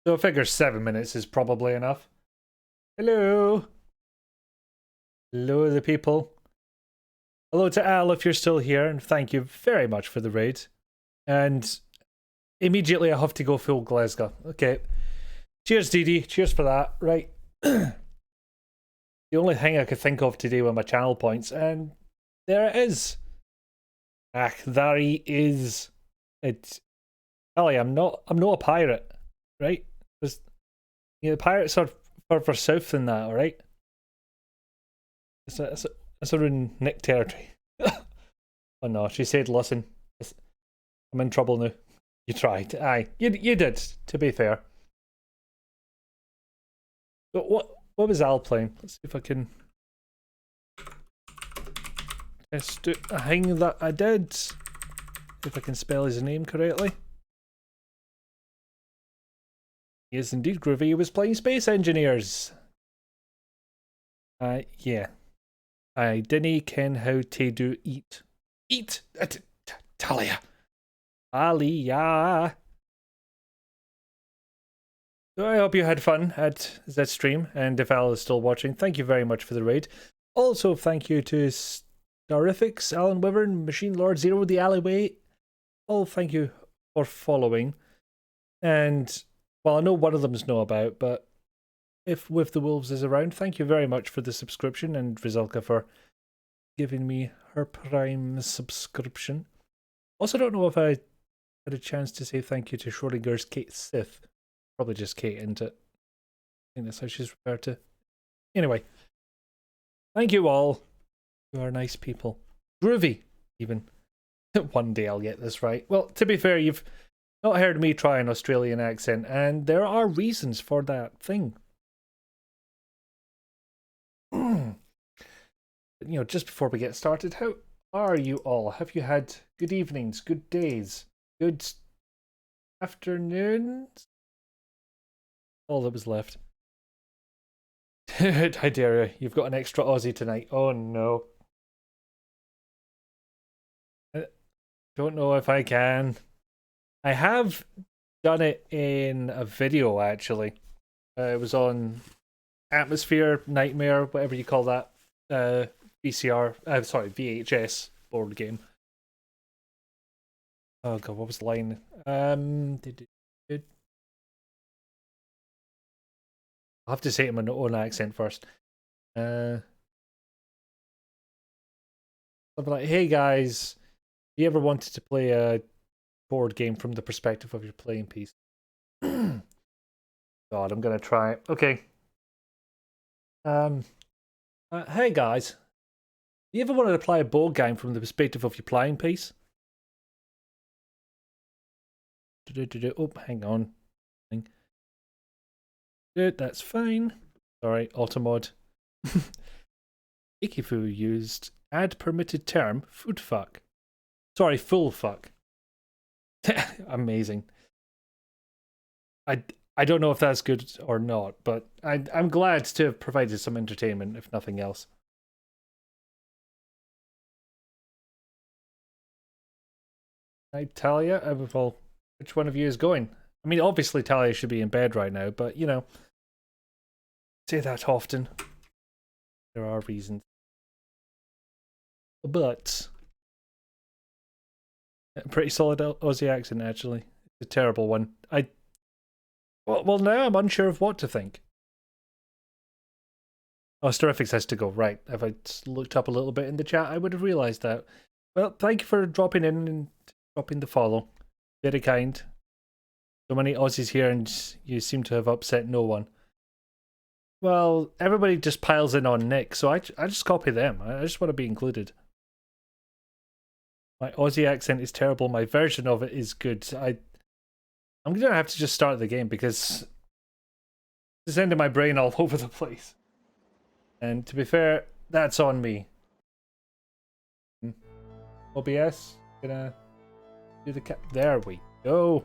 So I figure 7 minutes is probably enough. Hello. Hello, the people. Hello to Al if you're still here, and thank you very much for the raid. And immediately I have to go full Glasgow. Okay. Cheers, Dee. Cheers for that. Right. The only thing I could think of today were my channel points, and there it is. Ah, there he is. It's Ali, I'm not a pirate, right? Just, the pirates are further south than that, alright? It's around Nick territory. Oh no, she said listen. I'm in trouble now. You tried. Aye, you did, to be fair. But what was Al playing? Let's see if I can test a thing that I did. If I can spell his name correctly. He is indeed groovy. He was playing Space Engineers. Yeah. I dinna ken how to do eat. Eat! Talia! Talia! So I hope you had fun at that stream, and if Al is still watching, thank you very much for the raid. Also, thank you to Starifics, Alan Wyvern, Machine Lord Zero, The Alleyway. All thank you for following. And, well, I know one of them's know about, but if With the Wolves is around, thank you very much for the subscription, and Rizalka for giving me her Prime subscription. Also, don't know if I had a chance to say thank you to Schrodinger's Kate Sith. Probably just Kate, isn't it? I think that's how she's referred to. Anyway, thank you all. You are nice people. Groovy, even. One day I'll get this right. Well, to be fair, you've not heard me try an Australian accent, and there are reasons for that thing. You know, just before we get started, how are you all? Have you had good evenings, good days, good afternoons? All that was left. I dare you, you've got an extra Aussie tonight. Oh no. I don't know if I can. I have done it in a video actually. It was on Atmosphere, Nightmare, whatever you call that. VHS board game. Oh god, what was the line? I'll have to say it in my own accent first. Something like, hey guys, you ever wanted to play a board game from the perspective of your playing piece? God, I'm gonna try it. Okay. Hey guys, you ever wanted to play a board game from the perspective of your playing piece? Oh, hang on. Good, that's fine. Sorry, Automod. Ikifu used add permitted term food fuck. Sorry, full fuck. Amazing. I don't know if that's good or not, but I'm glad to have provided some entertainment, if nothing else. Talia? Well, which one of you is going? I mean, obviously Talia should be in bed right now, but, you know, say that often. There are reasons. But a pretty solid Aussie accent, actually. It's a terrible one. Well, now I'm unsure of what to think. Oh, Sterifics has to go. Right. If I looked up a little bit in the chat, I would have realised that. Well, thank you for dropping in and dropping the follow. Very kind. So many Aussies here and you seem to have upset no one. Well, everybody just piles in on Nick, so I just copy them. I just want to be included. My Aussie accent is terrible. My version of it is good. I'm going to have to just start the game because it's sending my brain all over the place. And to be fair, that's on me. OBS, gonna do the cap. There we go.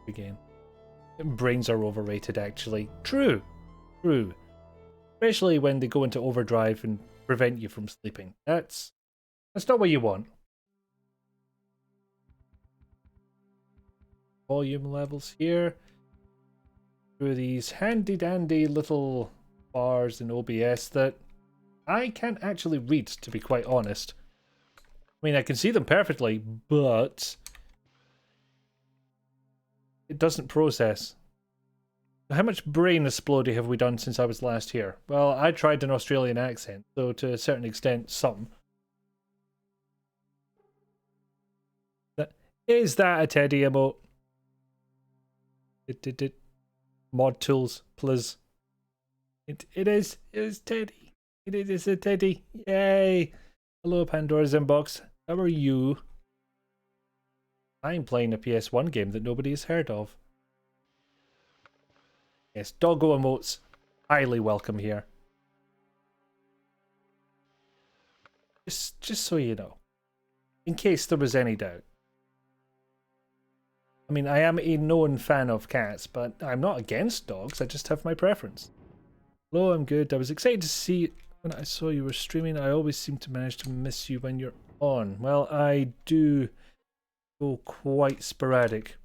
Again, brains are overrated. Actually, true. Especially when they go into overdrive and prevent you from sleeping. That's not what you want. Volume levels here. Through these handy dandy little bars in OBS that I can't actually read, to be quite honest. I mean, I can see them perfectly, but it doesn't process. How much brain exploding have we done since I was last here? Well, I tried an Australian accent, so to a certain extent, some. Is that a Teddy emote? Mod tools, please. It is Teddy. It is a teddy. Yay! Hello, Pandora's Inbox. How are you? I'm playing a PS1 game that nobody has heard of. Yes, doggo emotes. Highly welcome here. Just so you know. In case there was any doubt. I mean, I am a known fan of cats, but I'm not against dogs. I just have my preference. Hello, I'm good. I was excited to see when I saw you were streaming. I always seem to manage to miss you when you're on. Well, I do go quite sporadic.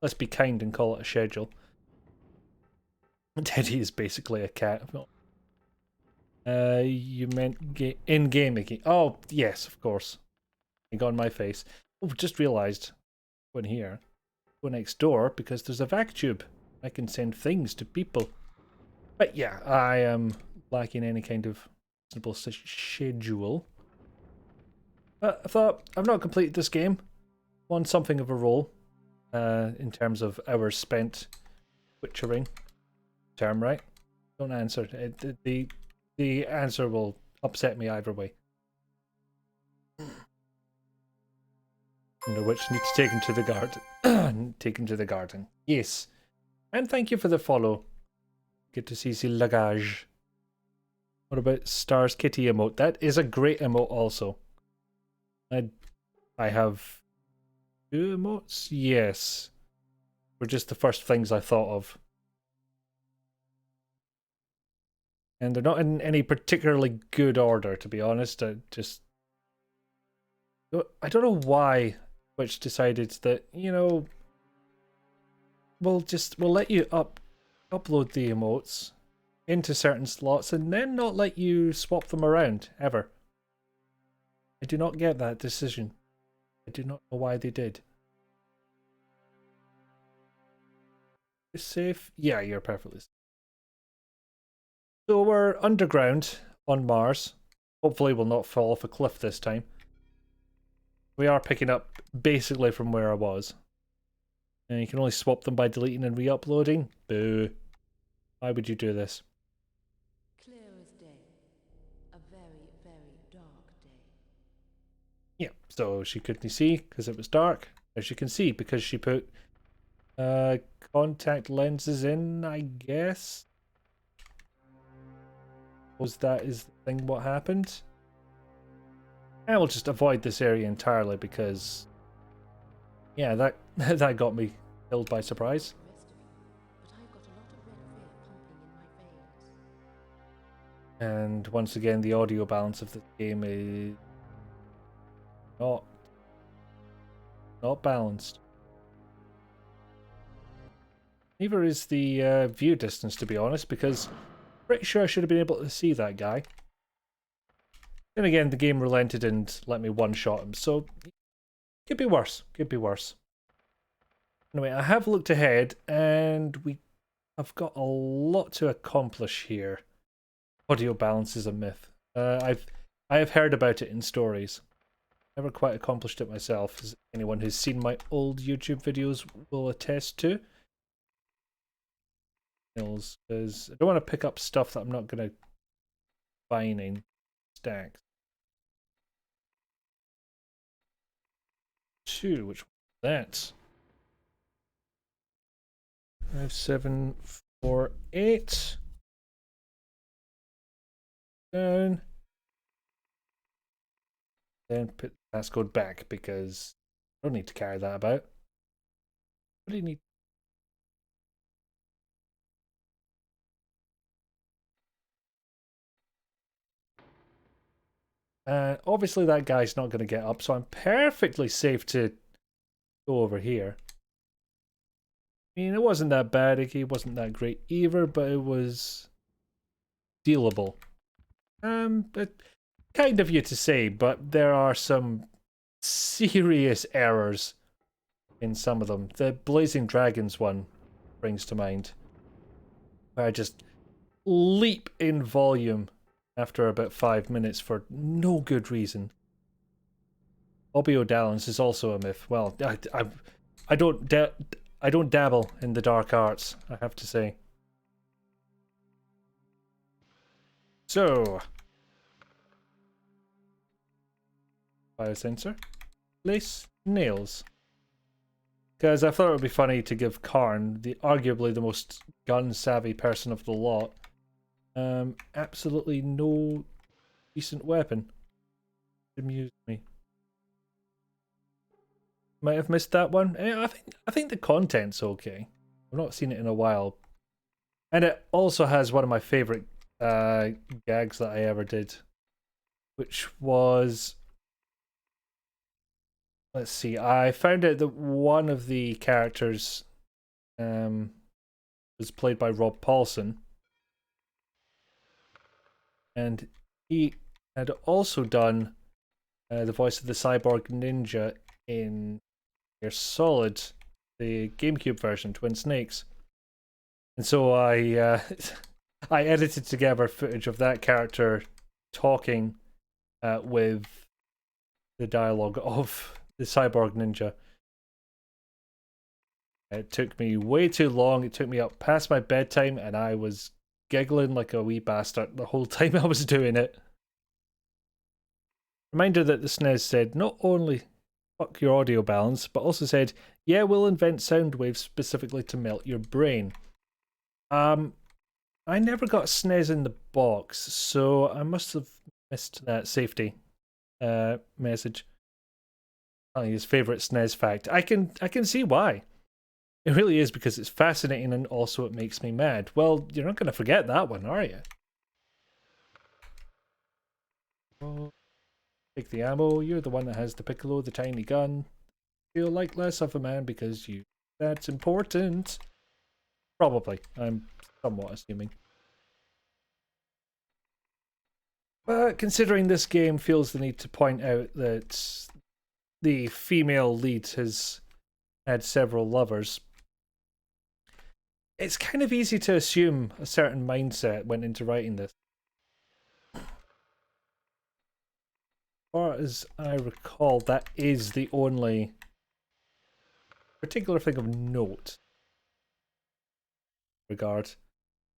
Let's be kind and call it a schedule. Teddy is basically a cat. You meant in-game again. Oh, yes, of course. You got on my face. Oh, just realised. Go in here. Go next door because there's a vac tube. I can send things to people. But yeah, I am lacking any kind of reasonable schedule. I thought I've not completed this game. Won something of a role in terms of hours spent butchering. Term, right? Don't answer. The answer will upset me either way. Which need to take him to the garden. Take him to the garden. Yes. And thank you for the follow. Good to see the luggage. What about Stars Kitty emote? That is a great emote also. I have 2 emotes? Yes. Were just the first things I thought of. And they're not in any particularly good order, to be honest. I don't know why Twitch decided that, you know, we'll let you upload the emotes into certain slots and then not let you swap them around ever. I do not get that decision. I do not know why they did. You're safe? Yeah, you're perfectly safe. So we're underground on Mars. Hopefully we'll not fall off a cliff this time. We are picking up basically from where I was. And you can only swap them by deleting and re-uploading. Boo. Why would you do this? Clear as day. A very, very dark day. Yeah, so she couldn't see because it was dark. As you can see, because she put contact lenses in, I guess. Was that is the thing what happened? I will just avoid this area entirely because, yeah, that that got me killed by surprise. And once again, the audio balance of the game is not balanced. Neither is the view distance, to be honest, because I'm pretty sure I should have been able to see that guy. Then again, the game relented and let me one-shot him, so could be worse. Could be worse. Anyway, I have looked ahead, and I've got a lot to accomplish here. Audio balance is a myth. I have heard about it in stories. Never quite accomplished it myself, as anyone who's seen my old YouTube videos will attest to. Because I don't want to pick up stuff that I'm not going to find in stacks. 2, which that's 5, 7, 4, 8. Down. Then put the passcode back because I don't need to carry that about. What do you need? Obviously that guy's not going to get up, so I'm perfectly safe to go over here. I mean, it wasn't that bad, it wasn't that great either, but it was dealable. But kind of you to say, but there are some serious errors in some of them. The Blazing Dragons one brings to mind, where I just leap in volume after about 5 minutes for no good reason. Audio balance is also a myth. Well, I don't dabble in the dark arts, I have to say. So, biosensor, place nails. Because I thought it would be funny to give Karn, the arguably the most gun-savvy person of the lot, absolutely no decent weapon. It amused me. Might have missed that one. I think the content's okay. I've not seen it in a while. And it also has one of my favourite gags that I ever did, which was, let's see, I found out that one of the characters was played by Rob Paulson, and he had also done the voice of the cyborg ninja in Gear Solid, the GameCube version, Twin Snakes. And so I I edited together footage of that character talking with the dialogue of the cyborg ninja. It took me way too long. It took me up past my bedtime, and I was giggling like a wee bastard the whole time I was doing it. Reminder that the SNES said not only fuck your audio balance, but also said, yeah, we'll invent sound waves specifically to melt your brain. I never got SNES in the box, so I must have missed that safety message. His favorite SNES fact. I can see why. It really is because it's fascinating and also it makes me mad. Well, you're not going to forget that one, are you? Oh, take the ammo. You're the one that has the piccolo, the tiny gun. Feel like less of a man because you. That's important. Probably. I'm somewhat assuming. But considering this game feels the need to point out that the female lead has had several lovers, it's kind of easy to assume a certain mindset went into writing this. As far as I recall, that is the only particular thing of note regard.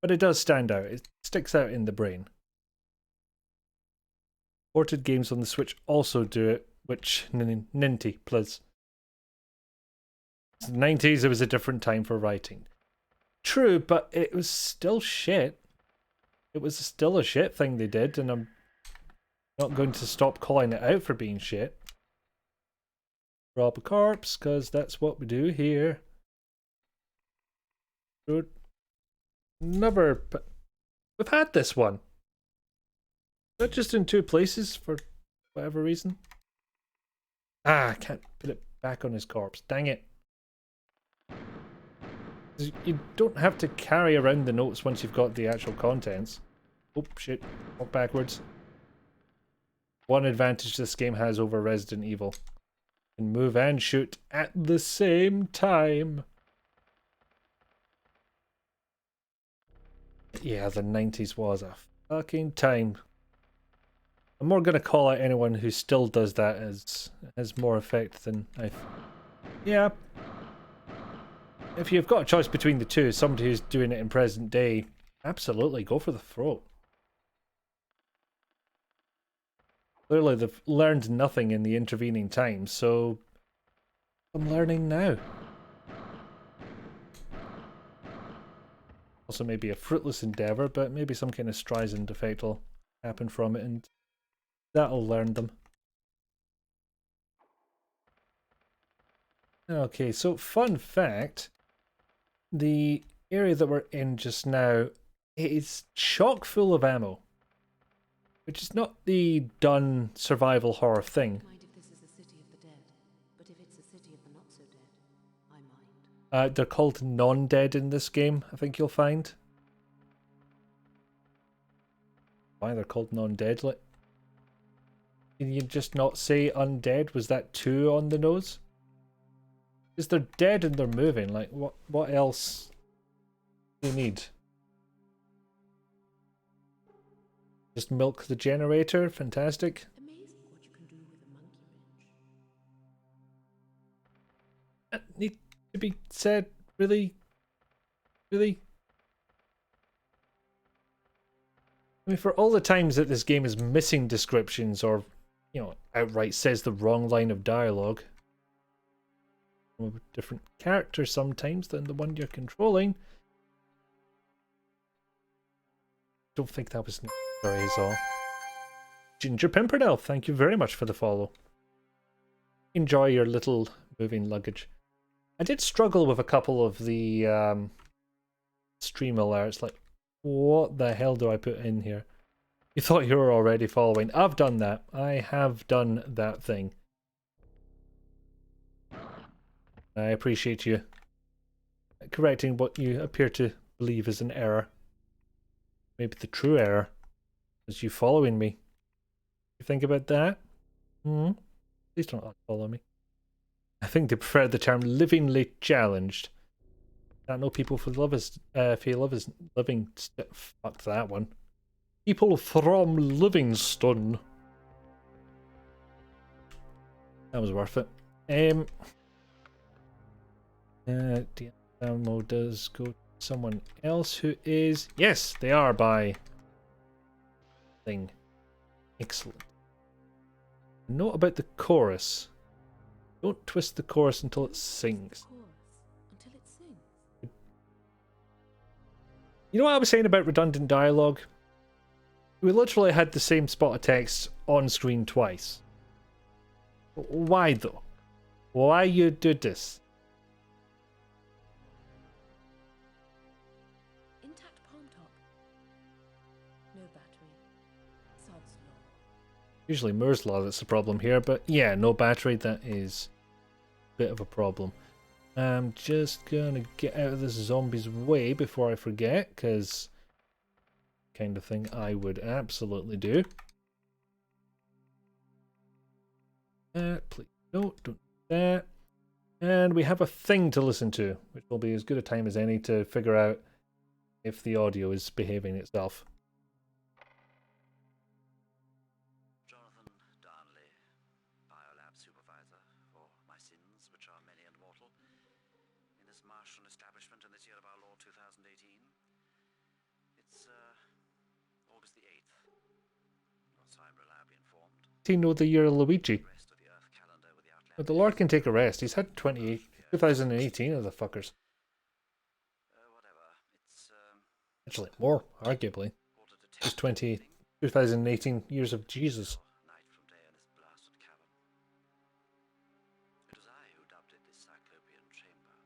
But it does stand out. It sticks out in the brain. Ported games on the Switch also do it, which Ninty, please. In the 90s, it was a different time for writing. True, but it was still shit. It was still a shit thing they did, and I'm not going to stop calling it out for being shit. Rob a corpse, because that's what we do here. Never. We've had this one. Not just in two places for whatever reason. I can't put it back on his corpse. Dang it. You don't have to carry around the notes once you've got the actual contents. Oh, shit. Walk backwards. One advantage this game has over Resident Evil. You can move and shoot at the same time. Yeah, the 90s was a fucking time. I'm more gonna call out anyone who still does that as has more effect than I've. Yeah. If you've got a choice between the two, somebody who's doing it in present day, absolutely go for the throat. Clearly they've learned nothing in the intervening time, so I'm learning now. Also maybe a fruitless endeavour, but maybe some kind of Streisand effect will happen from it and that'll learn them. Okay, so fun fact, the area that we're in just now is chock full of ammo. Which is not the done survival horror thing. Mind if this is a city of the dead, but if it's a city of the not so dead, I mind. They're called non-dead in this game, I think you'll find. Why they're called non-dead? Like, can you just not say undead? Was that too on the nose? Because they're dead and they're moving. Like, what else do you need? Just milk the generator? Fantastic. Amazing what you can do with a monkey wrench. That need to be said? Really? Really? I I mean, for all the times that this game is missing descriptions or, you know, outright says the wrong line of dialogue, with a different character sometimes than the one you're controlling. Don't think that was necessary, is all. Ginger Pimpernel, thank you very much for the follow. Enjoy your little moving luggage. I did struggle with a couple of the stream alerts, like, what the hell do I put in here? You thought you were already following. I've done that. I have done that thing. I appreciate you correcting what you appear to believe is an error. Maybe the true error is you following me. You think about that? Please don't unfollow me. I think they prefer the term livingly challenged. I know people for love is living. Fuck that one. People from Livingston. That was worth it. The ammo does go to someone else who is... Yes, they are by... thing. Excellent. Note about the chorus. Don't twist the chorus until it sings. You know what I was saying about redundant dialogue? We literally had the same spot of text on screen twice. Why though? Why you do this? Intact palm top. No battery. Sod's law. Usually Moore's Law that's the problem here, but yeah, no battery, that is a bit of a problem. I'm just gonna get out of this zombie's way before I forget, because kind of thing I would absolutely do. Please don't do that. And we have a thing to listen to, which will be as good a time as any to figure out if the audio is behaving itself. Jonathan Darnley, Biolab Supervisor for my sins, which are many and mortal, in this Martian establishment in this year of our Lord 2018. It's August the 8th, or so I'm reliably informed. Does he know the year of Luigi? Rest of the Earth calendar with the But the Lord can take a rest. He's had 2018 of the fuckers. whatever. It's Actually, more, arguably. quarter to 10. Just 2018 years of Jesus. Night from day in this blasted cavern. It was I who dubbed it the Cyclopean Chamber.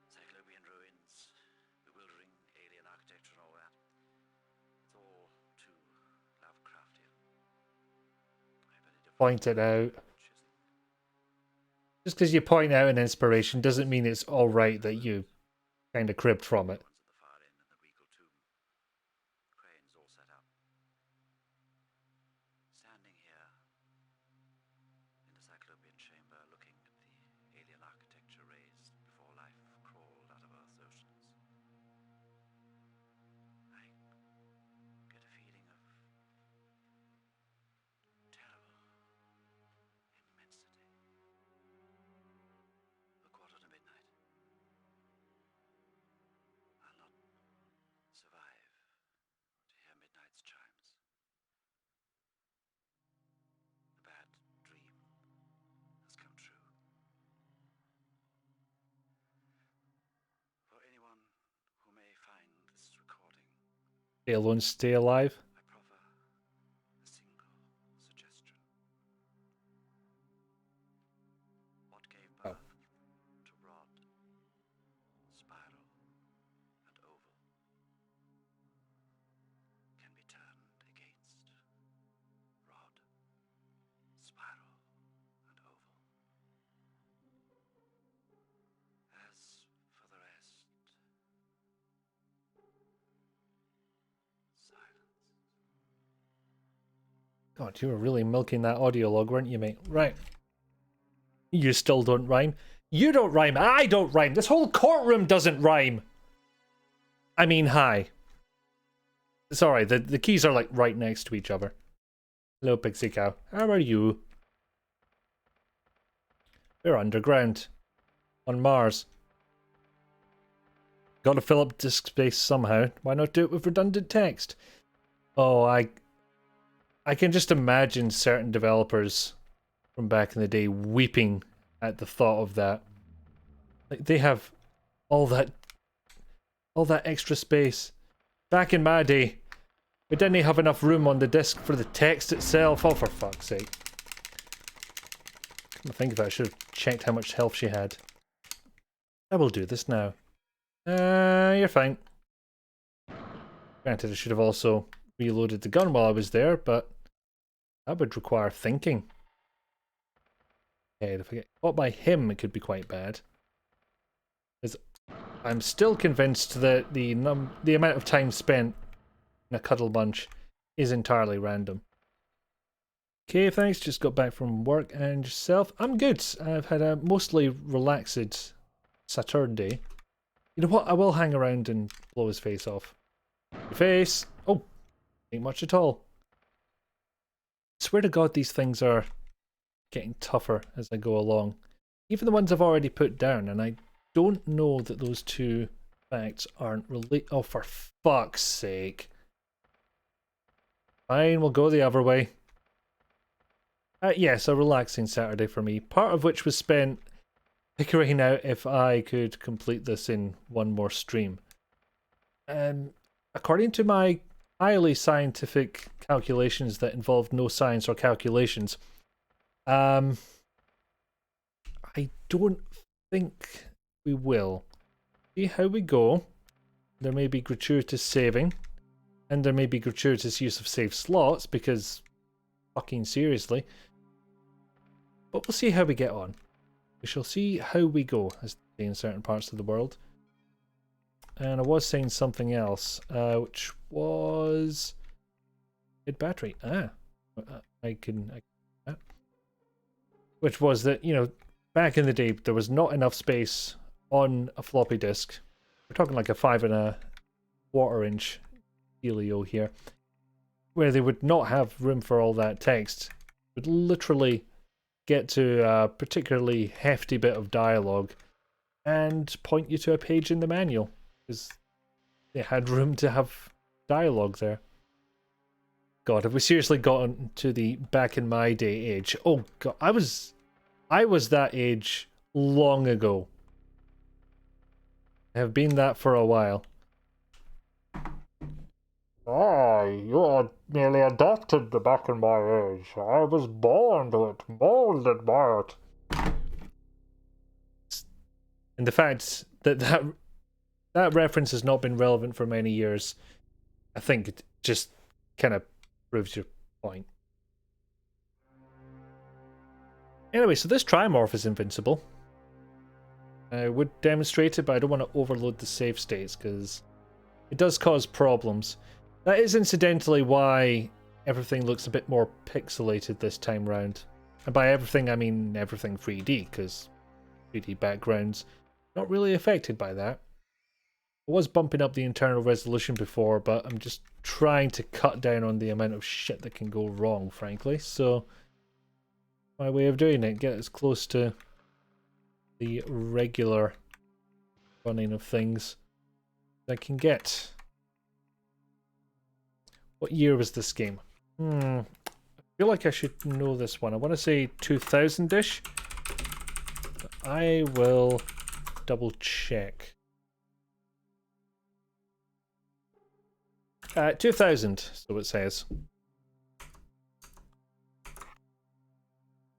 Cyclopean ruins, bewildering alien architecture and all that. It's all too Lovecraftian. I have any Point it out. choosing. Just because you point out an inspiration doesn't mean it's alright that you kind of cribbed from it. Ones at the far end in the regal tomb. Cranes all set up. Standing here in the Cyclopean chamber, looking at the alien architecture raised before life crawled out of Earth's oceans, I get a feeling of terrible immensity. A quarter to midnight. I'll not survive to hear midnight's chimes. The bad dream has come true. For anyone who may find this recording, Stay alone, stay alive. I proffer a single suggestion. What gave Oh. birth to rod, spiral, and oval can be turned against rod, spiral, and oval. As for the rest, silence. God, you were really milking that audio log, weren't you, mate? Right. You still don't rhyme. You don't rhyme. I don't rhyme. This whole courtroom doesn't rhyme. I mean, hi. Sorry, the keys are like right next to each other. Hello, Pixie Cow. How are you? We're underground. On Mars. Gotta fill up disk space somehow. Why not do it with redundant text? Oh, I can just imagine certain developers from back in the day weeping at the thought of that. Like they have all that extra space. Back in my day, we didn't have enough room on the disc for the text itself. Oh, for fuck's sake. Come to think of it, I should have checked how much health she had. I will do this now. You're fine. Granted, I should have also reloaded the gun while I was there, but that would require thinking. Okay, if I get caught by him, it could be quite bad. Because I'm still convinced that the amount of time spent in a cuddle bunch is entirely random. Okay, thanks. Just got back from work. And yourself? I'm good. I've had a mostly relaxed Saturday. You know what? I will hang around and blow his face off. Your face! Oh, ain't much at all. I swear to God, these things are getting tougher as I go along. Even the ones I've already put down, and I don't know that those two facts aren't related. Oh, for fuck's sake. Fine, we'll go the other way. Yes, a relaxing Saturday for me, part of which was spent figuring out if I could complete this in one more stream. According to my highly scientific calculations that involved no science or calculations, I don't think we will. See how we go. There may be gratuitous saving, and there may be gratuitous use of save slots, because fucking seriously. But we'll see how we get on. We shall see how we go, as they say in certain parts of the world. And I was saying something else, which was... Good battery. I can which was that, you know, back in the day, there was not enough space on a floppy disk. We're talking like a 5¼ inch dealio here, where they would not have room for all that text. Would literally get to a particularly hefty bit of dialogue and point you to a page in the manual, because they had room to have dialogue there. God, have we seriously gotten to the back in my day age? Oh God, I was that age long ago. I have been that for a while. Ah, you are nearly adopted the back in my age. I was born to it, molded by it. And the fact that that reference has not been relevant for many years, I think it just kind of proves your point. Anyway, so this Trimorph is invincible. I would demonstrate it, but I don't want to overload the save states because it does cause problems. That is incidentally why everything looks a bit more pixelated this time round. And by everything, I mean everything 3D, because 3D backgrounds not really affected by that. I was bumping up the internal resolution before, but I'm just trying to cut down on the amount of shit that can go wrong, frankly. So, my way of doing it, get as close to the regular running of things as I can get. What year was this game? I feel like I should know this one. I want to say 2000-ish. I will double check. 2000, so it says.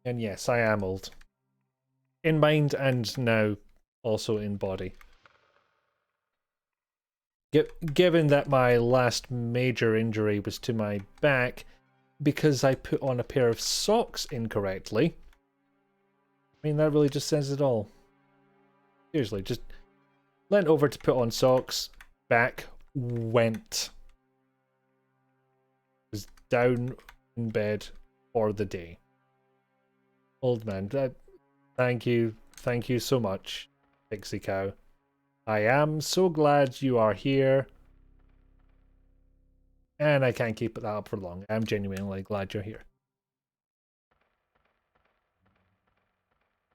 And yes, I am old. In mind and now also in body. Given that my last major injury was to my back because I put on a pair of socks incorrectly, I mean, that really just says it all. Seriously, just leant over to put on socks, back went. Was down in bed for the day. Old man, thank you so much, Pixie Cow. I am so glad you are here. And I can't keep that up for long. I'm genuinely glad you're here.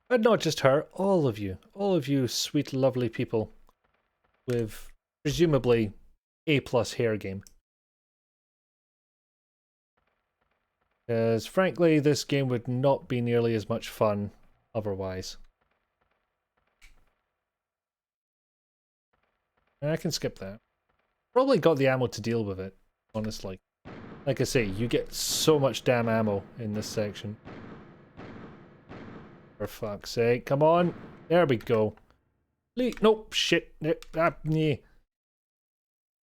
But not just her, all of you sweet, lovely people with presumably A+ hair game. Because frankly, this game would not be nearly as much fun otherwise. And I can skip that. Probably got the ammo to deal with it, honestly. Like I say, you get so much damn ammo in this section. For fuck's sake, come on. There we go. Nope, shit. Yeah.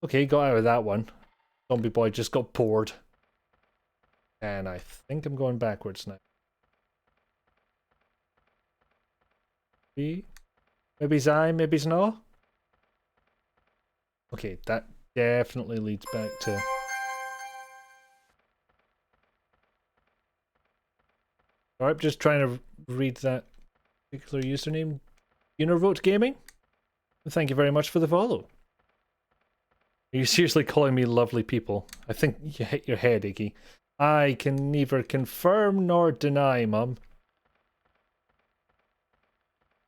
Okay, got out of that one. Zombie boy just got bored. And I think I'm going backwards now. Maybe's I, maybe's no. Okay, that definitely leads back to... Alright, just trying to read that particular username. Univote Gaming? Thank you very much for the follow. Are you seriously calling me lovely people? I think you hit your head, Iggy. I can neither confirm nor deny, Mum.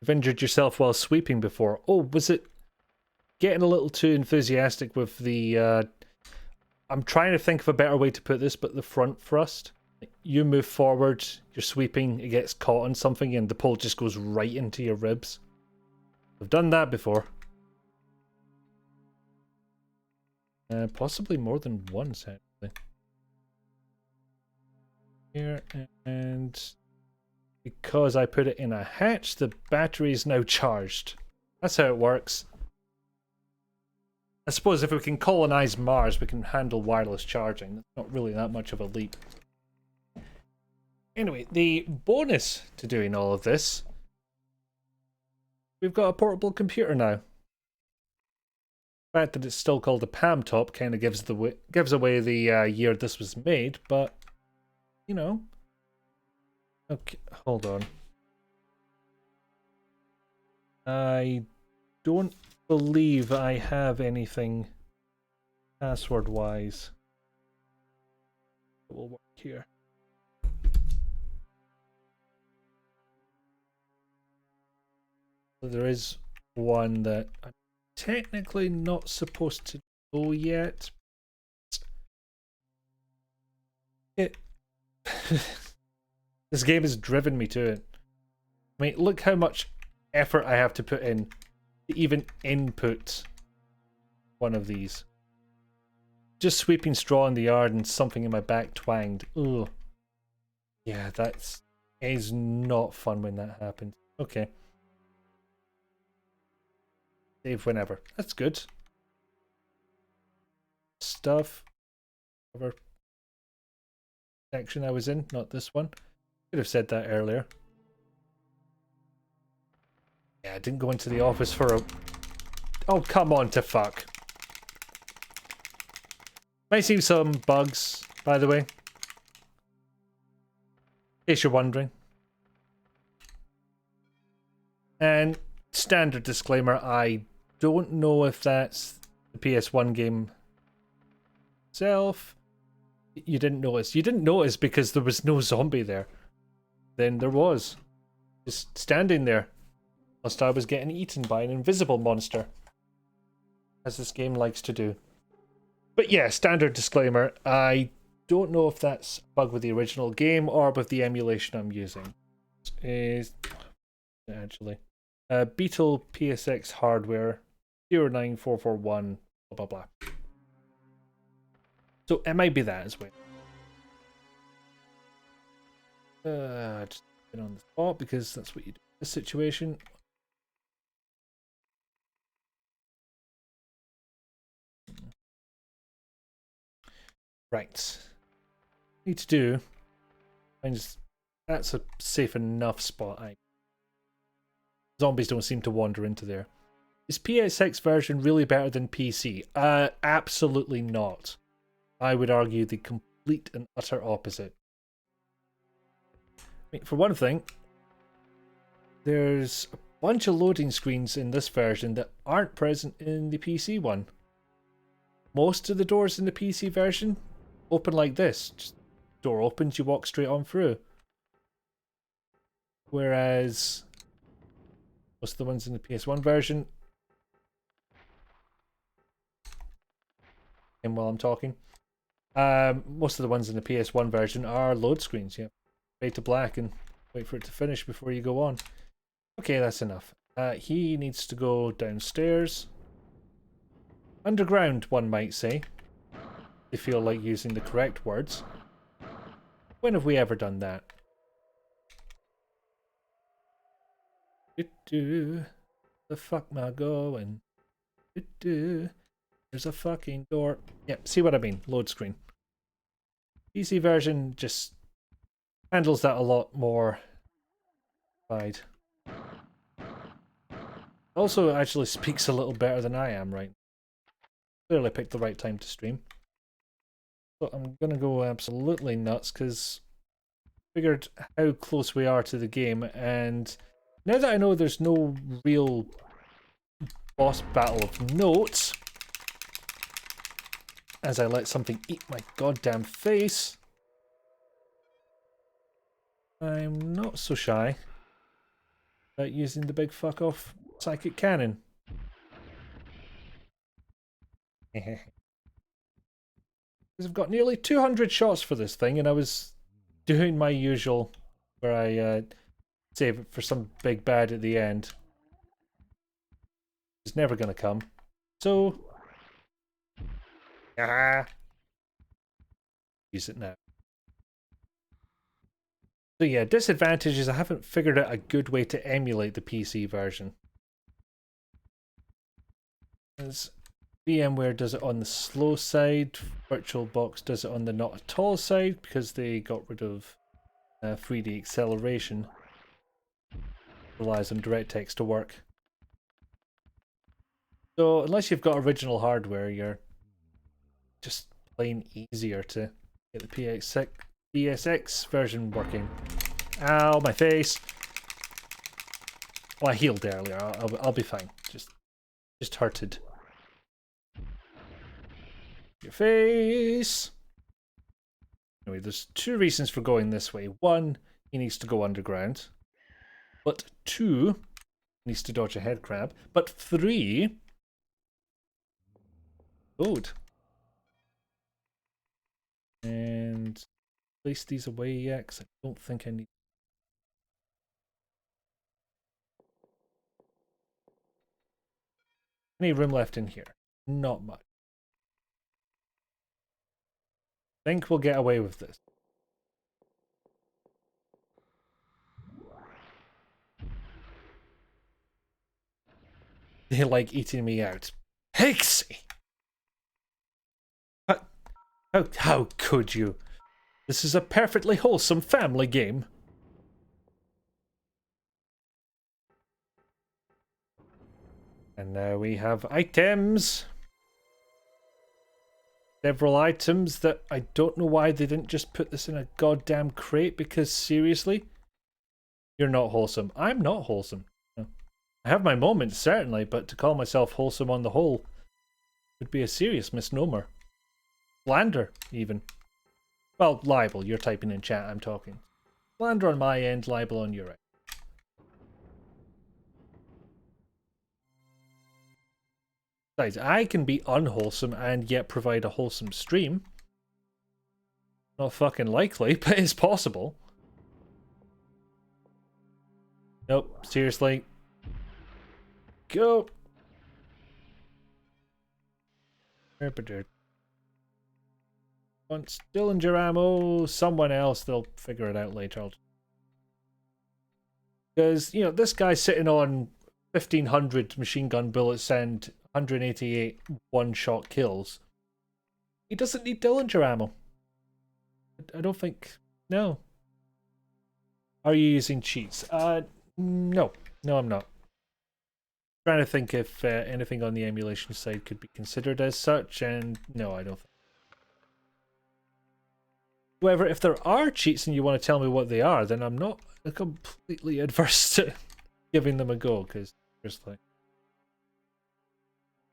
You've injured yourself while sweeping before. Oh, was it getting a little too enthusiastic with the... I'm trying to think of a better way to put this, but the front thrust. You move forward, you're sweeping, it gets caught on something, and the pole just goes right into your ribs. I've done that before. Possibly more than once, actually. Here, and because I put it in a hatch, the battery is now charged. That's how it works. I suppose if we can colonize Mars, we can handle wireless charging. That's not really that much of a leap. Anyway, the bonus to doing all of this, we've got a portable computer now. The fact that it's still called a Pam Top kind of gives away the year this was made, but you know. Okay, hold on. I don't believe I have anything password-wise that will work here. So there is one that I'm technically not supposed to know yet. This game has driven me to it. I mean, look how much effort I have to put in to even input one of these. Just sweeping straw in the yard and something in my back twanged. Ugh. Yeah, that is not fun when that happens. Okay. Save whenever. That's good. Stuff. Whatever section I was in, not this one. Could have said that earlier. Yeah, I didn't go into the office for a... Oh, come on to fuck. Might see some bugs, by the way. In case you're wondering. And standard disclaimer, I don't know if that's the PS1 game itself. You didn't notice. You didn't notice because there was no zombie there. Then there was. Just standing there. Whilst I was getting eaten by an invisible monster. As this game likes to do. But yeah, standard disclaimer. I don't know if that's a bug with the original game or with the emulation I'm using. Is actually Beetle PSX hardware 09441 blah blah blah. So it might be that as well. Just get on the spot because that's what you do in this situation. Right. Need to do. That's a safe enough spot. Zombies don't seem to wander into there. Is PSX version really better than PC? Absolutely not. I would argue the complete and utter opposite. I mean, for one thing, there's a bunch of loading screens in this version that aren't present in the PC one. Most of the doors in the PC version open like this. Just door opens, you walk straight on through. Whereas most of the ones in the PS1 version, and while I'm talking, Most of the ones in the PS1 version are load screens. Yeah, fade to black and wait for it to finish before you go on. Okay, that's enough. He needs to go downstairs. Underground, one might say. They feel like using the correct words. When have we ever done that? The fuck am I going? There's a fucking door. Yep, see what I mean? Load screen. PC version just handles that a lot more. Fine. Also, actually speaks a little better than I am right now. Clearly picked the right time to stream. So I'm gonna go absolutely nuts because figured how close we are to the game, and now that I know there's no real boss battle of note, as I let something eat my goddamn face, I'm not so shy about using the big fuck off psychic cannon. Because I've got nearly 200 shots for this thing, and I was doing my usual where I save it for some big bad at the end. It's never gonna come. So use it now. So yeah, disadvantage is I haven't figured out a good way to emulate the PC version. As VMware does it on the slow side, VirtualBox does it on the not at all side because they got rid of 3D acceleration. Relies on DirectX to work. So unless you've got original hardware, you're just plain easier to get the PSX version working. Ow, my face! Well, I healed earlier. I'll be fine. Just hurted. Your face! Anyway, there's two reasons for going this way. One, he needs to go underground. But two, he needs to dodge a head crab. But three, code. And place these away yet, because I don't think I need. Any room left in here? Not much. Think we'll get away with this. They like eating me out. Hixie! How could you? This is a perfectly wholesome family game. And now we have items. Several items that I don't know why they didn't just put this in a goddamn crate, because seriously? You're not wholesome. I'm not wholesome. No. I have my moments, certainly, but to call myself wholesome on the whole would be a serious misnomer. Slander, even. Well, libel. You're typing in chat, I'm talking. Slander on my end, libel on your end. Besides, I can be unwholesome and yet provide a wholesome stream. Not fucking likely, but it's possible. Nope, seriously. Go! Want Dillinger ammo? Someone else, they'll figure it out later. Because, you know, this guy's sitting on 1,500 machine gun bullets and 188 one-shot kills. He doesn't need Dillinger ammo. I don't think... No. Are you using cheats? No. No, I'm not. Trying to think if anything on the emulation side could be considered as such, and no, I don't think. However, if there are cheats and you want to tell me what they are, then I'm not completely adverse to giving them a go, because seriously.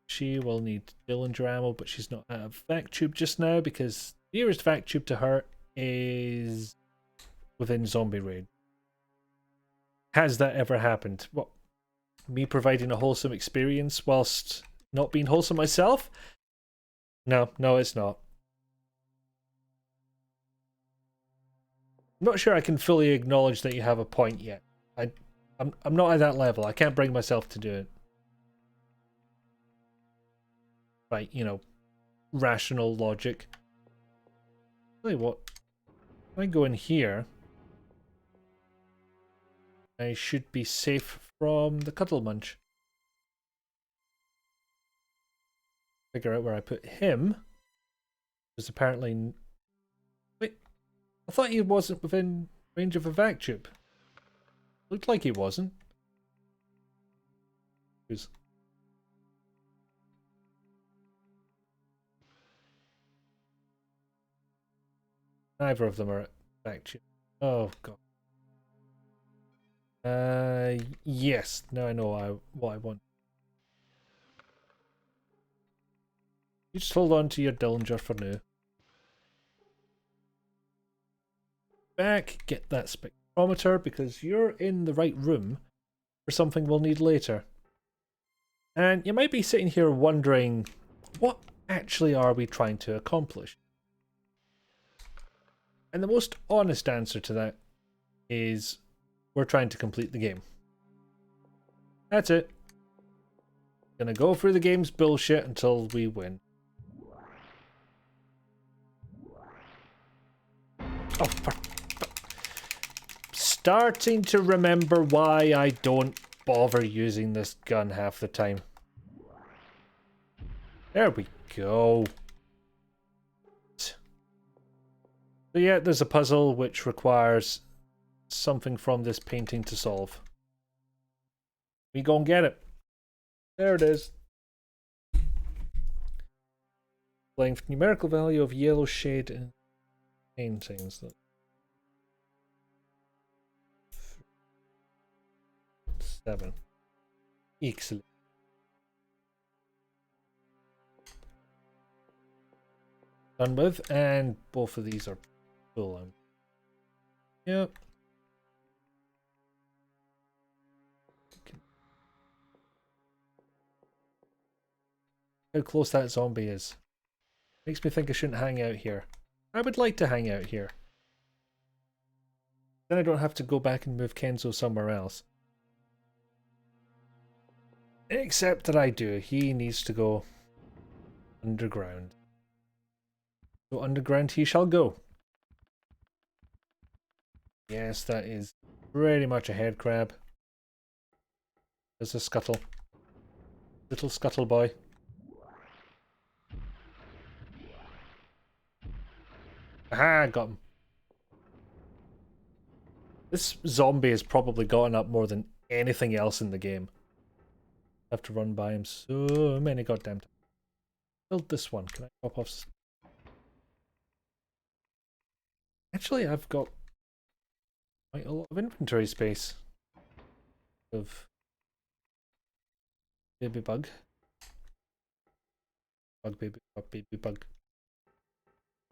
She will need Dillinger ammo, but she's not out of vac tube just now, because the nearest vac tube to her is within Zombie Raid. Has that ever happened? What? Me providing a wholesome experience whilst not being wholesome myself? No, it's not. I'm not sure I can fully acknowledge that you have a point yet. I'm not at that level. I can't bring myself to do it. Right, you know, rational logic. Tell you what, if I go in here, I should be safe from the Cuddle Munch. Figure out where I put him. Because apparently... Wait, I thought he wasn't within range of a vac tube. Looked like he wasn't. Neither of them are at vac tube. Oh, God. Yes. Now I know what I want. You just hold on to your Dillinger for now. Back, get that spectrometer, because you're in the right room for something we'll need later. And you might be sitting here wondering, what actually are we trying to accomplish? And the most honest answer to that is, we're trying to complete the game. That's it. Gonna go through the game's bullshit until we win. Oh, starting to remember why I don't bother using this gun half the time. There we go. So yeah, there's a puzzle which requires something from this painting to solve. We go and get it. There it is. Length numerical value of yellow shade in paintings. 7. Excellent. Done with, and both of these are full. Yep. How close that zombie is. Makes me think I shouldn't hang out here. I would like to hang out here. Then I don't have to go back and move Kenzo somewhere else. Except that I do. He needs to go underground. So underground he shall go. Yes, that is pretty much a head crab. There's a scuttle. Little scuttle boy. Aha, got him. This zombie has probably gotten up more than anything else in the game. I have to run by him so many goddamn times. Build this one. Can I pop off? Actually, I've got quite a lot of inventory space. Of baby bug. Bug, baby bug, baby bug.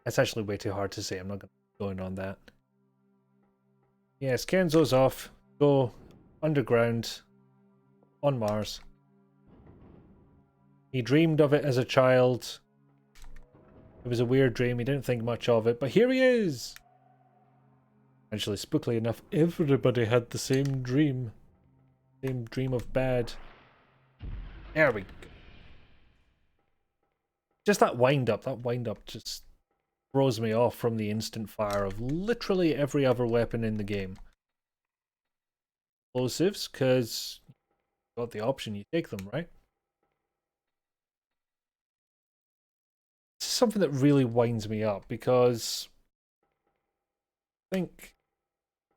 That's actually way too hard to say. I'm not going on that. Yes, Kenzo's off. Go underground on Mars. He dreamed of it as a child. It was a weird dream. He didn't think much of it, but here he is. Actually, spookily enough, everybody had the same dream. Same dream of bad. There we go. Just that wind up just throws me off from the instant fire of literally every other weapon in the game. Explosives, because you got the option, you take them, right? This is something that really winds me up, because I think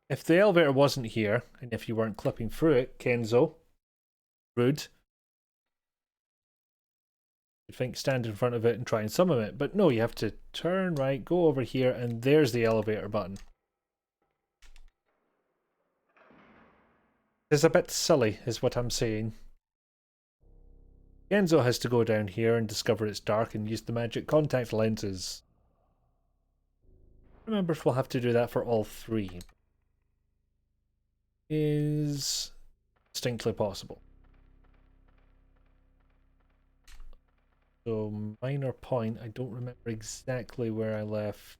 if the elevator wasn't here, and if you weren't clipping through it, Kenzo, rude, you'd think stand in front of it and try and summon it. But no, you have to turn right, go over here, and there's the elevator button. It's a bit silly, is what I'm saying. Kenzo has to go down here and discover it's dark and use the magic contact lenses. Remember if we'll have to do that for all three. Is distinctly possible. So, minor point, I don't remember exactly where I left.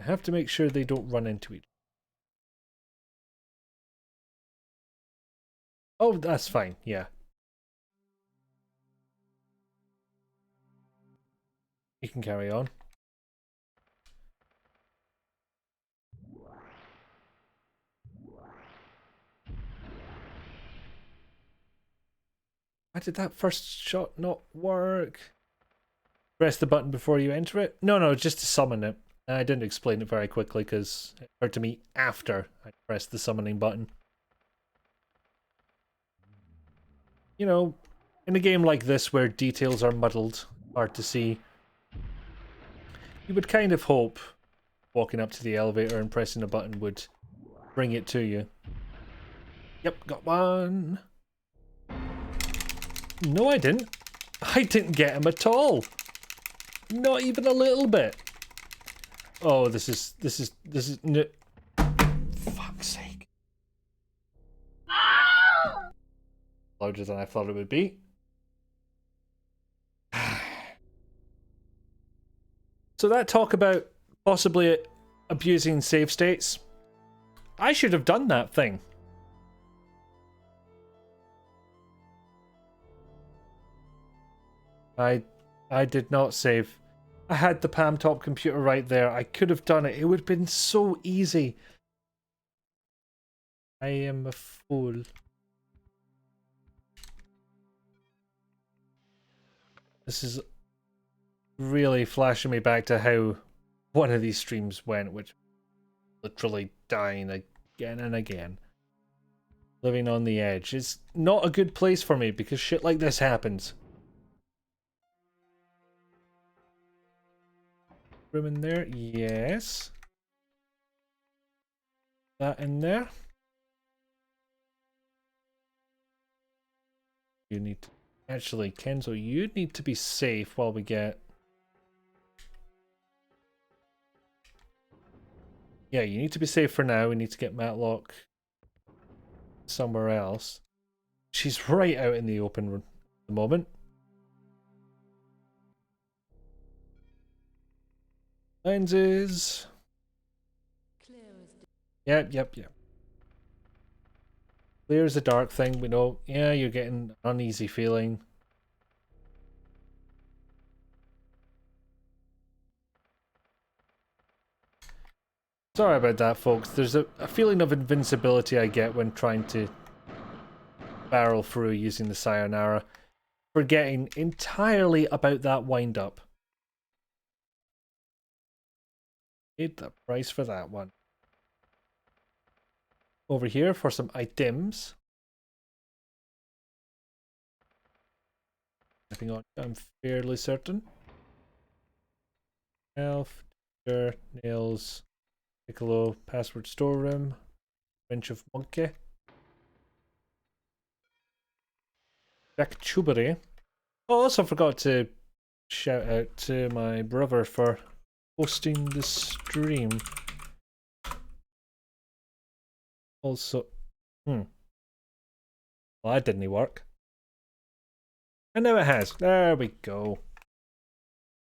I have to make sure they don't run into each other. Oh, that's fine, yeah. You can carry on. Why did that first shot not work? Press the button before you enter it? No, just to summon it. I didn't explain it very quickly because it occurred to me after I pressed the summoning button. You know, in a game like this where details are muddled, hard to see, you would kind of hope walking up to the elevator and pressing a button would bring it to you. Yep, got one. No, I didn't. I didn't get him at all. Not even a little bit. Oh, this is no. Fuck's sake. Louder than I thought it would be. So that talk about possibly abusing save states. I should have done that thing. I did not save. I had the Palm Top computer right there. I could have done it. It would have been so easy. I am a fool. This is really flashing me back to how one of these streams went, which literally dying again and again. Living on the edge. It's not a good place for me because shit like this happens. Room in there? Yes. That in there? You need to... Actually, Kenzo, you need to be safe while we get... Yeah, you need to be safe for now. We need to get Matlock somewhere else. She's right out in the open at the moment. Lenses. Yep. Clear as a dark thing, we know. Yeah, you're getting an uneasy feeling. Sorry about that, folks. There's a feeling of invincibility I get when trying to barrel through using the Sayonara, forgetting entirely about that wind-up. Paid the price for that one. Over here for some items. Nothing on, I'm fairly certain. Elf, teacher, nails, Piccolo, password storeroom, bench of monkey. Back tubery. Oh, also forgot to shout out to my brother for hosting the stream. Also, well, that didn't work. And now it has. There we go.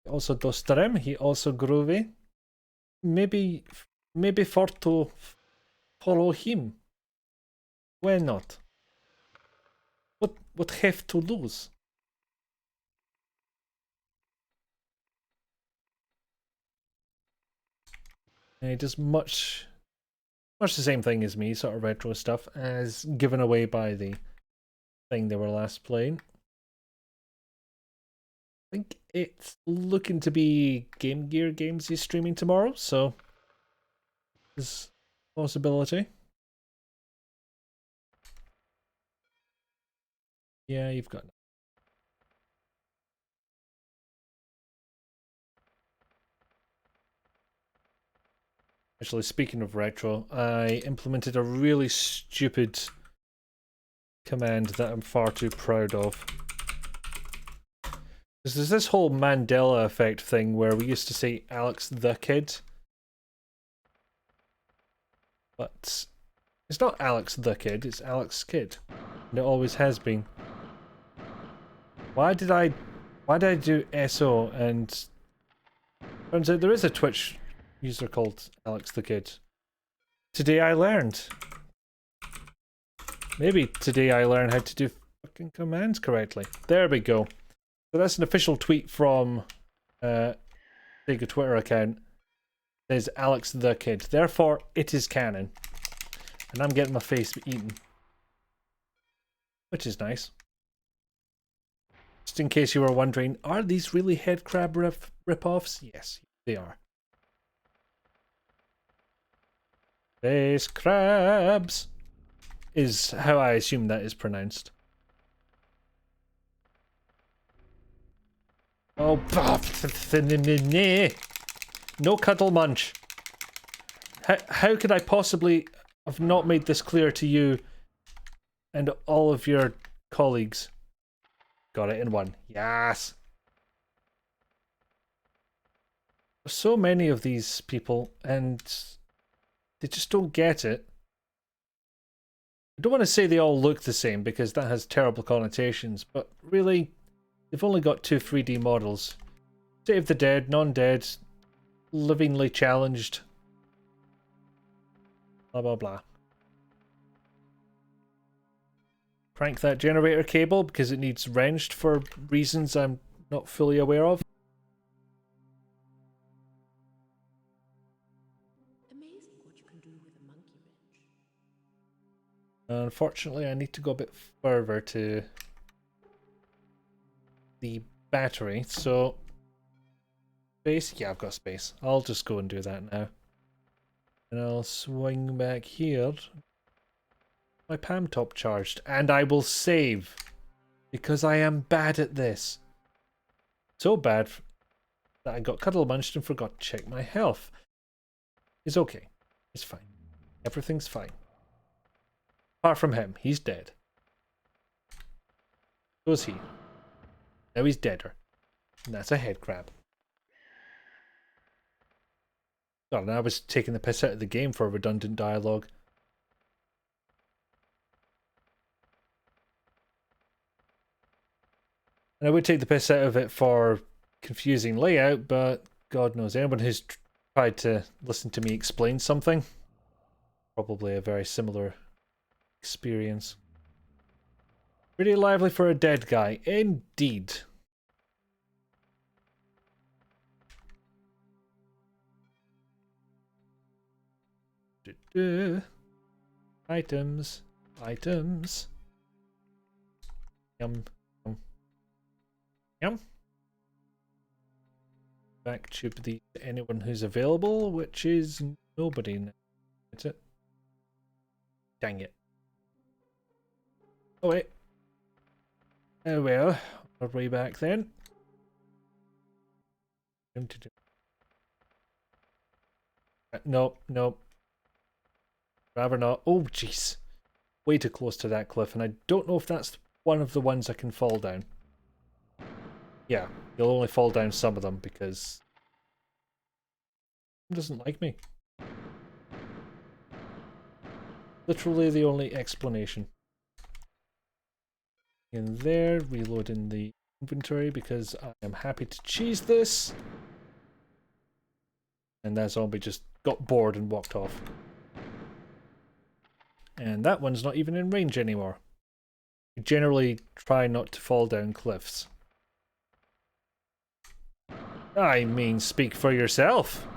Also Dostrim, he also groovy. Maybe for to follow him. Why not? What have to lose? And he does much the same thing as me, sort of retro stuff, as given away by the thing they were last playing. I think it's looking to be Game Gear games he's streaming tomorrow, so there's a possibility. Yeah, you've got... Actually, speaking of retro, I implemented a really stupid command that I'm far too proud of. There's this whole Mandela effect thing where we used to say Alex the Kid. But it's not Alex the Kid, it's Alex Kid. And it always has been. Why did I do SO and turns out there is a Twitch User called Alex the Kid. Today I learned. Maybe today I learned how to do fucking commands correctly. There we go. So that's an official tweet from Sega Twitter account. It says Alex the Kid. Therefore, it is canon. And I'm getting my face eaten. Which is nice. Just in case you were wondering, are these really headcrab rip-offs? Yes, they are. Space crabs is how I assume that is pronounced. Oh, no cuddle munch. How could I possibly have not made this clear to you and all of your colleagues? Got it in one. Yes. There's so many of these people and they just don't get it. I don't want to say they all look the same because that has terrible connotations, but really, they've only got 2 3D models. Save the dead, non-dead, livingly challenged. Blah blah blah. Crank that generator cable because it needs wrenched for reasons I'm not fully aware of. Amazing what you can do with a monkey wrench. Unfortunately, I need to go a bit further to the battery, so space? Yeah, I've got space. I'll just go and do that now. And I'll swing back here. My Pam top charged, and I will save because I am bad at this. So bad that I got cuddle munched and forgot to check my health. It's okay. It's fine. Everything's fine. Apart from him, he's dead. So is he. Now he's deader. And that's a head crab. God, and I was taking the piss out of the game for redundant dialogue. And I would take the piss out of it for confusing layout, but God knows, anyone who's tried to listen to me explain something, probably a very similar experience. Pretty lively for a dead guy, indeed. Items, items. Yum, yum, yum. Back to anyone who's available, which is nobody now. That's it. Dang it. Oh wait. Oh well, our way back then. Nope, nope. Rather not. Oh jeez. Way too close to that cliff, and I don't know if that's one of the ones I can fall down. Yeah, you'll only fall down some of them because he doesn't like me. Literally the only explanation. In there, reloading the inventory because I am happy to cheese this. And that zombie just got bored and walked off. And that one's not even in range anymore. You generally try not to fall down cliffs. I mean, speak for yourself.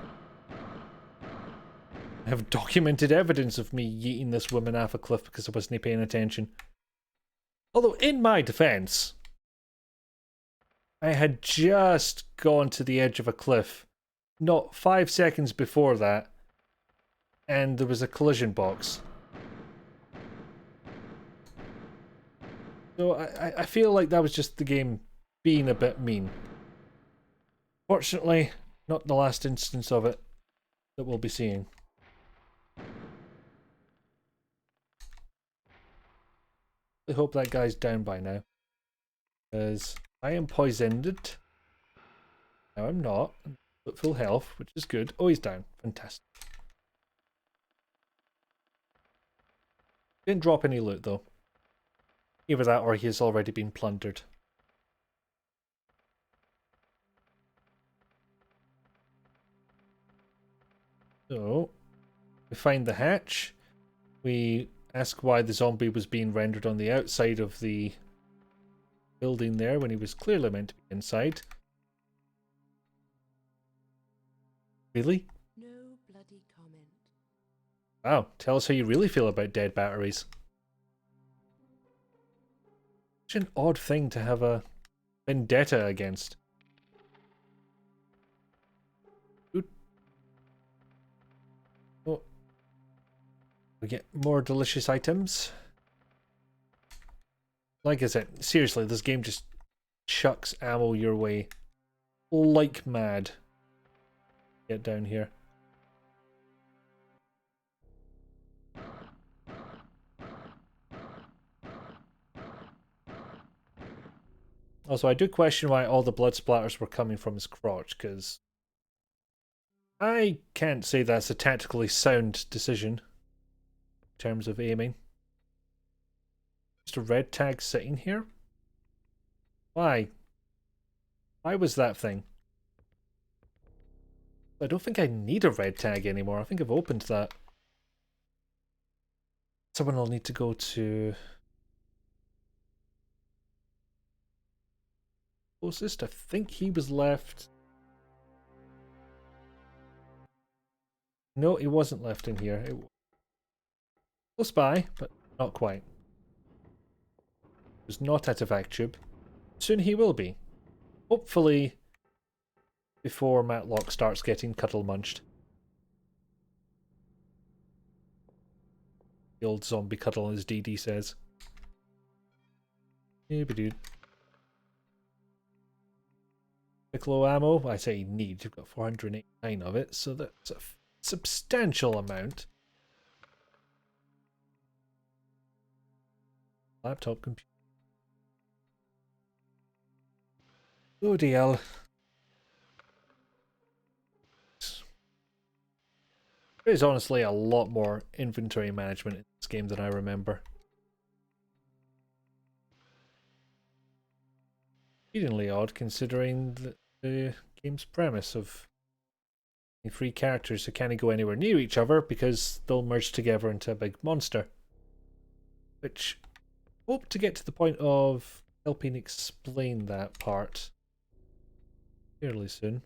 I have documented evidence of me yeeting this woman off a cliff because I wasn't paying attention. Although, in my defense, I had just gone to the edge of a cliff, not 5 seconds before that, and there was a collision box. So I feel like that was just the game being a bit mean. Fortunately, not the last instance of it that we'll be seeing. I hope that guy's down by now. Because I am poisoned. No, I'm not. I'm at full health, which is good. Oh, he's down. Fantastic. Didn't drop any loot, though. Either that or he has already been plundered. So, we find the hatch. We ask why the zombie was being rendered on the outside of the building there when he was clearly meant to be inside. Really? No bloody comment. Wow, tell us how you really feel about dead batteries. Such an odd thing to have a vendetta against. Ooh. Oh. We get more delicious items. Like I said, seriously, this game just chucks ammo your way like mad. Get down here. Also, I do question why all the blood splatters were coming from his crotch, because I can't say that's a tactically sound decision in terms of aiming. Just a red tag sitting here? Why? Why was that thing? I don't think I need a red tag anymore. I think I've opened that. Someone will need to go to... closest. I think he was left... No, he wasn't left in here. It... close by, but not quite. He was not at a vac tube. Soon he will be. Hopefully before Matlock starts getting cuddle munched. The old zombie cuddle, as DD says. Dude. Piccolo ammo, I say need, you've got 489 of it, so that's a substantial amount. Laptop computer. Oh DL. There is honestly a lot more inventory management in this game than I remember. Exceedingly odd considering the game's premise of three characters who can't go anywhere near each other because they'll merge together into a big monster. Which I hope to get to the point of helping explain that part fairly soon.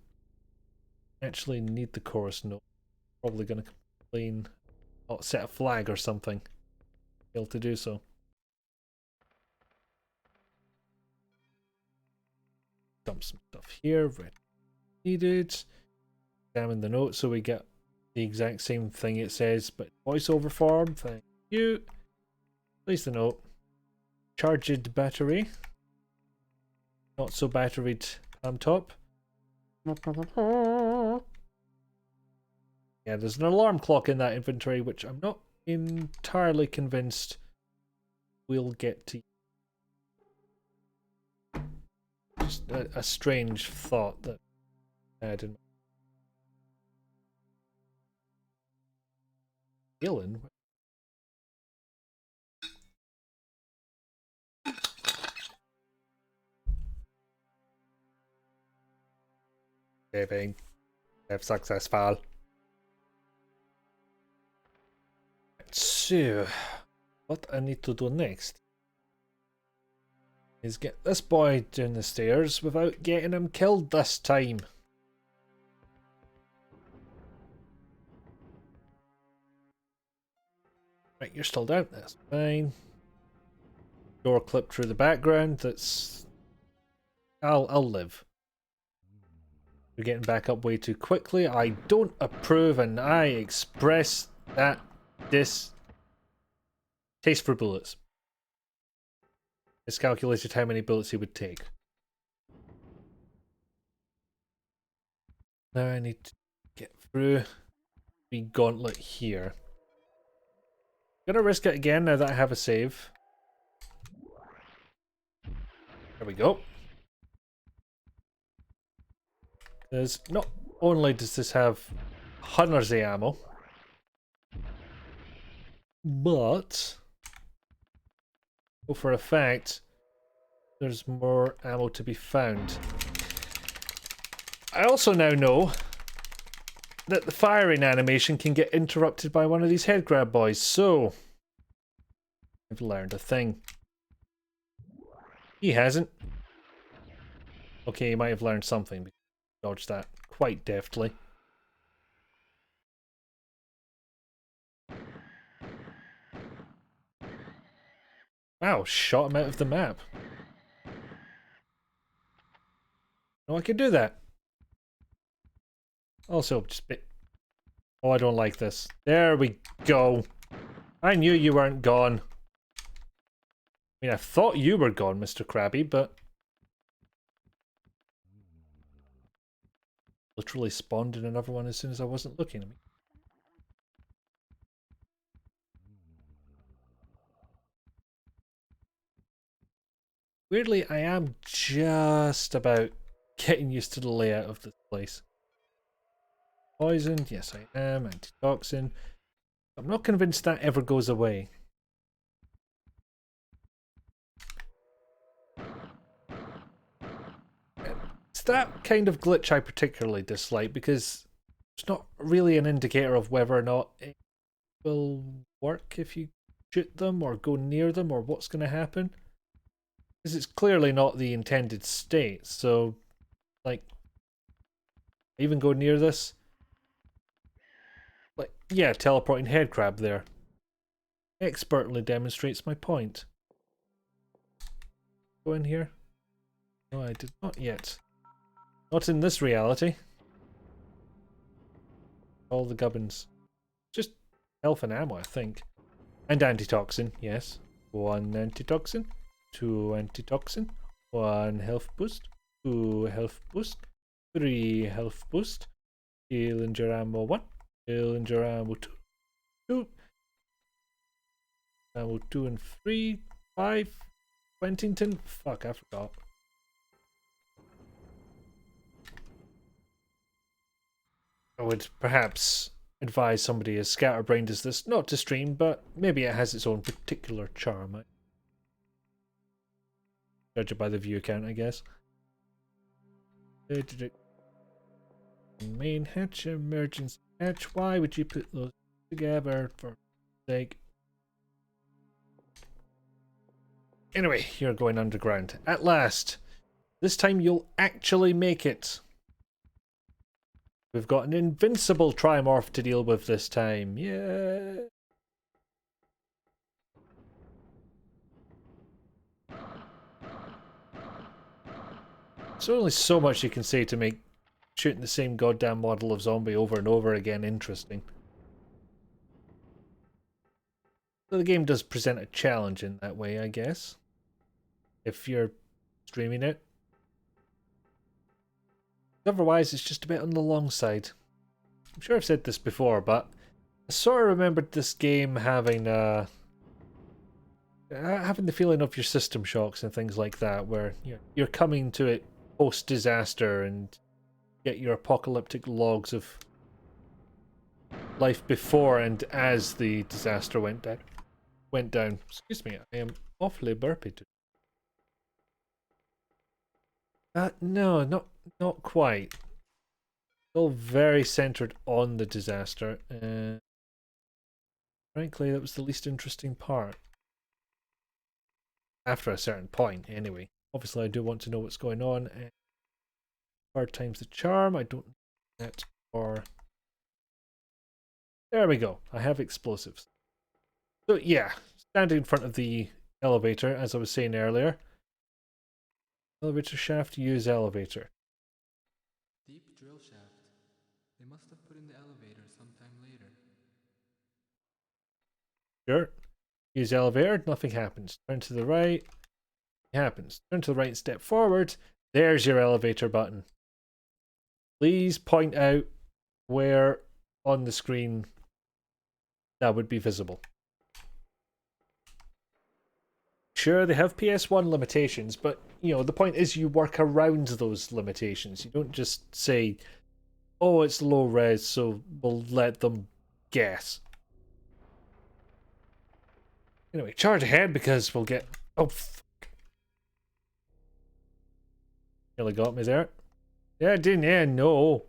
Actually need the chorus note. Probably going to complain, not set a flag or something. Fail to do so. Dump some stuff here. Red needed. Examine the note so we get the exact same thing it says, but voiceover form. Thank you. Place the note. Charged battery. Not so batteried top. Yeah, there's an alarm clock in that inventory, which I'm not entirely convinced we'll get to. Just a strange thought that I had in Gillen. Saving. Have successful. So, what I need to do next is get this boy down the stairs without getting him killed this time. Right, you're still down. That's fine. Door clipped through the background. That's... I'll live. You're getting back up way too quickly. I don't approve, and I express that distaste for bullets. It's calculated how many bullets he would take. Now I need to get through the gauntlet here. Gonna risk it again now that I have a save. There we go. Because not only does this have hundreds of ammo, but for a fact there's more ammo to be found. I also now know that the firing animation can get interrupted by one of these head grab boys. So, I've learned a thing. He hasn't. Okay, he might have learned something. But dodged that quite deftly. Wow, shot him out of the map. No, I can do that. Also, just bit. Oh, I don't like this. There we go. I knew you weren't gone. I mean, I thought you were gone, Mr. Krabby, but literally spawned in another one as soon as I wasn't looking at me. Weirdly, I am just about getting used to the layout of this place. Poisoned, yes I am. Antitoxin. I'm not convinced that ever goes away. It's that kind of glitch I particularly dislike because it's not really an indicator of whether or not it will work if you shoot them or go near them or what's going to happen. Because it's clearly not the intended state, so, like, even go near this. Like, yeah, teleporting head crab there. Expertly demonstrates my point. Go in here. No, I did not yet. Not in this reality. All the gubbins. Just health and ammo, I think. And antitoxin, yes. 1 antitoxin. 2 antitoxin. 1 health boost. 2 health boost. 3 health boost. Dillinger ammo 1. Dillinger ammo 2. 2. Ammo 2 and 3. 5. Quentington. Fuck, I forgot. I would perhaps advise somebody as scatterbrained as this not to stream, but maybe it has its own particular charm. Judge it by the view count, I guess. Main hatch, emergency hatch. Why would you put those together for sake? Anyway, you're going underground. At last. This time you'll actually make it. We've got an invincible Trimorph to deal with this time. Yeah. There's only so much you can say to make shooting the same goddamn model of zombie over and over again interesting. So the game does present a challenge in that way, I guess. If you're streaming it. Otherwise, it's just a bit on the long side. I'm sure I've said this before, but I sort of remembered this game having the feeling of your system shocks and things like that, where you're coming to it post-disaster and get your apocalyptic logs of life before and as the disaster went down. Excuse me, I am awfully burpy today. No, not quite. Still very centered on the disaster. Frankly, that was the least interesting part. After a certain point, anyway. Obviously, I do want to know what's going on. Hard times the charm. I don't need that. Or there we go. I have explosives. So yeah, standing in front of the elevator, as I was saying earlier. Elevator shaft, use elevator. Deep drill shaft. They must have put in the elevator sometime later. Sure. Use elevator, nothing happens. Turn to the right. It happens. Turn to the right, step forward. There's your elevator button. Please point out where on the screen that would be visible. Sure, they have PSOne limitations, but the point is you work around those limitations. You don't just say, oh, it's low res, so we'll let them guess. Anyway, charge ahead because we'll get... Oh, fuck. Nearly got me there. Yeah, it didn't. Yeah, no.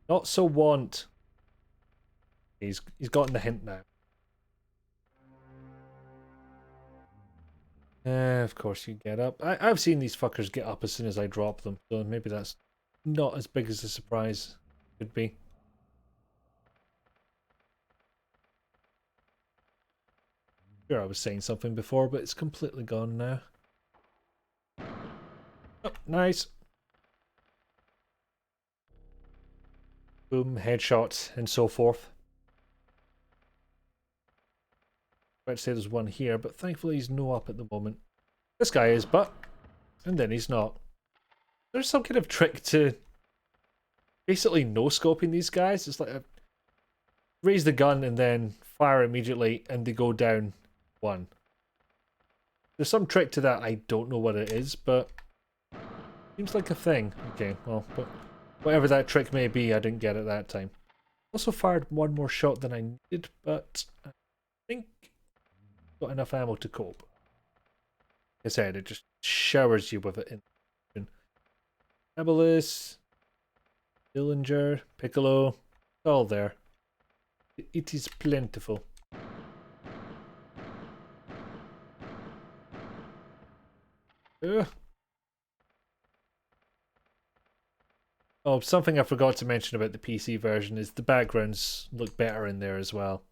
Not so want. He's gotten the hint now. Of course you get up. I've seen these fuckers get up as soon as I drop them, so maybe that's not as big as a surprise could be. Sure, I was saying something before, but it's completely gone now. Oh, nice. Boom, headshot, and so forth. I'd say there's one here, but thankfully he's no up at the moment. This guy is, but... and then he's not. There's some kind of trick to basically no-scoping these guys. It's like raise the gun and then fire immediately, and they go down one. There's some trick to that. I don't know what it is, but seems like a thing. Okay, well, but whatever that trick may be, I didn't get it that time. Also fired one more shot than I needed, but I think got enough ammo to cope. Like I said, it just showers you with it in Abolus, Dillinger, Piccolo, it's all there. It is plentiful. Ugh. Oh, something I forgot to mention about the PC version is the backgrounds look better in there as well.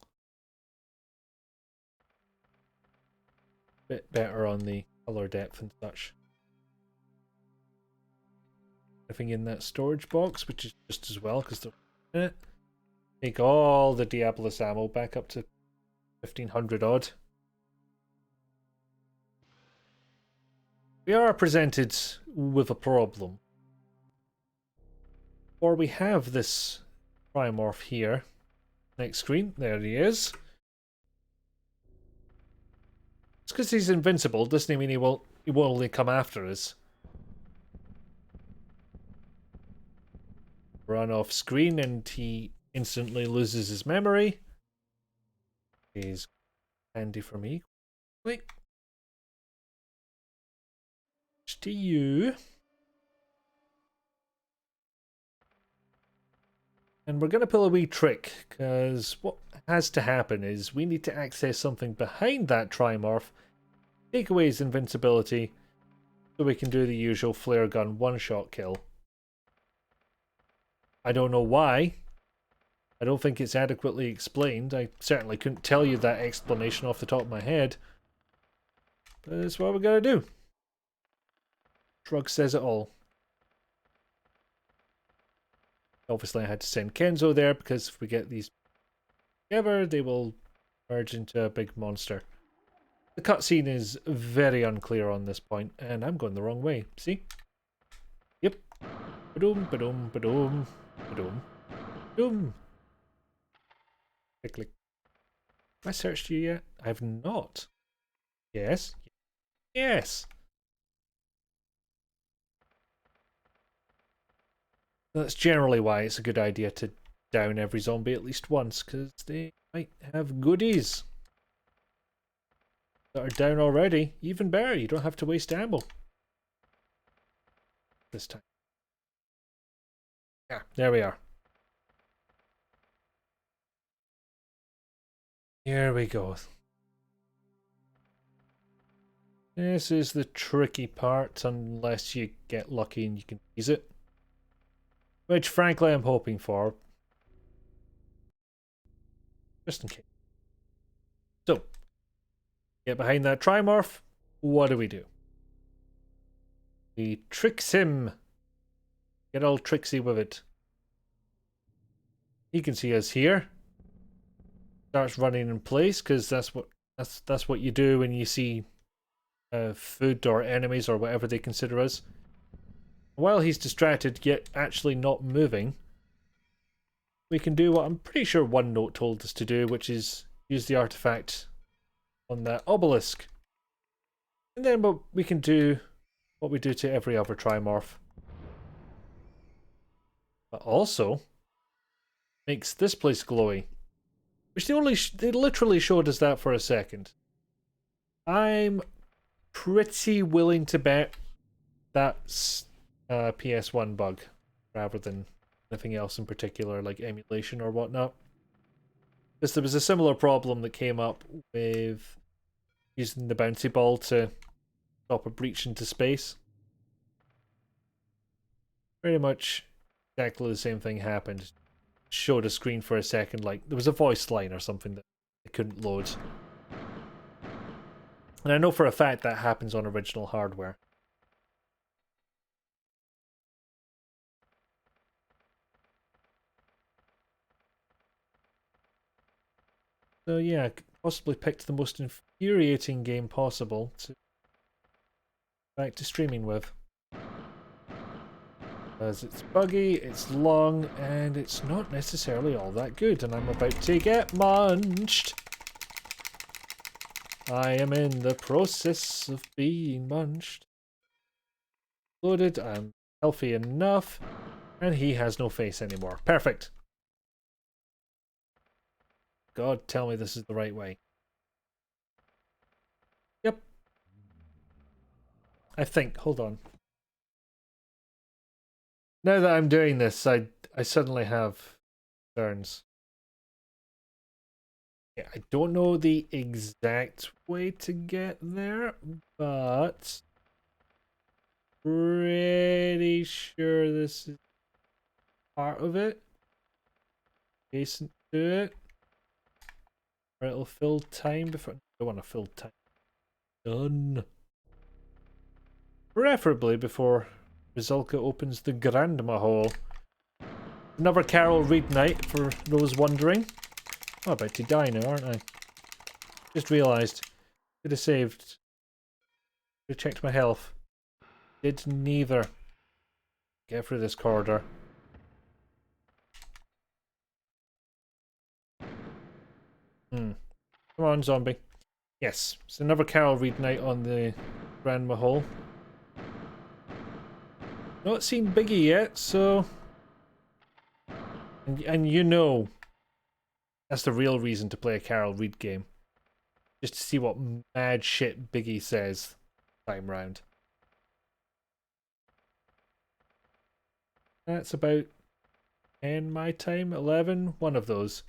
Bit better on the color depth and such. Anything in that storage box, which is just as well, because they're take all the Diabolus ammo back up to 1500 odd. We are presented with a problem. Or we have this Trimorph here. Next screen, there he is. It's because he's invincible, doesn't mean he won't only come after us. Run off screen and he instantly loses his memory. He's handy for me. Wait. To you. And we're going to pull a wee trick, because what has to happen is we need to access something behind that Trimorph, take away his invincibility, so we can do the usual flare gun one-shot kill. I don't know why. I don't think it's adequately explained. I certainly couldn't tell you that explanation off the top of my head. But that's what we're going to do. Shrug says it all. Obviously I had to send Kenzo there because if we get these together, they will merge into a big monster. The cutscene is very unclear on this point, and I'm going the wrong way. See? Yep. Ba-doom, ba-doom, ba-doom, ba-doom, ba-doom. Click, click. Have I searched you yet? I have not. Yes. Yes. That's generally why it's a good idea to down every zombie at least once, because they might have goodies that are down already. Even better, you don't have to waste ammo. This time. Yeah, there we are. Here we go. This is the tricky part, unless you get lucky and you can use it. Which, frankly, I'm hoping for. Just in case. So, get behind that Trimorph. What do? We tricks him. Get all tricksy with it. He can see us here. Starts running in place, because that's what you do when you see food or enemies or whatever they consider us. While he's distracted, yet actually not moving, we can do what I'm pretty sure OneNote told us to do, which is use the artifact on that obelisk. And then we can do what we do to every other Trimorph. But also makes this place glowy. Which they literally showed us that for a second. I'm pretty willing to bet that's PSOne bug rather than anything else in particular, like emulation or whatnot. Because there was a similar problem that came up with using the bouncy ball to stop a breach into space. Pretty much exactly the same thing happened. Showed a screen for a second, like there was a voice line or something that it couldn't load. And I know for a fact that happens on original hardware. So yeah, possibly picked the most infuriating game possible to back to streaming with. Because it's buggy, it's long, and it's not necessarily all that good, and I'm about to get munched. I am in the process of being munched. Loaded, I'm healthy enough, and he has no face anymore. Perfect. God, tell me this is the right way. Yep. I think, hold on. Now that I'm doing this, I suddenly have turns. Yeah, I don't know the exact way to get there, but pretty sure this is part of it. Adjacent to it. Or it'll fill time before... I don't want to fill time. Done. Preferably before Rizalka opens the Grandma hole. Another Carol Reed night, for those wondering. I'm about to die now, aren't I? Just realised. Could have saved. Could have checked my health. Did neither. Get through this corridor. Come on, zombie. Yes, it's another Carol Reed night on the Grandma hole. Not seen Biggie yet, so... And you know... That's the real reason to play a Carol Reed game. Just to see what mad shit Biggie says time round. That's about 10 my time, 11, one of those.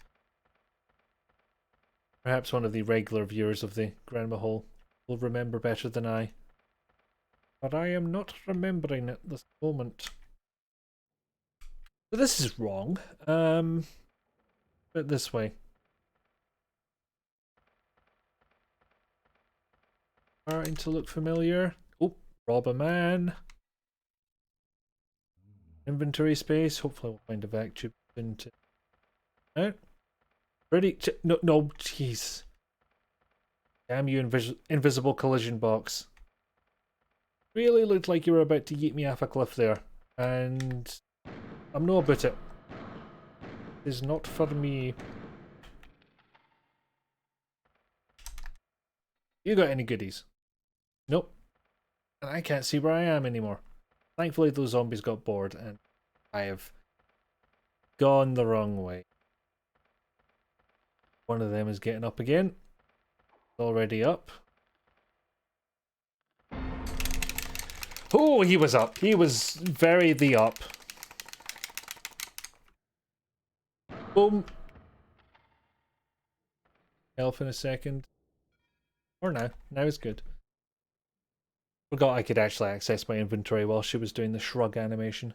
Perhaps one of the regular viewers of the Grandma Hole will remember better than I. But I am not remembering at this moment. But this is wrong. But this way. Starting to look familiar. Oh, rob a man. Inventory space. Hopefully we'll find a vac tube into... No. Ready? No, no, jeez. Damn you, invisible collision box. Really looked like you were about to yeet me off a cliff there. And I'm not about it. It is not for me. You got any goodies? Nope. And I can't see where I am anymore. Thankfully those zombies got bored and I have gone the wrong way. One of them is getting up again. Already up. Oh, he was up. He was very the up. Boom. Health in a second. Or now. Now is good. Forgot I could actually access my inventory while she was doing the shrug animation.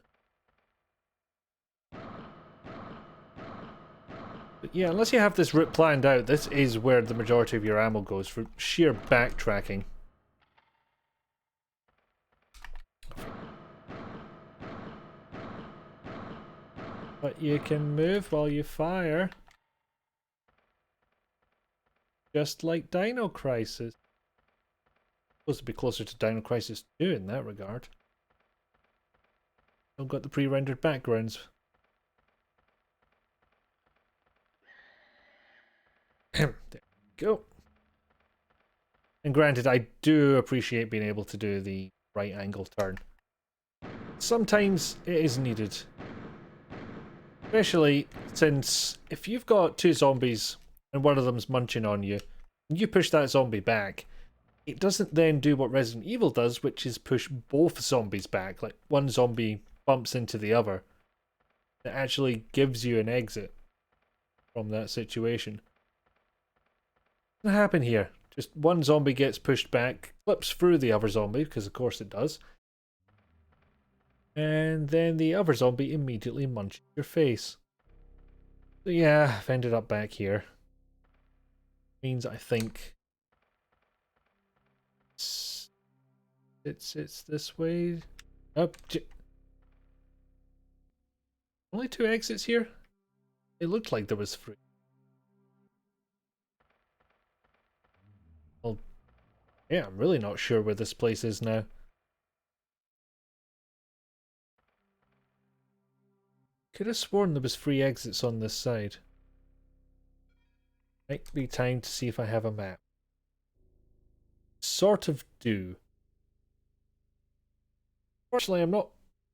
But yeah, unless you have this route planned out, this is where the majority of your ammo goes for sheer backtracking. But you can move while you fire. Just like Dino Crisis. Supposed to be closer to Dino Crisis 2 in that regard. Still got the pre-rendered backgrounds. There we go. And granted, I do appreciate being able to do the right angle turn. Sometimes it is needed. Especially since if you've got two zombies and one of them's munching on you, and you push that zombie back, it doesn't then do what Resident Evil does, which is push both zombies back. Like one zombie bumps into the other. that actually gives you an exit from that situation. What happened here? Just one zombie gets pushed back, flips through the other zombie, because of course it does. And then the other zombie immediately munches your face. So yeah, I've ended up back here. Means I think it's this way. Up. Only 2 exits here? It looked like there was 3. Well, yeah, I'm really not sure where this place is now. Could have sworn there was 3 exits on this side. Might be time to see if I have a map. Sort of do. Fortunately, I'm not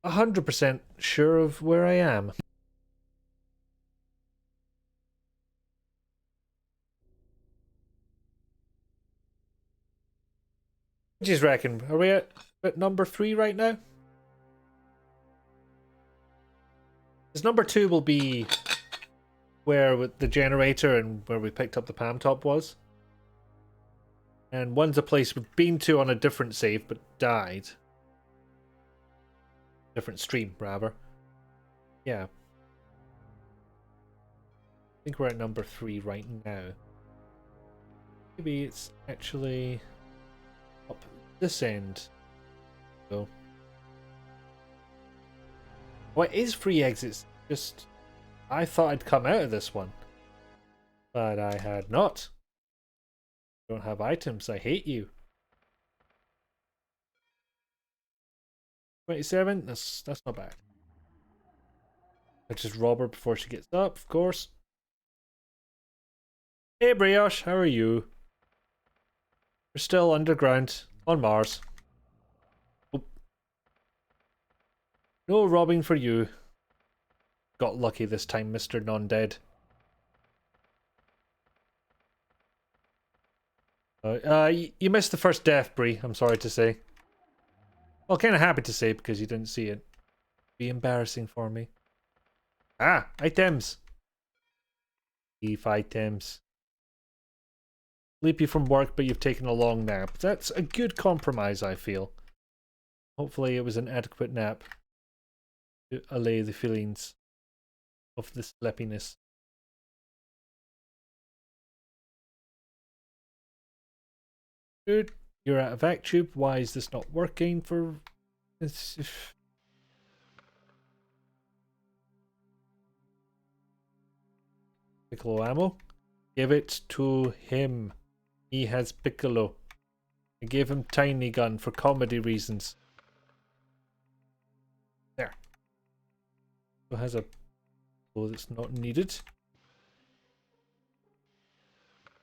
100% sure of where I am. What do you reckon? Are we at number 3 right now? Because number 2 will be where with the generator and where we picked up the palm top was. And one's a place we've been to on a different save but died. Different stream, rather. Yeah. I think we're at number 3 right now. Maybe it's actually up this end. So. What is 3 exits? Just, I thought I'd come out of this one. But I had not. Don't have items, I hate you. 27, that's not bad. I just rob her before she gets up, of course. Hey Brioche, how are you? We're still underground on Mars. Oh. No robbing for you. Got lucky this time, Mr. Non-Dead. You missed the first death, Bree, I'm sorry to say. Well, kind of happy to say because you didn't see it. Be embarrassing for me. Ah, items. Thief items. Sleepy from work, but you've taken a long nap. That's a good compromise, I feel. Hopefully it was an adequate nap to allay the feelings of the sleepiness. Good. You're at a vac tube. Why is this not working for... Piccolo ammo? Give it to him. He has Piccolo. I gave him Tiny Gun for comedy reasons. There. So has a... Oh, that's not needed.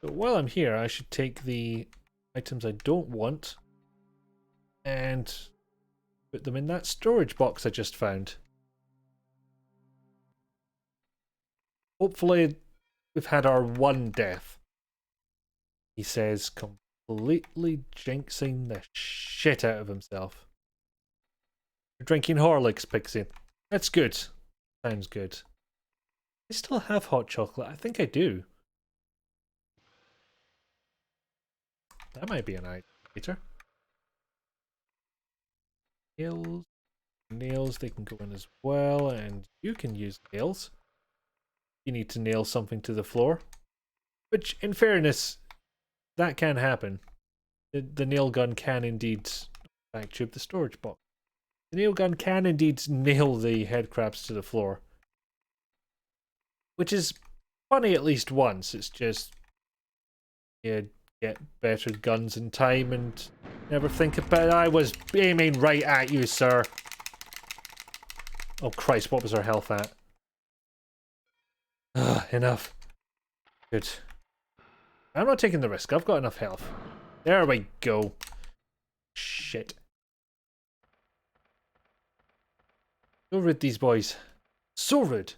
So while I'm here, I should take the items I don't want and put them in that storage box I just found. Hopefully we've had our 1 death. He says, completely jinxing the shit out of himself. You're drinking Horlicks, Pixie. That's good. Sounds good. I still have hot chocolate. I think I do. That might be an idea later. Nails. Nails, they can go in as well, and you can use nails. You need to nail something to the floor. Which, in fairness, that can happen. The nail gun can indeed vac tube the storage box. The nail gun can indeed nail the head crabs to the floor. Which is funny at least once. It's just... you get better guns in time and never think about it. I was aiming right at you, sir. Oh Christ, what was our health at? Enough. Good. I'm not taking the risk. I've got enough health. There we go. Shit. So rude, these boys. So rude.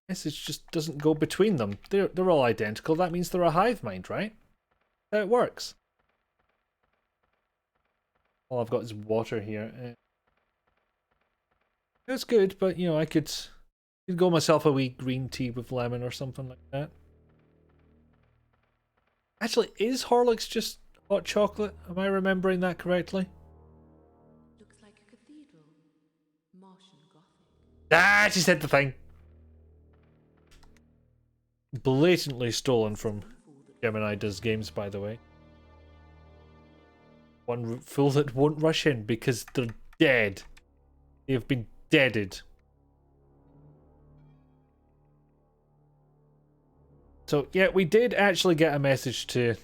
Message just doesn't go between them. They're all identical. That means they're a hive mind, right? That's how it works. All I've got is water here. It's good, but you know, I could go myself a wee green tea with lemon or something like that. Actually, is Horlicks just hot chocolate? Am I remembering that correctly? Looks like a cathedral. Martian Gothic. Ah, she said the thing. Blatantly stolen from Gemini Does Games, by the way. One fool that won't rush in because they're dead. They have been deaded. So, yeah, we did actually get a message to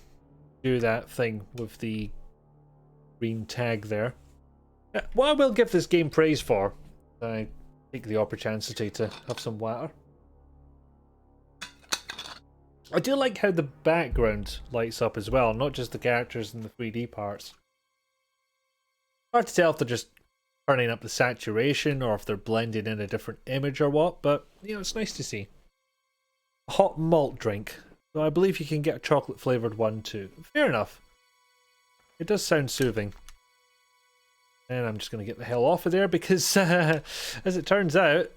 do that thing with the green tag there. What I will give this game praise for, I take the opportunity to have some water. I do like how the background lights up as well, not just the characters and the 3D parts. Hard to tell if they're just turning up the saturation or if they're blending in a different image or what, but you know, it's nice to see. A hot malt drink. So I believe you can get a chocolate flavoured one too. Fair enough. It does sound soothing. And I'm just going to get the hell off of there because, as it turns out,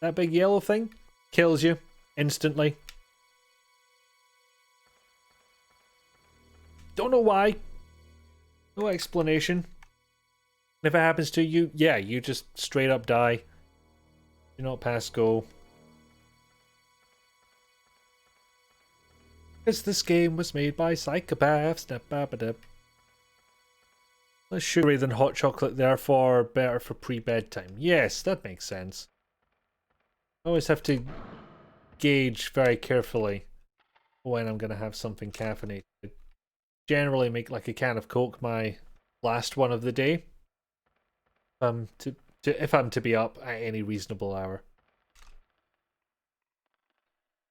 that big yellow thing kills you instantly. Don't know why. No explanation. If it happens to you, yeah, you just straight up die. Do not pass go. Because this game was made by psychopaths. Less sugary than hot chocolate, therefore better for pre-bedtime. Yes, that makes sense. I always have to gauge very carefully when I'm going to have something caffeinated. Generally make like a can of Coke my last one of the day. If I'm to be up at any reasonable hour.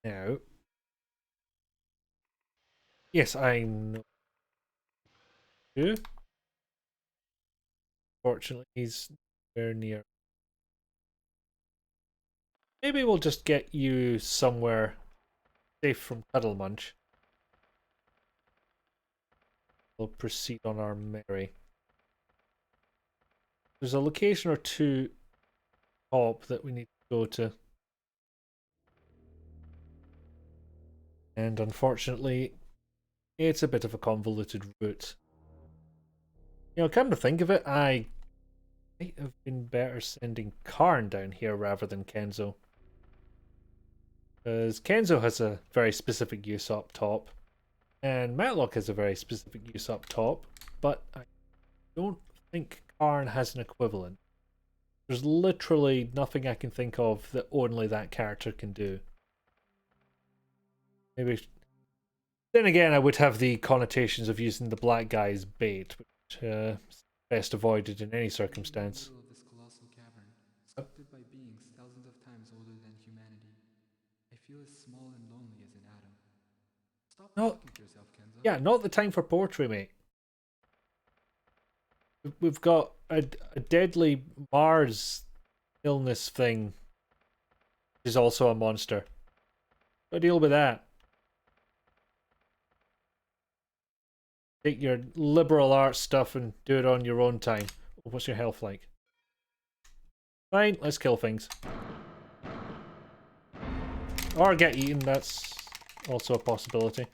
Now, yes, I know. Fortunately, he's very near. Maybe we'll just get you somewhere safe from Cuddle Munch. We'll proceed on our merry. There's a location or two top that we need to go to. And unfortunately, it's a bit of a convoluted route. You know, come to think of it, I might have been better sending Karn down here rather than Kenzo. Because Kenzo has a very specific use up top. And Matlock has a very specific use up top. But I don't think Karn has an equivalent. There's literally nothing I can think of that only that character can do. Maybe. Then again, I would have the connotations of using the black guy as bait, which is best avoided in any circumstance. In the middle of this colossal cavern, sculpted by beings thousands of times older than humanity, I feel as small and lonely as an atom. Stop talking to yourself, Kenzo. Yeah, not the time for poetry, mate. We've got a deadly Mars illness thing, which is also a monster. Go deal with that. Take your liberal arts stuff and do it on your own time. What's your health like? Fine, let's kill things. Or get eaten, that's also a possibility. Of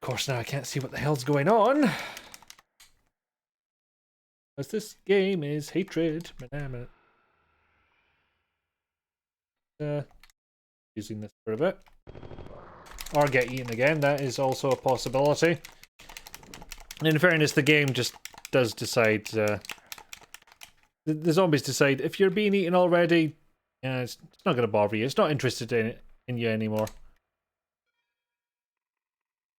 course, now I can't see what the hell's going on. Because this game is hatred. Using this for a bit. Or get eaten again, that is also a possibility. In fairness, the game just does decide... the zombies decide, if you're being eaten already, it's not going to bother you. It's not interested in you anymore.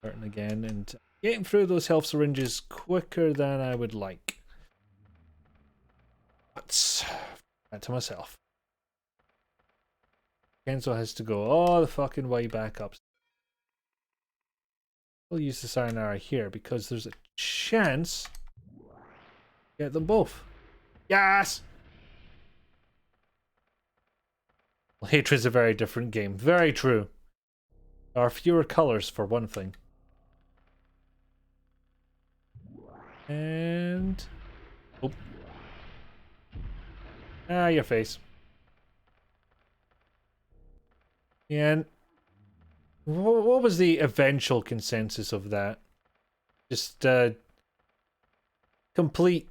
Starting again, and getting through those health syringes quicker than I would like. But, back to myself. Kenzo has to go all the fucking way back up. We'll use the sayonara here because there's a chance to get them both. Yes! Well, Hatred's a very different game. Very true. There are fewer colours for one thing. And... oh. Ah, your face. And what was the eventual consensus of that? Just complete,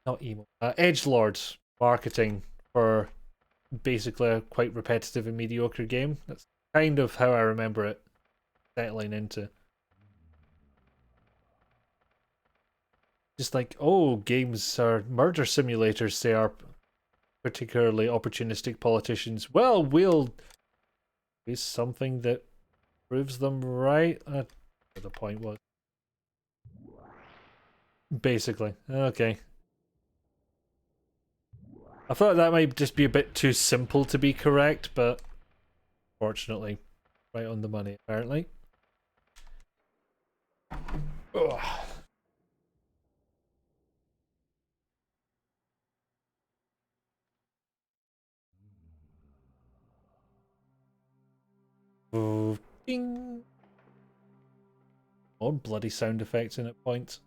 not emo, edgelord marketing for basically a quite repetitive and mediocre game. That's kind of how I remember it settling into. Just like, oh, games are murder simulators, they are particularly opportunistic politicians. Well, we'll do something that proves them right. What the point was. Basically. Okay. I thought that might just be a bit too simple to be correct, but fortunately, right on the money, apparently. Ugh. Oh, ding. More bloody sound effects in at points.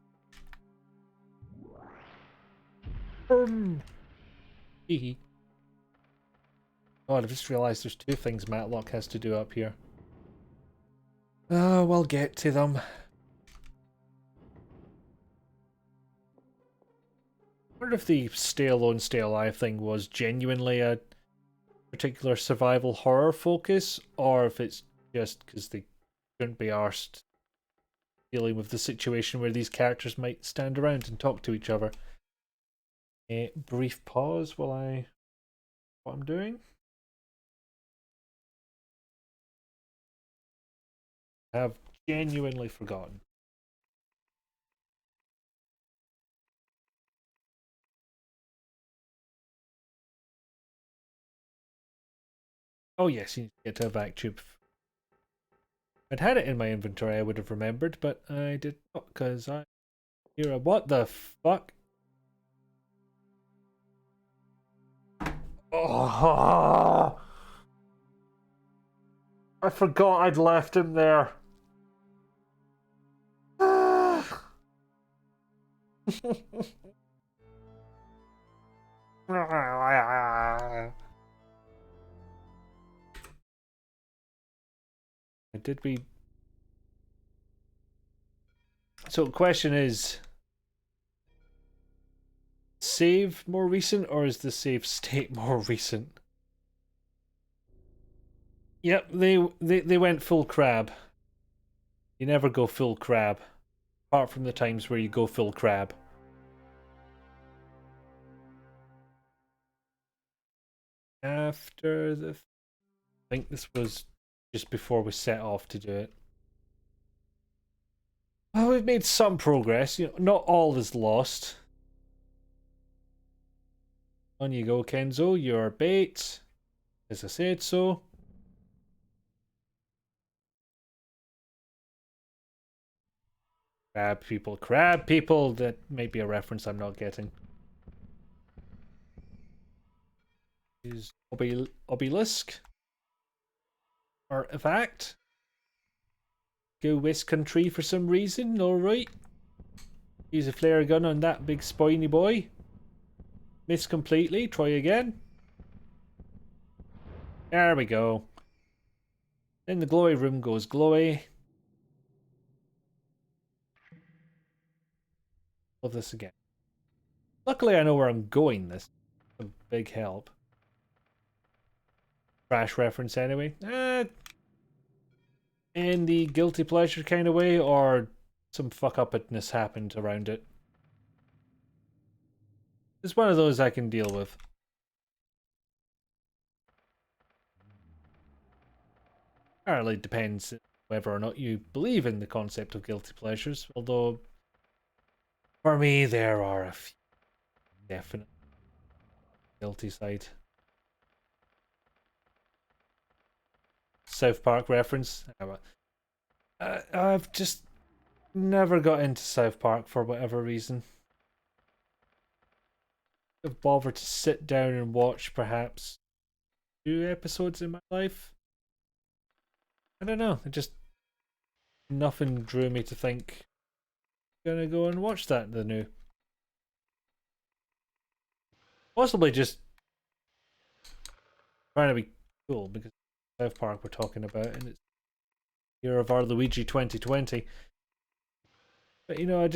Hee. God, I've just realised there's two things Matlock has to do up here. Oh, we'll get to them. I wonder if the stay alone, stay alive thing was genuinely a particular survival horror focus, or if it's just because they couldn't be arsed dealing with the situation where these characters might stand around and talk to each other. A brief pause while I... what I'm doing. I have genuinely forgotten. Oh yes, you need to get to a vac tube. I'd had it in my inventory, I would have remembered, but I did not, because I... Hear a... what the fuck? Oh, I forgot I'd left him there. Did we... So the question is... save more recent, or is the save state more recent? Yep, they went full crab. You never go full crab. Apart from the times where you go full crab. After the... I think this was just before we set off to do it. Well, we've made some progress. You know, not all is lost. On you go, Kenzo. Your bait. As I said so. Crab people. Crab people! That may be a reference I'm not getting. Is obelisk? Artifact? Go West Country for some reason, alright. Use a flare gun on that big spiny boy. Miss completely, try again. There we go. Then the glowy room goes glowy. Love this again. Luckily I know where I'm going, this is a big help. Crash reference anyway. In the guilty pleasure kind of way, or some fuck-upness happened around it. It's one of those I can deal with. Apparently it depends whether or not you believe in the concept of guilty pleasures, although for me there are a few definite guilty side. South Park reference. I've just never got into South Park for whatever reason. I've bothered to sit down and watch perhaps 2 episodes in my life. I don't know. It just nothing drew me to think I'm gonna go and watch that, the new. Possibly just trying to be cool because South Park we're talking about, and it's year of our Luigi 2020. But you know,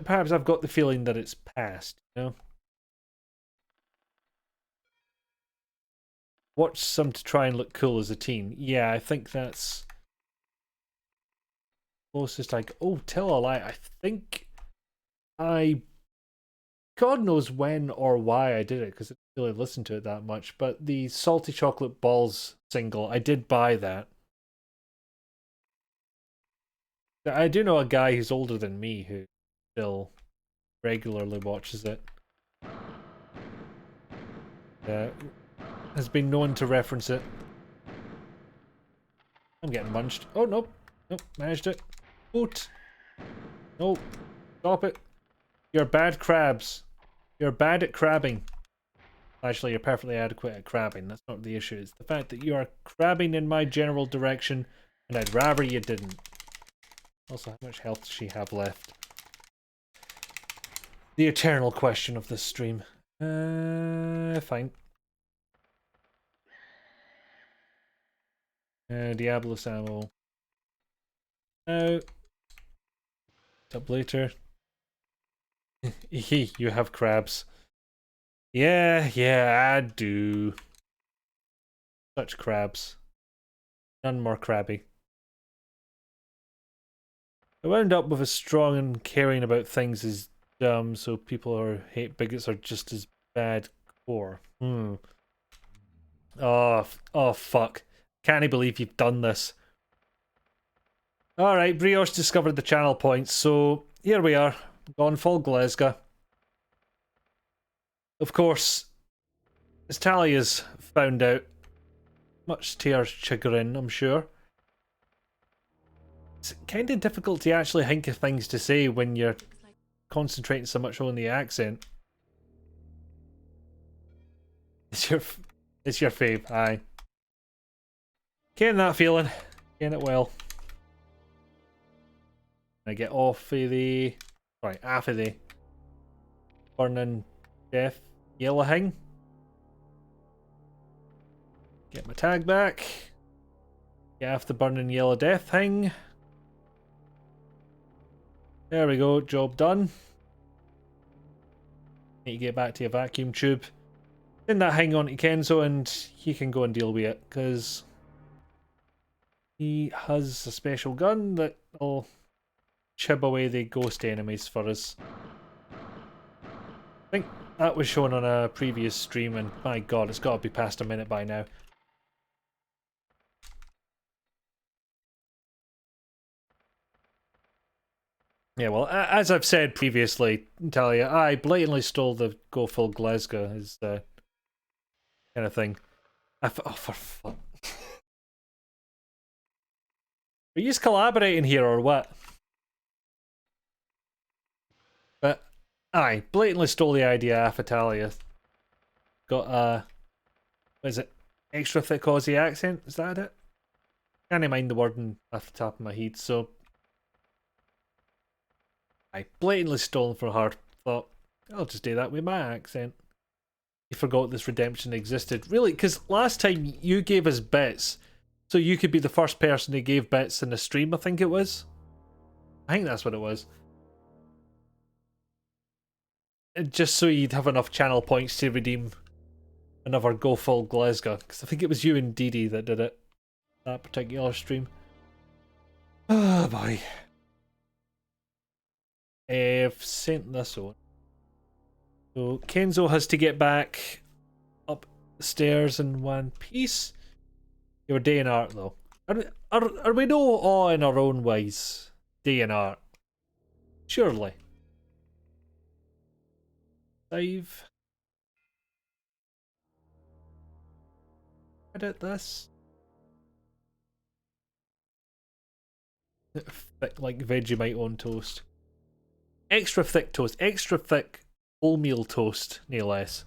perhaps I've got the feeling that it's past. You know, watch some to try and look cool as a teen. Yeah, I think that's closest. Like, oh, tell a lie. I think God knows when or why I did it because I didn't really listen to it that much. But the Salty Chocolate Balls single, I did buy that. I do know a guy who's older than me who still regularly watches it. Has been known to reference it. I'm getting munched. Oh, nope. Nope, managed it. Oot. Nope. Stop it. You're bad crabs. You're bad at crabbing. Actually, you're perfectly adequate at crabbing. That's not the issue. It's the fact that you are crabbing in my general direction, and I'd rather you didn't. Also, how much health does she have left? The eternal question of this stream. Fine. Diablos ammo. Now. Up later. You have crabs. Yeah, I do. Such crabs. None more crabby. I wound up with a strong and caring about things is dumb, so people who hate bigots are just as bad core. Oh, fuck. Can't believe you've done this. Alright, Brioche discovered the channel points, so here we are. Gone full Glasgow. Of course, as Talia's found out, much to her chagrin, I'm sure. It's kind of difficult to actually think of things to say when you're concentrating so much on the accent. It's your fave, aye. Getting that feeling. Getting it well. I get off of the... Sorry, off of the... Burning Death Yellow thing. Get my tag back. Get off the Burning Yellow Death thing. There we go, job done. Need to get back to your vacuum tube. Send that hang on to Kenzo and he can go and deal with it, because he has a special gun that will chib away the ghost enemies for us. I think that was shown on a previous stream, and my god, it's got to be past a minute by now. Yeah, well, as I've said previously, Talia, I blatantly stole the Go Full Glasgow as the kind of thing. Oh, for fuck. Are you just collaborating here or what? But, aye, blatantly stole the idea off Italia. Got what is it? Extra thick Aussie accent? Is that it? Can't mind the wording off the top of my head, so... I blatantly stolen from her. Thought, I'll just do that with my accent. You forgot this redemption existed. Really? Because last time you gave us bits, so you could be the first person who gave bits in the stream, I think it was. I think that's what it was. Just so you'd have enough channel points to redeem another Go Full Glasgow. Because I think it was you and Dee Dee that did it. That particular stream. Oh boy. I've sent this on. So Kenzo has to get back up the stairs in one piece. Your day in art though. Are we no all in our own ways? Day in art. Surely. Save. Edit this. Thick like Vegemite on toast. Extra thick toast. Extra thick wholemeal toast, no less.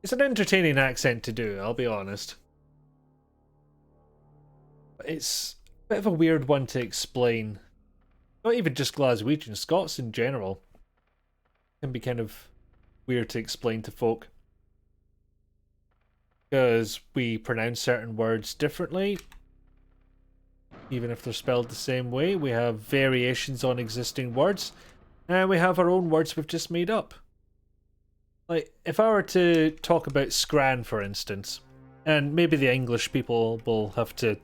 It's an entertaining accent to do, I'll be honest. But it's a bit of a weird one to explain. not even just Glaswegian, Scots in general can be kind of weird to explain to folk. Because we pronounce certain words differently. Even if they're spelled the same way, we have variations on existing words. And we have our own words we've just made up. Like, if I were to talk about scran, for instance, and maybe the English people will have to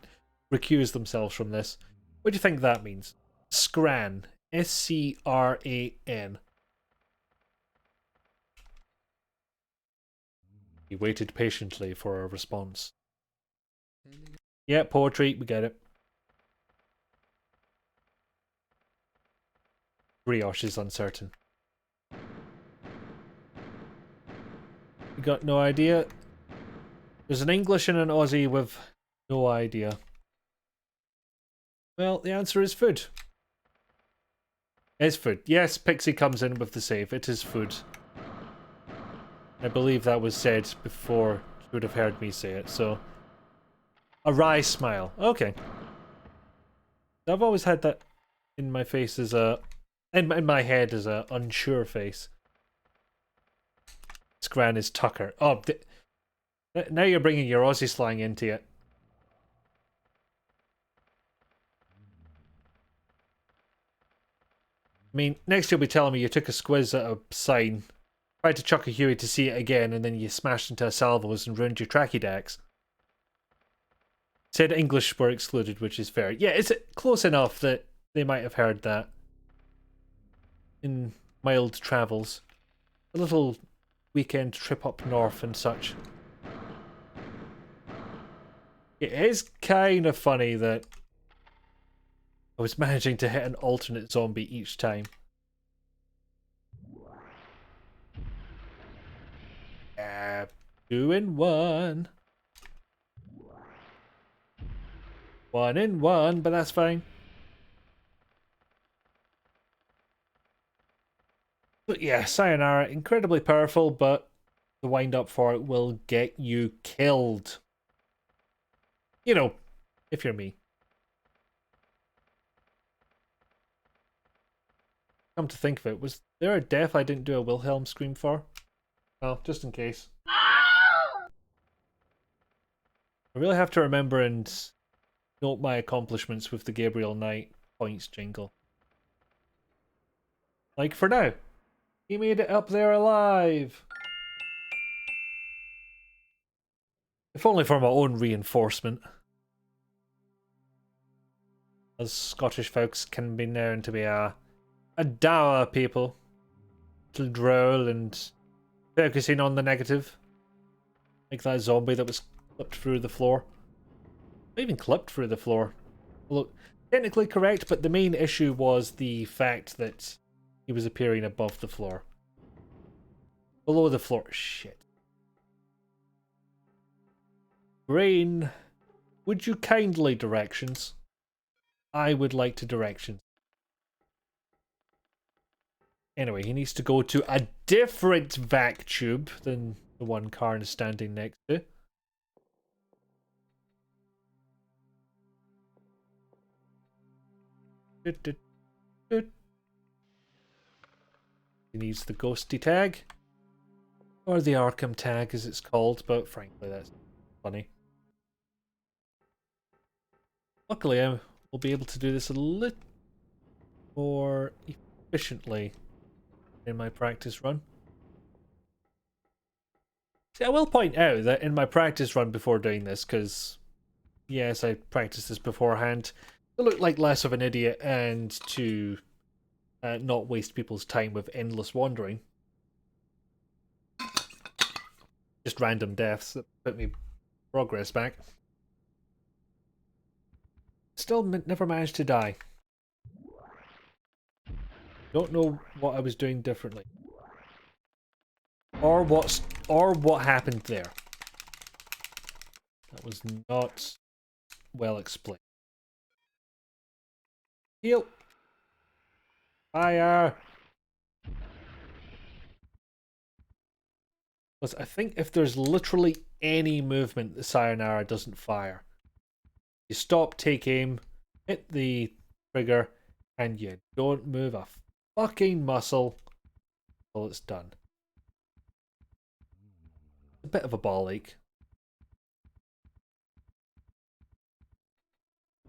recuse themselves from this. What do you think that means? Scran. S-C-R-A-N. He waited patiently for a response. Yeah, poetry, we get it. Brioche is uncertain. You got no idea? There's an English and an Aussie with no idea. Well, the answer is food. It's food. Yes, Pixie comes in with the save. It is food. I believe that was said before you would have heard me say it, so... A wry smile. Okay. I've always had that in my face as a... In my head as a unsure face. Scran is Tucker. Oh, now you're bringing your Aussie slang into it. I mean, next you'll be telling me you took a squiz at a sign, tried to chuck a Huey to see it again, and then you smashed into a Salvos and ruined your tracky decks. Said English were excluded, which is fair. Yeah, it's close enough that they might have heard that in mild travels. A little weekend trip up north and such. It is kind of funny that I was managing to hit an alternate zombie each time. Yeah, 2 in 1. 1 in 1, but that's fine. But yeah, Sayonara, incredibly powerful, but the wind up for it will get you killed. You know, if you're me. Come to think of it, was there a death I didn't do a Wilhelm scream for? Well, just in case. I really have to remember and note my accomplishments with the Gabriel Knight points jingle. Like for now. He made it up there alive! If only for my own reinforcement. As Scottish folks can be known to be a dour people. Little droll and focusing on the negative. Like that zombie that was clipped through the floor. Not even clipped through the floor. Look, technically correct, but the main issue was the fact that he was appearing above the floor. Below the floor. Shit. Brain, would you kindly directions? I would like to directions. Anyway, he needs to go to a different vac tube than the one Karn is standing next to. He needs the ghosty tag. Or the Arkham tag as it's called, but frankly that's funny. Luckily I will be able to do this a little more efficiently in my practice run. See, I will point out that in my practice run before doing this, because yes, I practiced this beforehand, to look like less of an idiot and to not waste people's time with endless wandering. Just random deaths that put me progress back. Still never managed to die. Don't know what I was doing differently. Or what happened there. That was not well explained. Heal. Fire. Plus, I think if there's literally any movement, the Sayonara doesn't fire. You stop, take aim, hit the trigger, And you don't move a fucking muscle until it's done. A bit of a ball ache.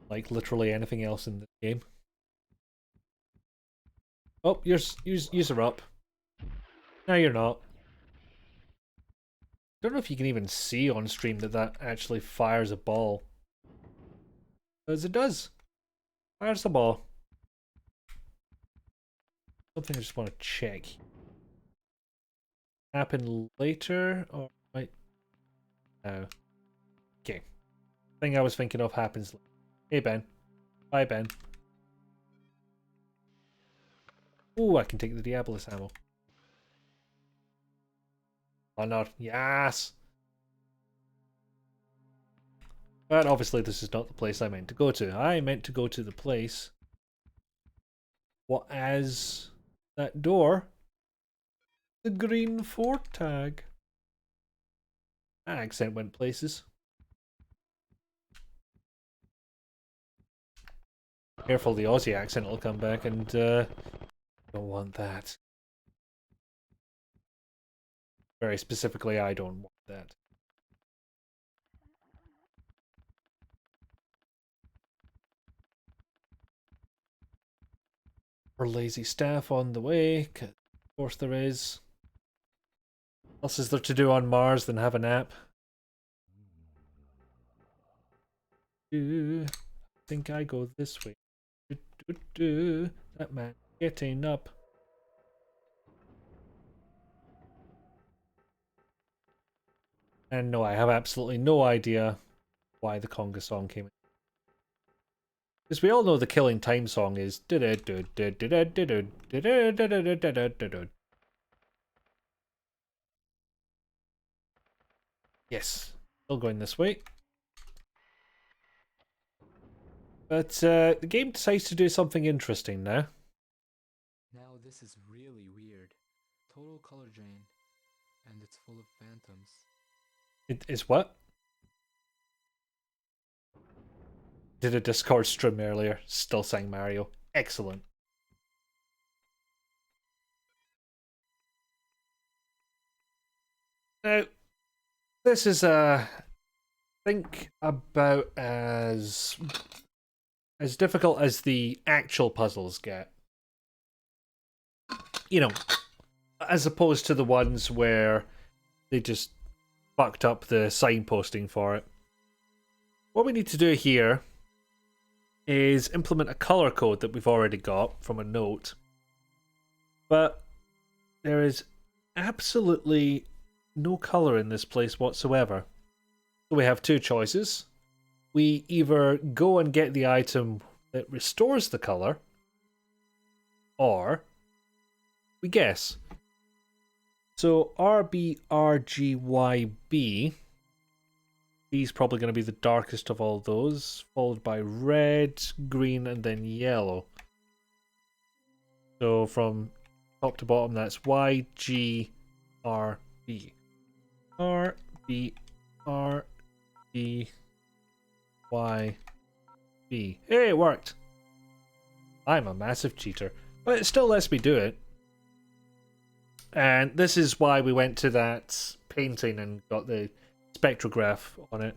Like literally anything else in the game. Oh, you're up. No, you're not. Don't know if you can even see on stream that actually fires a ball. As it does. Fires the ball. Something I just want to check. Happen later or might no. Okay. Thing I was thinking of happens later. Hey Ben. Bye Ben. Ooh, I can take the Diabolus ammo. Why not? Yes! But obviously this is not the place I meant to go to. I meant to go to the place what as that door, the green fort tag. That accent went places. Careful, the Aussie accent will come back and don't want that. Very specifically, I don't want that. Or lazy staff on the way, 'cause of course there is. What else is there to do on Mars than have a nap? I think I go this way. That man getting up. And no, I have absolutely no idea why the conga song came in. Because we all know the Killing Time song is. Yes, still going this way. But the game decides to do something interesting now. Now this is really weird. Total color drain. And it's full of phantoms. It is what? Did a Discord stream earlier. Still sang Mario. Excellent. Now, this is think about as difficult as the actual puzzles get. You know, as opposed to the ones where they just fucked up the signposting for it. What we need to do here is implement a color code that we've already got from a note. But there is absolutely no color in this place whatsoever. So we have two choices. We either go and get the item that restores the color, or we guess. So RBRGYB. B is probably going to be the darkest of all those, followed by red, green, and then yellow. So from top to bottom, that's YGRB. RBRGYB. Hey, it worked! I'm a massive cheater, but it still lets me do it. And this is why we went to that painting and got the spectrograph on it.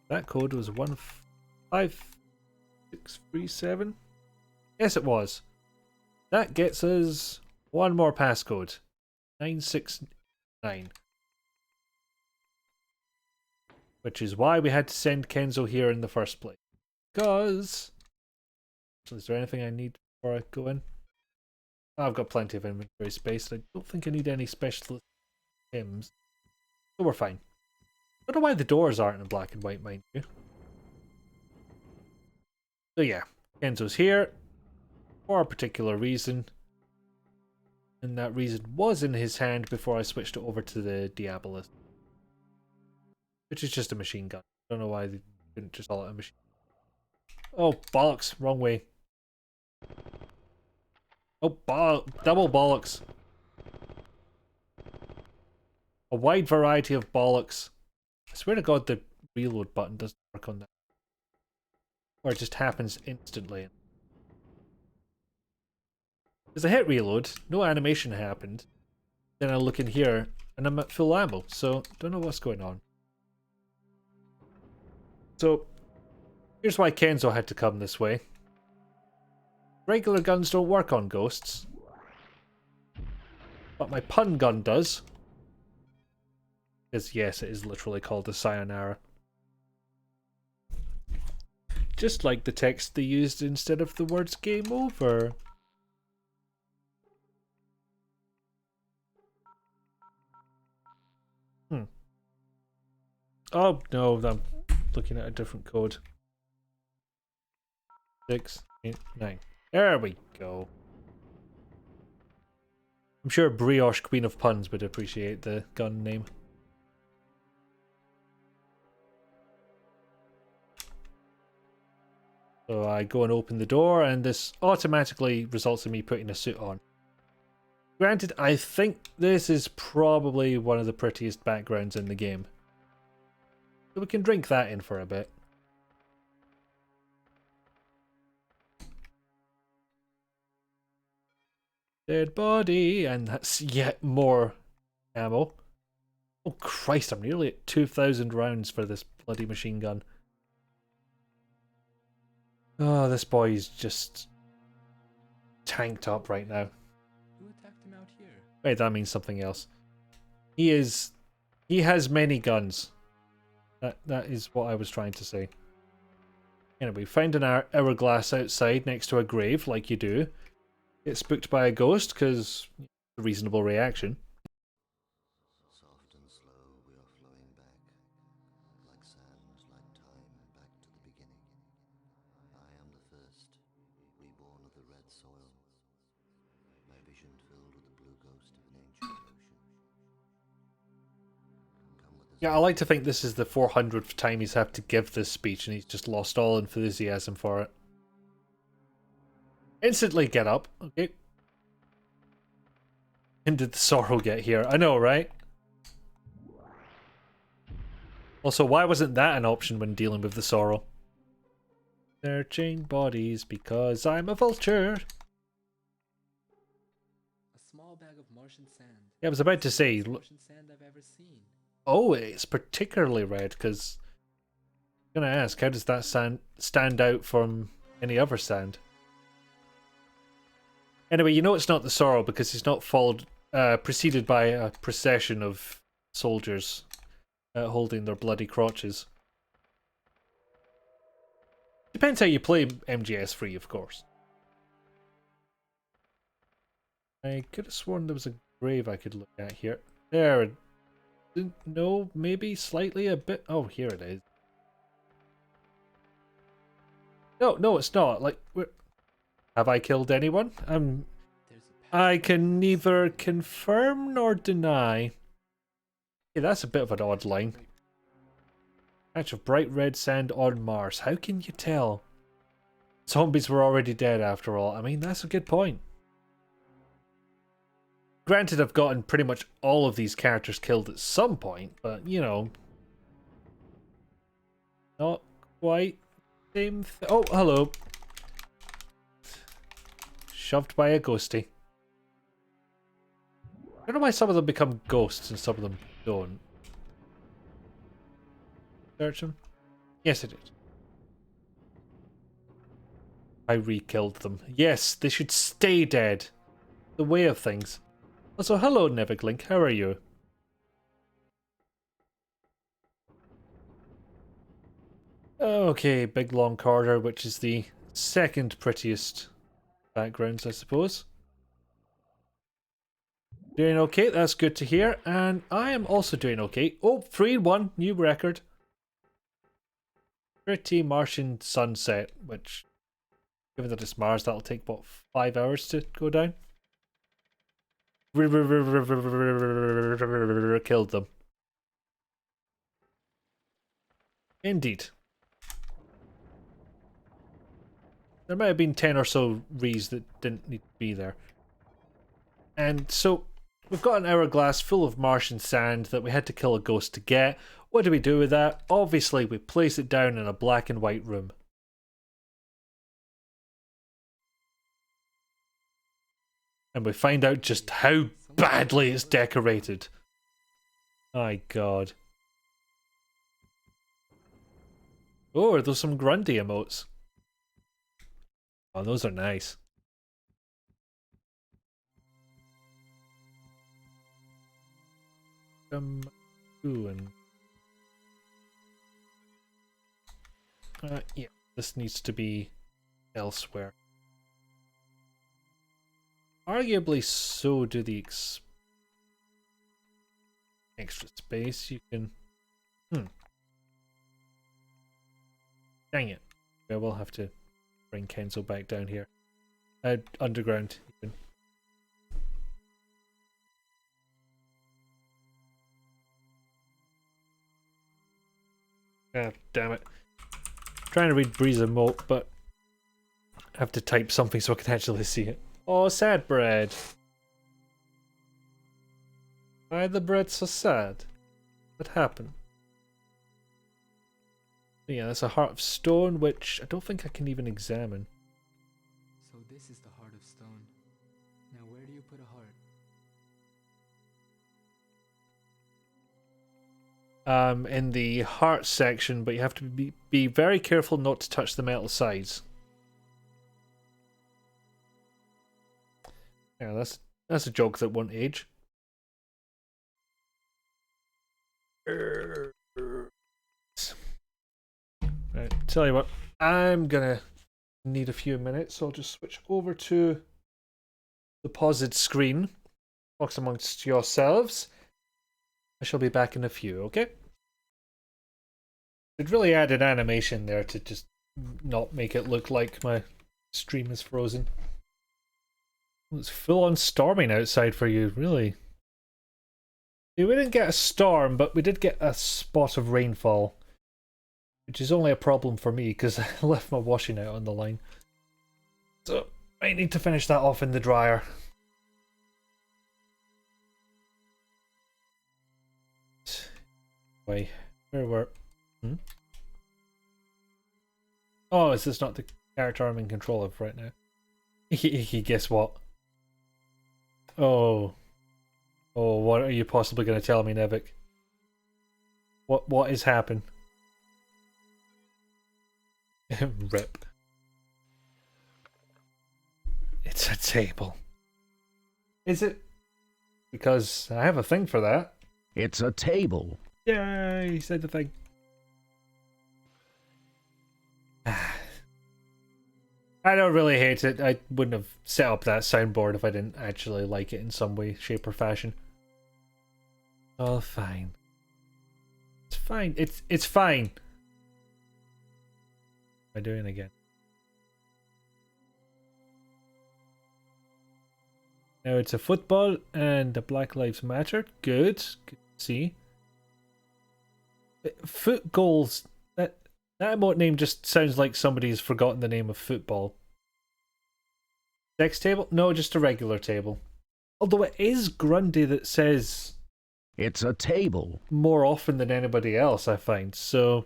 That code was 15637? Yes, it was. That gets us one more passcode. 969. Which is why we had to send Kenzo here in the first place. Because... Is there anything I need before I go in? I've got plenty of inventory space. I don't think I need any specialist hymns. So we're fine. I don't know why the doors aren't in black and white, mind you. So yeah, Kenzo's here for a particular reason. And that reason was in his hand before I switched it over to the Diabolus. Which is just a machine gun. I don't know why they didn't just call it a machine. Oh, bollocks. Wrong way. Oh, double bollocks. A wide variety of bollocks. I swear to God the reload button doesn't work on that. Or it just happens instantly. Because I hit reload, no animation happened. Then I look in here, and I'm at full ammo, so don't know what's going on. So, here's why Kenzo had to come this way. Regular guns don't work on ghosts. But my pun gun does. Because yes, it is literally called a sayonara. Just like the text they used instead of the words game over. Oh no, I'm looking at a different code. 6, 8, 9. There we go. I'm sure Brioche Queen of Puns would appreciate the gun name. So I go and open the door, and this automatically results in me putting a suit on. Granted, I think this is probably one of the prettiest backgrounds in the game. So we can drink that in for a bit. Dead body, and that's yet more ammo. Oh Christ, I'm nearly at 2,000 rounds for this bloody machine gun. Oh, this boy's just tanked up right now. Who attacked him out here? Wait, that means something else. He has many guns. That is what I was trying to say. Anyway, find an hourglass outside next to a grave, like you do. Get spooked by a ghost, because a reasonable reaction. Soft and slow we are flowing back, like sand, like time, back to the beginning. I am the first, reborn of the red soil, my vision filled with the blue ghost of an ancient ocean. Come with us. Yeah, I like to think this is the 400th time he's had to give this speech, and he's just lost all enthusiasm for it. Instantly get up. Okay. When did the sorrow get here? I know, right? Also, why wasn't that an option when dealing with the sorrow? Searching bodies because I'm a vulture. A small bag of Martian sand. Yeah, I was about to say. Martian sand I've ever seen. Oh, it's particularly red because I'm gonna ask, how does that sand stand out from any other sand? Anyway, you know it's not the sorrow because he's not preceded by a procession of soldiers holding their bloody crotches. Depends how you play MGS3, of course. I could have sworn there was a grave I could look at here. There. No, maybe slightly a bit. Oh, here it is. No, it's not. Like, have I killed anyone? I can neither confirm nor deny. Yeah, that's a bit of an odd line. Patch of bright red sand on Mars. How can you tell? Zombies were already dead after all. I mean, that's a good point. Granted, I've gotten pretty much all of these characters killed at some point, but, you know. Not quite the same thing. Oh, hello. Shoved by a ghosty. I don't know why some of them become ghosts and some of them don't. Search them? Yes, I did. I re-killed them. Yes, they should stay dead. The way of things. Also, hello, Neviglink. How are you? Okay, big long corridor, which is the second prettiest backgrounds, I suppose. Doing okay, that's good to hear. And I am also doing okay. Oh, 3-1, new record. Pretty Martian sunset, which, given that it's Mars, that'll take, what, 5 hours to go down? Killed them. Indeed. There might have been 10 or so Rees that didn't need to be there. And so, we've got an hourglass full of Martian sand that we had to kill a ghost to get. What do we do with that? Obviously, we place it down in a black and white room. And we find out just how badly it's decorated. My god. Oh, are those some Grundy emotes? Oh, those are nice. Ooh, and yeah, this needs to be elsewhere. Arguably, so do the extra space. You can. Dang it! Yeah, we'll have to bring Kenzo back down here. Underground, even. Ah, damn it. I'm trying to read Bree's emote, but I have to type something so I can actually see it. Oh, sad bread. Why the bread so sad? What happened? Yeah, that's a heart of stone, which I don't think I can even examine. So this is the heart of stone. Now where do you put a heart? In the heart section, but you have to be very careful not to touch the metal sides. Yeah, that's a joke that won't age. Right, tell you what, I'm gonna need a few minutes, so I'll just switch over to the paused screen. Talks amongst yourselves. I shall be back in a few, okay? They'd really add an animation there to just not make it look like my stream is frozen. It's full on storming outside for you, really. See, we didn't get a storm, but we did get a spot of rainfall. Which is only a problem for me, because I left my washing out on the line. So, I need to finish that off in the dryer. Wait, where were... Oh, is this not the character I'm in control of right now? Guess what? Oh. Oh, what are you possibly going to tell me, Nevik? What has happened? Rip. It's a table. Is it? Because I have a thing for that. It's a table. Yay, he said the thing. I don't really hate it. I wouldn't have set up that soundboard if I didn't actually like it in some way, shape, or fashion. Oh, fine. It's fine. It's fine. What am I doing again? Now it's a football and the Black Lives Matter. Good. Good to see. Foot goals. That emote name just sounds like somebody's forgotten the name of football. Sex table? No, just a regular table. Although it is Grundy that says It's a table. more often than anybody else, I find. So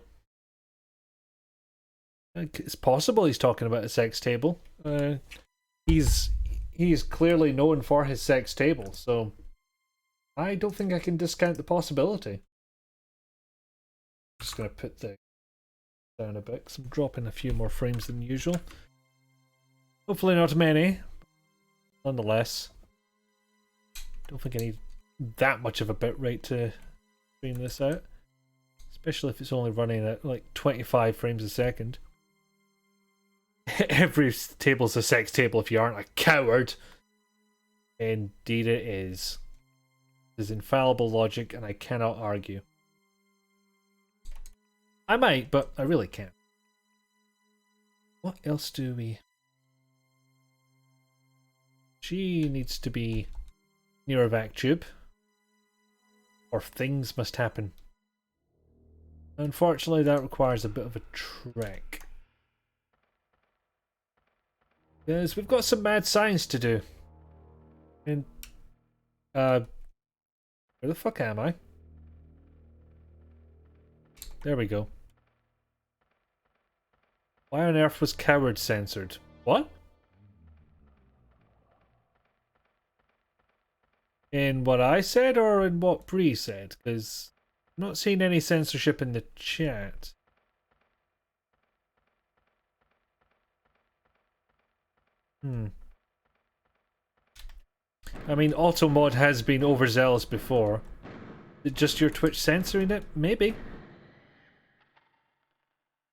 it's possible he's talking about a sex table. He's clearly known for his sex table, so I don't think I can discount the possibility. Just gonna put the down a bit, because I'm dropping a few more frames than usual. Hopefully not many. Nonetheless, don't think I need that much of a bit rate to stream this out. Especially if it's only running at like 25 frames a second. Every table's a sex table if you aren't a coward. Indeed it is. It is infallible logic and I cannot argue. I might, but I really can't. What else do we... She needs to be near a vac tube. Or things must happen. Unfortunately, that requires a bit of a trek. Because we've got some mad science to do. And, where the fuck am I? There we go. Why on earth was coward censored? What? In what I said or in what Bree said? Because I'm not seeing any censorship in the chat. I mean, Automod has been overzealous before. Is it just your Twitch censoring it? Maybe.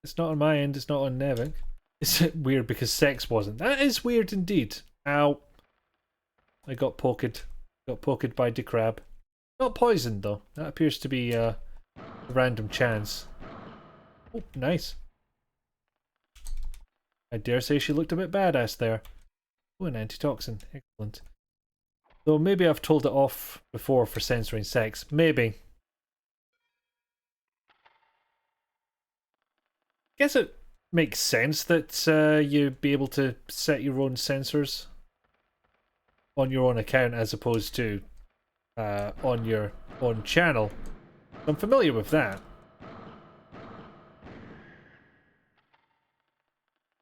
It's not on my end, it's not on Nevik. It's weird because sex wasn't. That is weird indeed. Ow. I got poked. Got poked by Decrab. Not poisoned though. That appears to be a random chance. Oh, nice. I dare say she looked a bit badass there. Oh, an antitoxin. Excellent. Though maybe I've told it off before for censoring sex. Maybe. Guess it makes sense that you'd be able to set your own censors on your own account as opposed to on your own channel. I'm familiar with that.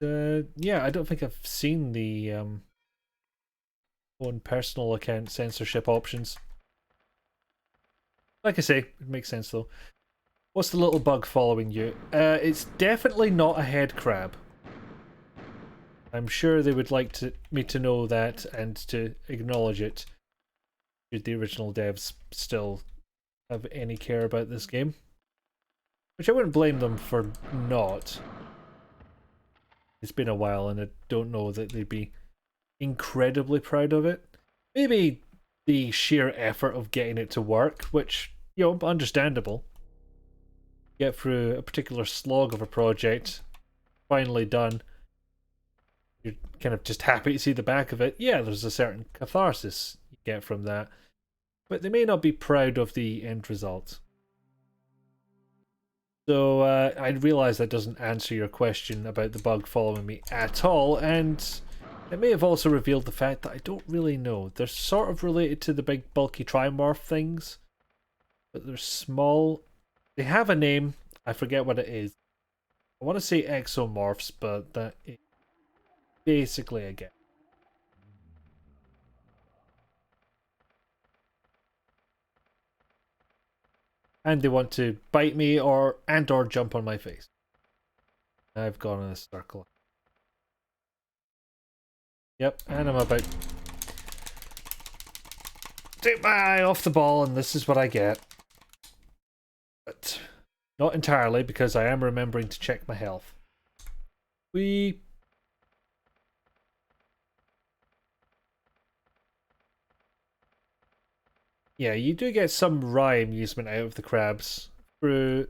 Yeah, I don't think I've seen the own personal account censorship options. Like I say, it makes sense though. What's the little bug following you? It's definitely not a head crab. I'm sure they would like me to know that and to acknowledge it. Should the original devs still have any care about this game? Which I wouldn't blame them for not. It's been a while and I don't know that they'd be incredibly proud of it. Maybe the sheer effort of getting it to work, which, you know, understandable. Get through a particular slog of a project, finally done. You're kind of just happy to see the back of it. Yeah, there's a certain catharsis you get from that. But they may not be proud of the end result. So I realise that doesn't answer your question about the bug following me at all, and it may have also revealed the fact that I don't really know. They're sort of related to the big bulky trimorph things, but they're small. They have a name, I forget what it is. I want to say exomorphs, but that is basically a guess. And they want to bite me or jump on my face. I've gone in a circle. Yep, and I'm about to take my eye off the ball, and this is what I get. But not entirely, because I am remembering to check my health. Yeah, you do get some wry amusement out of the crabs through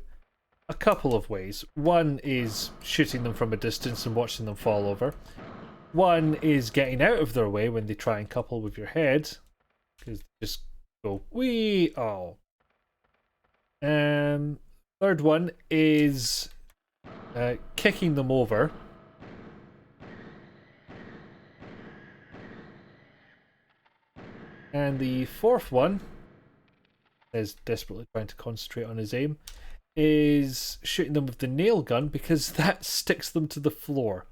a couple of ways. One is shooting them from a distance and watching them fall over. One is getting out of their way when they try and couple with your head. Because they just go, wee, oh. Third one is kicking them over. And the fourth one is desperately trying to concentrate on his aim, is shooting them with the nail gun because that sticks them to the floor.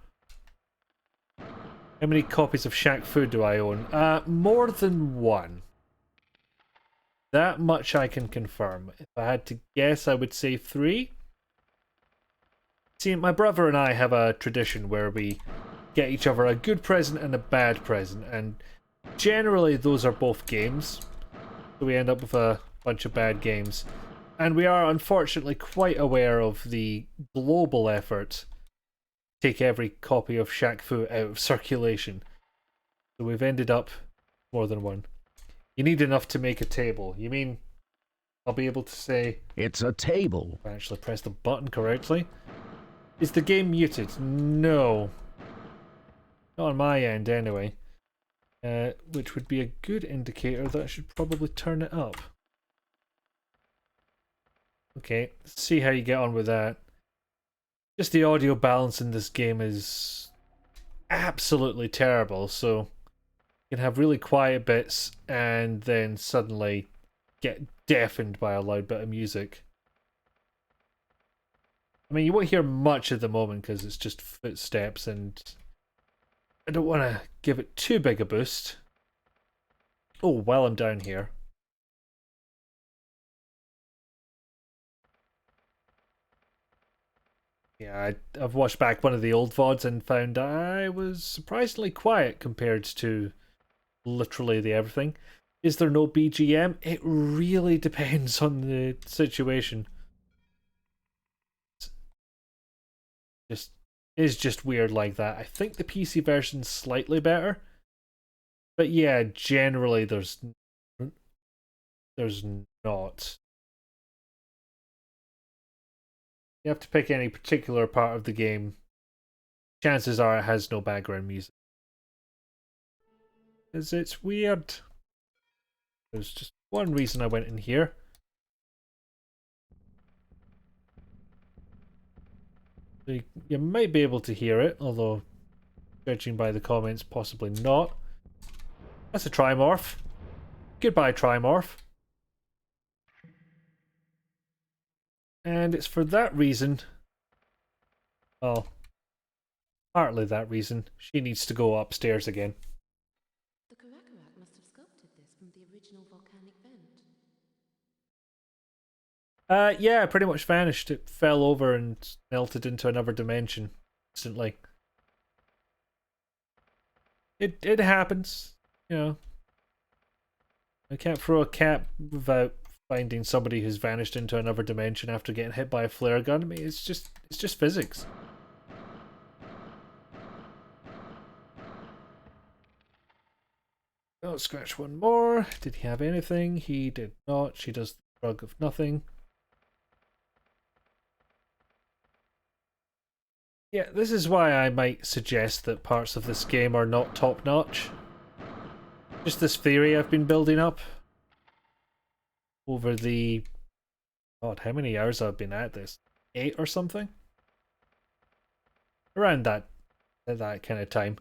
How many copies of Shaq Fu do I own? More than one. That much I can confirm. If I had to guess, I would say 3. See, my brother and I have a tradition where we get each other a good present and a bad present, and generally those are both games. So we end up with a bunch of bad games. And we are unfortunately quite aware of the global effort to take every copy of Shaq Fu out of circulation. So we've ended up more than one. You need enough to make a table. You mean I'll be able to say... It's a table. I actually pressed the button correctly. Is the game muted? No. Not on my end anyway. Which would be a good indicator that I should probably turn it up. Okay, let's see how you get on with that. Just the audio balance in this game is absolutely terrible, so you can have really quiet bits and then suddenly get deafened by a loud bit of music. I mean, you won't hear much at the moment because it's just footsteps, and I don't want to give it too big a boost. Oh, while I'm down here. Yeah, I've watched back one of the old VODs and found I was surprisingly quiet compared to literally the everything. Is there no BGM? It really depends on the situation. Just is just weird like that. I think the PC version's slightly better. But yeah, generally there's not. You have to pick any particular part of the game. Chances are it has no background music. Because it's weird. There's just one reason I went in here. So you might be able to hear it, although judging by the comments, possibly not. That's a Trimorph. Goodbye, Trimorph. And it's for that reason, well, partly that reason, she needs to go upstairs again. The Karakarak must have sculpted this from the original volcanic vent. Yeah, it pretty much vanished. It fell over and melted into another dimension instantly. It happens, you know. I can't throw a cat without finding somebody who's vanished into another dimension after getting hit by a flare gun. I mean, it's just physics. Oh, scratch one more. Did he have anything? He did not. She does the drug of nothing. Yeah, this is why I might suggest that parts of this game are not top-notch. Just this theory I've been building up over the... God, how many hours I've been at this? 8 or something? Around that kind of time.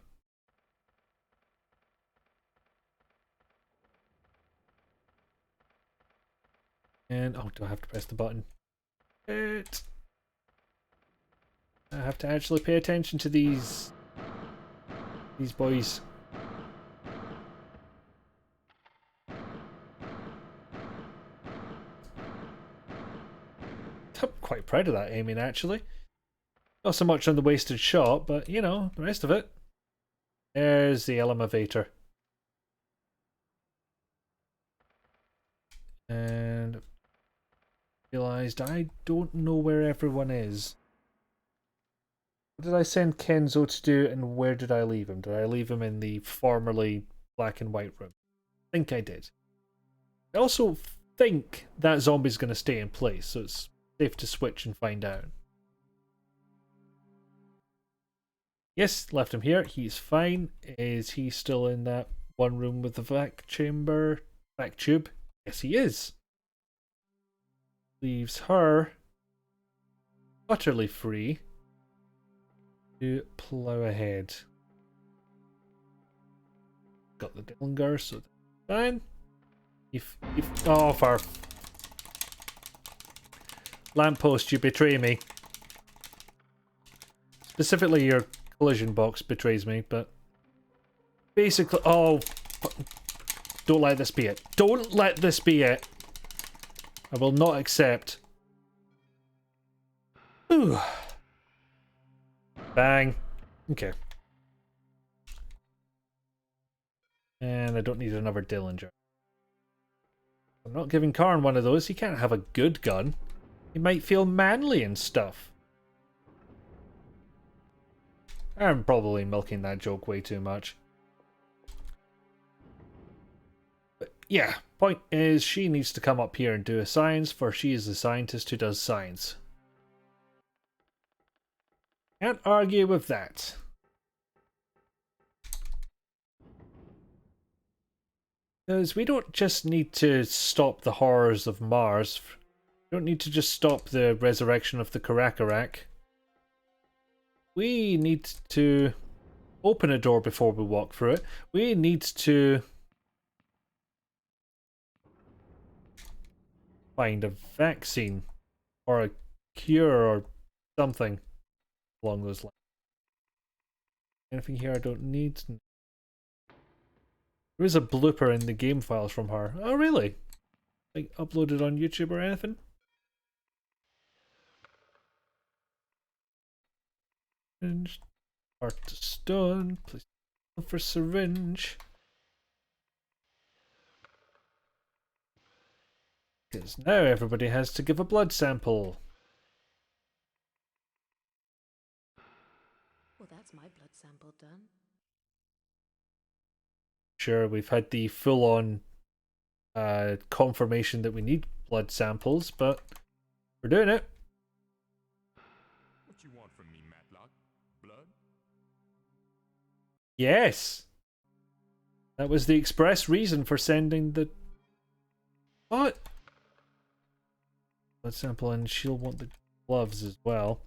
And, oh, do I have to press the button? I have to actually pay attention to these boys. I'm quite proud of that aiming, actually. Not so much on the wasted shot, but, you know, the rest of it. There's the elevator. And realised I don't know where everyone is. What did I send Kenzo to do, and where did I leave him? Did I leave him in the formerly black and white room? I think I did. I also think that zombie's going to stay in place, so it's safe to switch and find out. Yes, left him here. He's fine. Is he still in that one room with the vac tube? Yes, he is. Leaves her utterly free to plow ahead. Got the Dillinger, so fine. Oh, for lamppost, you betray me. Specifically, your collision box betrays me, but basically, oh, don't let this be it. Don't let this be it. I will not accept. Ooh. Bang. Okay. And I don't need another Dillinger. I'm not giving Karn one of those. He can't have a good gun. He might feel manly and stuff. I'm probably milking that joke way too much. But yeah, point is she needs to come up here and do a science, for she is the scientist who does science. Can't argue with that. Because we don't just need to stop the horrors of Mars. We don't need to just stop the resurrection of the Karakarak. We need to open a door before we walk through it. We need to find a vaccine or a cure or something along those lines. Anything here I don't need? There is a blooper in the game files from her. Oh, really? Like, uploaded on YouTube or anything? Syringe. Heart to stone. Please for syringe. Because now everybody has to give a blood sample. Well, that's my blood sample done. Sure, we've had the full-on confirmation that we need blood samples, but we're doing it. What you want from me, Matlock? Blood? Yes! That was the express reason for sending the... What? Blood sample, and she'll want the gloves as well.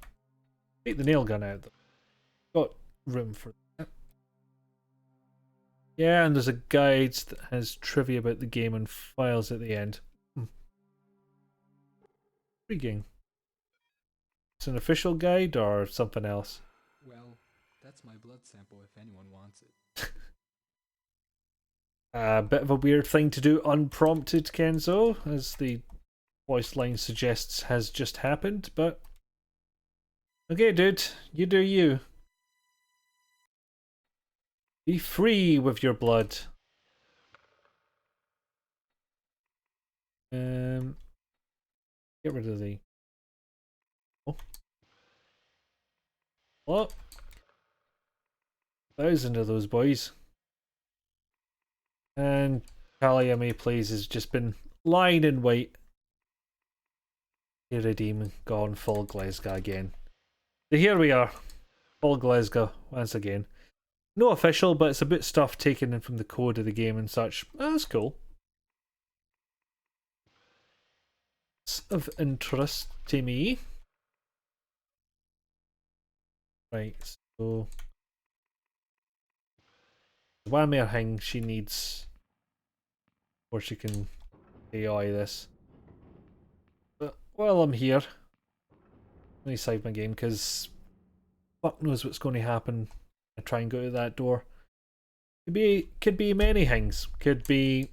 Take the nail gun out, though. Got room for that. Yeah, and there's a guide that has trivia about the game and files at the end. Intriguing. It's an official guide or something else? Well, that's my blood sample if anyone wants it. A bit of a weird thing to do unprompted, Kenzo, as the voice line suggests has just happened, but... Okay, dude, you do you. Be free with your blood. Get rid of the... Oh. What? 1,000 of those boys. And Talia May Plays has just been lying in wait. Iridim gone full Glasgow again. So here we are. Full Glasgow once again. No official, but it's a bit stuff taken in from the code of the game and such. Oh, that's cool. It's of interest to me. Right, so... one more thing she needs... or she can AI this. But while I'm here... let me save my game, because... fuck knows what's going to happen. I try and go to that door. Could be many things. Could be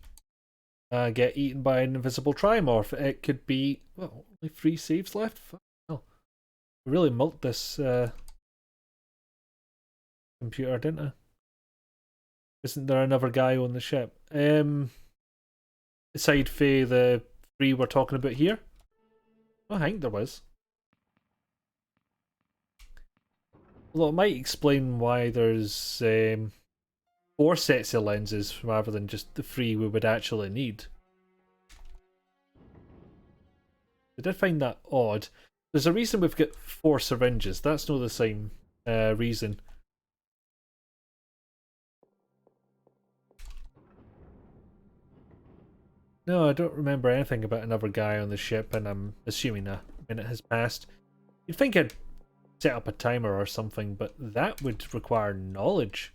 get eaten by an invisible trimorph. It could be, well, only 3 saves left. Fuck hell. I really milked this computer, didn't I? Isn't there another guy on the ship? Aside for the 3 we're talking about here? I think there was. Although it might explain why there's 4 sets of lenses rather than just the 3 we would actually need. I did find that odd. There's a reason we've got 4 syringes. That's not the same reason. No, I don't remember anything about another guy on the ship, and I'm assuming a minute has passed. You'd think I'd set up a timer or something, but that would require knowledge.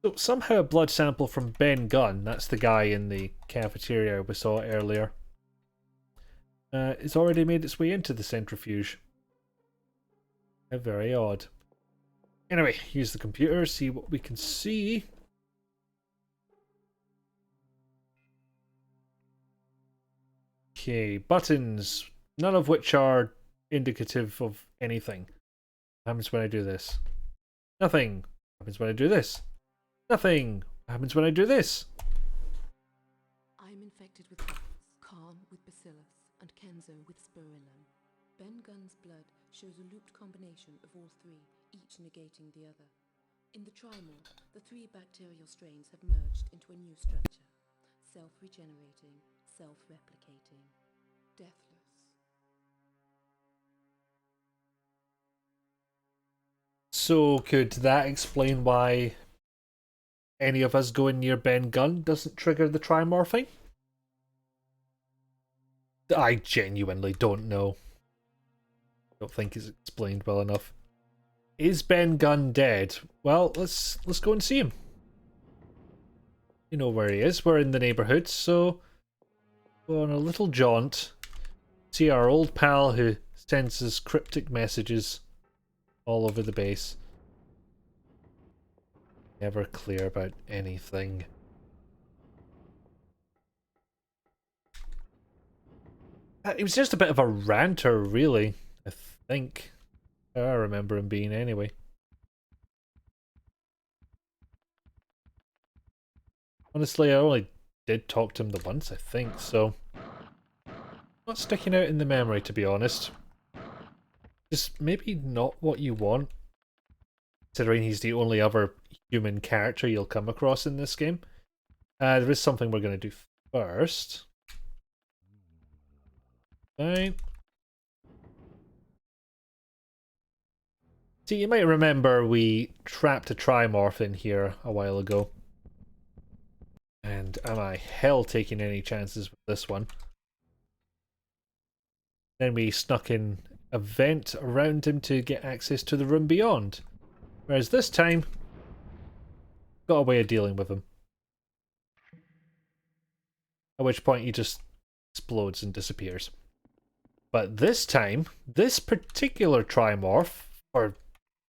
So somehow a blood sample from Ben Gunn, that's the guy in the cafeteria we saw earlier, it's already made its way into the centrifuge. Very odd. Anyway, use the computer, see what we can see. Okay, buttons, none of which are indicative of anything. What happens when I do this? Nothing. What happens when I do this? Nothing. What happens when I do this? I'm infected with bugs, Khan with bacillus, and Kenzo with spirillum. Ben Gunn's blood shows a looped combination of all 3, each negating the other. In the trimorph, the 3 bacterial strains have merged into a new structure. Self-regenerating, self-replicating, deathless. So could that explain why any of us going near Ben Gunn doesn't trigger the trimorphing? I genuinely don't know. Don't think it's explained well enough. Is Ben Gunn dead? Well, let's go and see him. You know where he is. We're in the neighborhood, so go on a little jaunt. See our old pal who sends us cryptic messages all over the base. Never clear about anything. He was just a bit of a ranter, really, I think. I remember him being anyway. Honestly, I only did talk to him the once, I think, so... Not sticking out in the memory, to be honest. Just maybe not what you want, considering he's the only other human character you'll come across in this game. There is something we're going to do first. Right. See, you might remember we trapped a Trimorph in here a while ago. And am I hell taking any chances with this one? Then we snuck in a vent around him to get access to the room beyond. Whereas this time, got a way of dealing with him. At which point he just explodes and disappears. But this time, this particular Trimorph, for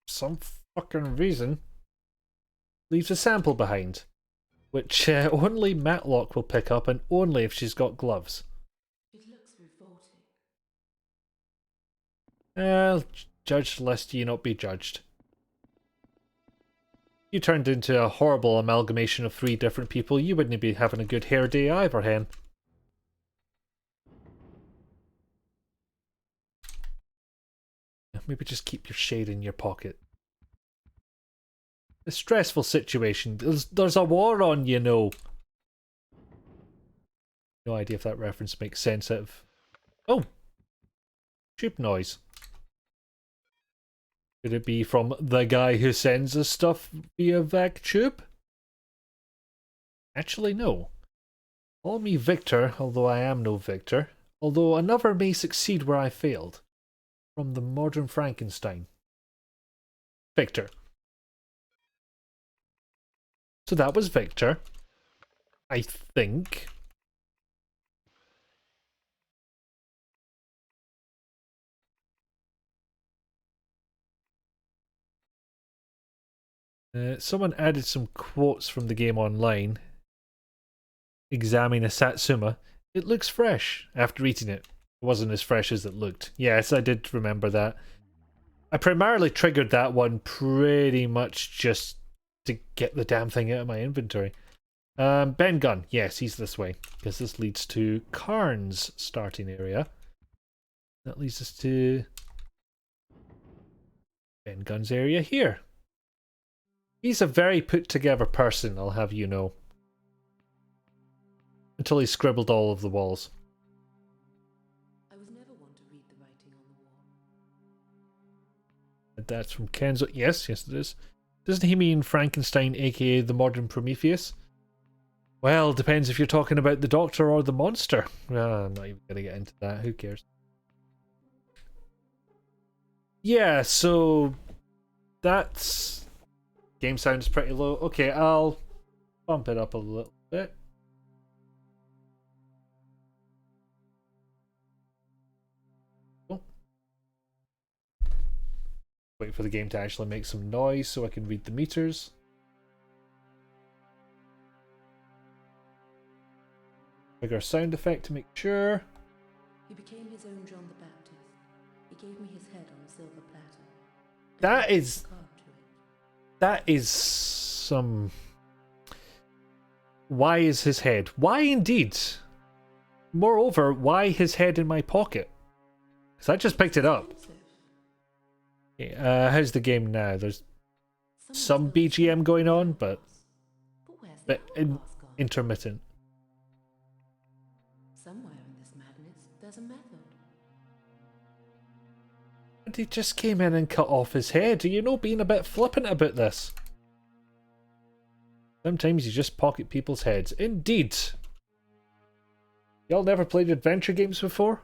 some fucking reason, leaves a sample behind. Which only Matlock will pick up, and only if she's got gloves. It looks revolting. Judge lest ye not be judged. You turned into a horrible amalgamation of 3 different people, you wouldn't be having a good hair day either, hen. Maybe just keep your shade in your pocket. A stressful situation. There's a war on, you know. No idea if that reference makes sense out of... Oh! Tube noise. Could it be from the guy who sends us stuff via vac tube? Actually, no. Call me Victor, although I am no Victor. Although another may succeed where I failed. From the modern Frankenstein. Victor. So that was Victor. I think. Someone added some quotes from the game online. Examine a Satsuma. It looks fresh after eating it. It wasn't as fresh as it looked. Yes, I did remember that. I primarily triggered that one pretty much just to get the damn thing out of my inventory. Ben Gunn. Yes, he's this way. Because this leads to Karn's starting area. That leads us to Ben Gunn's area here. He's a very put-together person, I'll have you know. Until he scribbled all of the walls. I was never one to read the writing on the wall. That's from Kenzo. Yes, yes it is. Doesn't he mean Frankenstein, aka the modern Prometheus? Well, depends if you're talking about the Doctor or the monster. I'm not even going to get into that. Who cares? Yeah, so... That's... Game sound is pretty low. Okay, I'll bump it up a little bit. Oh. Wait for the game to actually make some noise so I can read the meters. Trigger sound effect to make sure. He became his own John the Baptist. He gave me his head on a silver platter. That is... Carved to it. That is some... Why is his head? Why indeed? Moreover, why his head in my pocket? Because I just picked it up. Okay, how's the game now? There's some BGM going on, but intermittent. Somewhere in this madness, there's a method. And he just came in and cut off his head. Are you know being a bit flippant about this? Sometimes you just pocket people's heads. Indeed. Y'all never played adventure games before?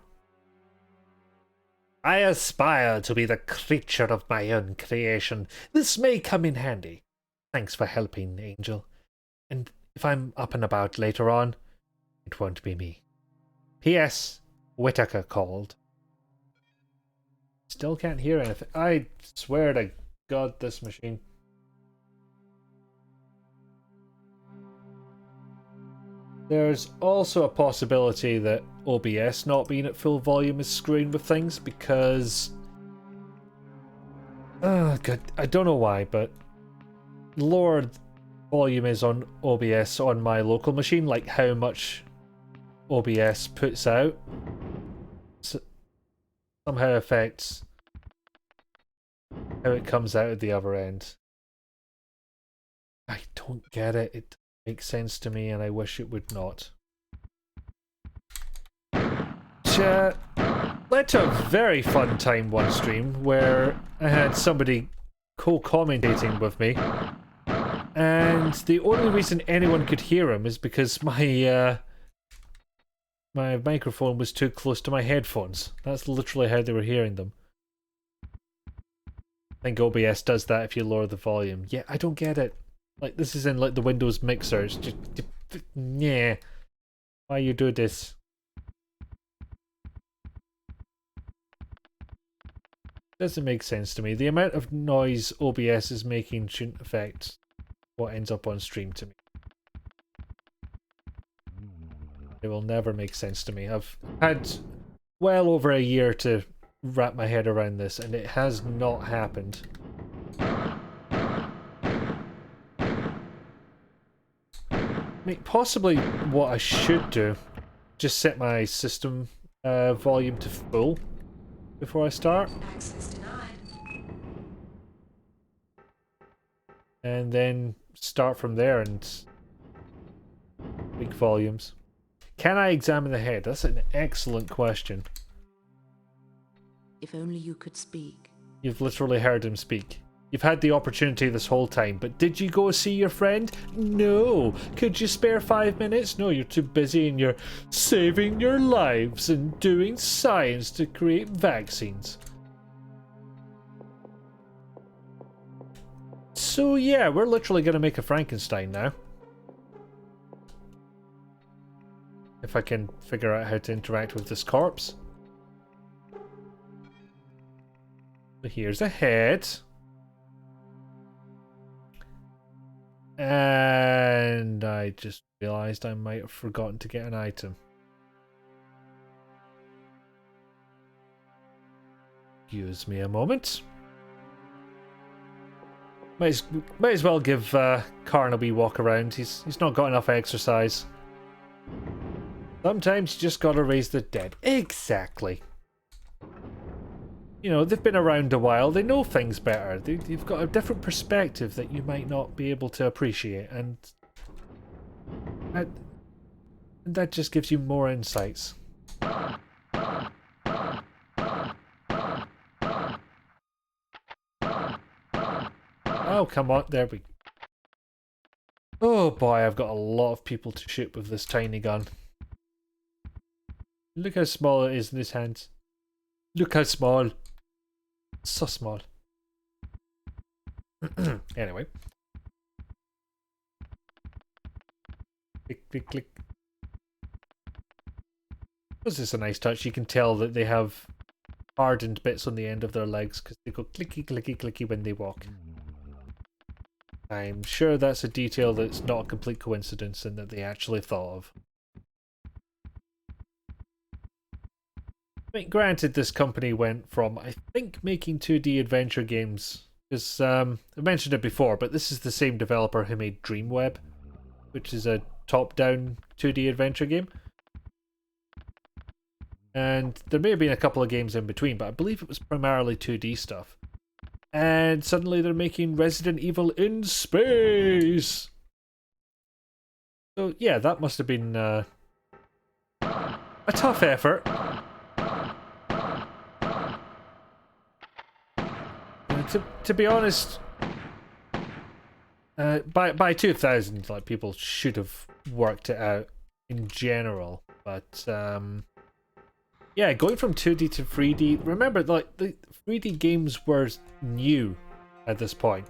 I aspire to be the creature of my own creation. This may come in handy. Thanks for helping, Angel. And if I'm up and about later on, it won't be me. P.S. Whitaker called. Still can't hear anything. I swear to God, this machine. There's also a possibility that OBS not being at full volume is screwing with things because... Oh god, I don't know why, but lower volume is on OBS on my local machine, like how much OBS puts out, somehow affects how it comes out at the other end. I don't get it. It makes sense to me and I wish it would not. Led to a very fun time one stream where I had somebody co-commentating with me, and the only reason anyone could hear him is because my my microphone was too close to my headphones. That's literally how they were hearing them. I think OBS does that if you lower the volume. Yeah, I don't get it. Like, this is in like the Windows mixers. Just, yeah. Why you do this? Doesn't make sense to me. The amount of noise OBS is making shouldn't affect what ends up on stream to me. It will never make sense to me. I've had well over a year to wrap my head around this, and it has not happened. I mean, possibly what I should do, just set my system volume to full before I start. Access denied. And then start from there and big volumes. Can I examine the head? That's an excellent question. If only you could speak. You've literally heard him speak. You've had the opportunity this whole time, but did you go see your friend? No. Could you spare 5 minutes? No, you're too busy and you're saving your lives and doing science to create vaccines. So yeah, we're literally going to make a Frankenstein now. If I can figure out how to interact with this corpse. So here's a head. And I just realised I might have forgotten to get an item. Excuse me a moment. Might as well give Karn a wee walk around. He's not got enough exercise. Sometimes you just gotta raise the dead. Exactly. You know, they've been around a while, they know things better. They've got a different perspective that you might not be able to appreciate, and that just gives you more insights. Oh, come on, there we go. Oh boy, I've got a lot of people to shoot with this tiny gun. Look how small it is in his hands. Look how small. So small. Anyway. Click, click, click. This is a nice touch. You can tell that they have hardened bits on the end of their legs because they go clicky, clicky, clicky when they walk. I'm sure that's a detail that's not a complete coincidence and that they actually thought of. I mean, granted, this company went from, I think, making 2D adventure games, because I mentioned it before, but this is the same developer who made Dreamweb, which is a top-down 2D adventure game. And there may have been a couple of games in between, but I believe it was primarily 2D stuff. And suddenly they're making Resident Evil in space! So yeah, that must have been a tough effort. To be honest, by 2000, like, people should have worked it out in general. But yeah, going from 2D to 3D. Remember, like, the 3D games were new at this point.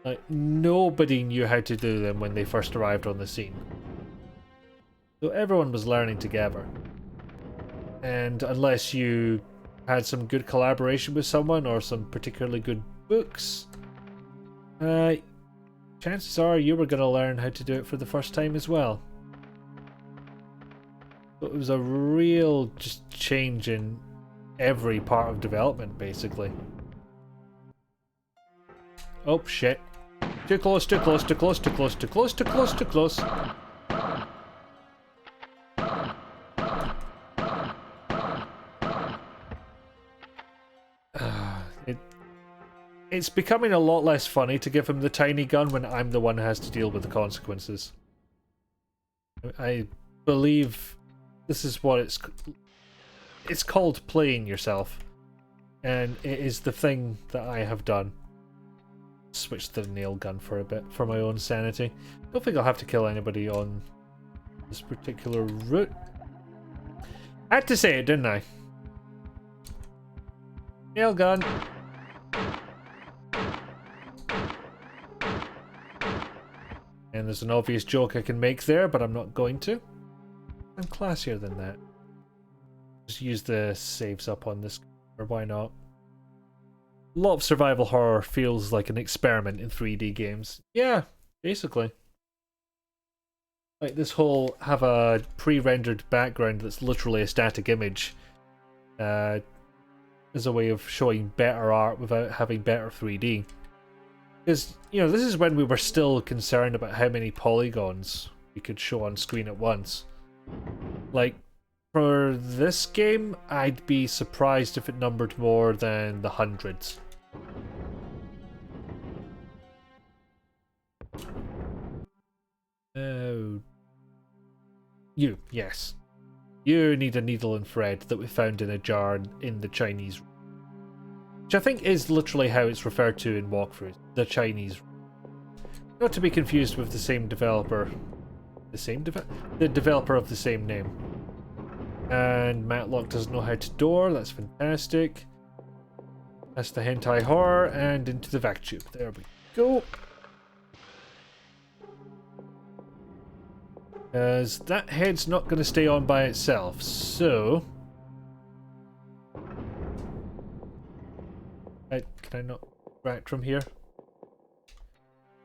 Like, nobody knew how to do them when they first arrived on the scene. So everyone was learning together. And unless you had some good collaboration with someone or some particularly good books, chances are you were going to learn how to do it for the first time as well. It was a real just change in every part of development, basically. Oh, shit. Too close, too close, too close, too close, too close, too close, too close. It's becoming a lot less funny to give him the tiny gun when I'm the one who has to deal with the consequences. I believe this is what it's called playing yourself. And it is the thing that I have done. Switch to the nail gun for a bit, for my own sanity. Don't think I'll have to kill anybody on this particular route. I had to say it, didn't I? Nail gun. And there's an obvious joke I can make there, but I'm not going to. I'm classier than that. Just use the saves up on this, or why not? A lot of survival horror feels like an experiment in 3D games. Yeah, basically. Like this whole have a pre-rendered background that's literally a static image as a way of showing better art without having better 3D. Because, you know, this is when we were still concerned about how many polygons we could show on screen at once. Like, for this game, I'd be surprised if it numbered more than the hundreds. Oh. You, yes. You need a needle and thread that we found in a jar in the Chinese room. Which I think is literally how it's referred to in walkthroughs. The Chinese room. Not to be confused with the same developer. The developer of the same name. And Matlock doesn't know how to door, that's fantastic. That's the hentai horror, and into the vac tube. There we go. Because that head's not going to stay on by itself, so... Can I not rack from here?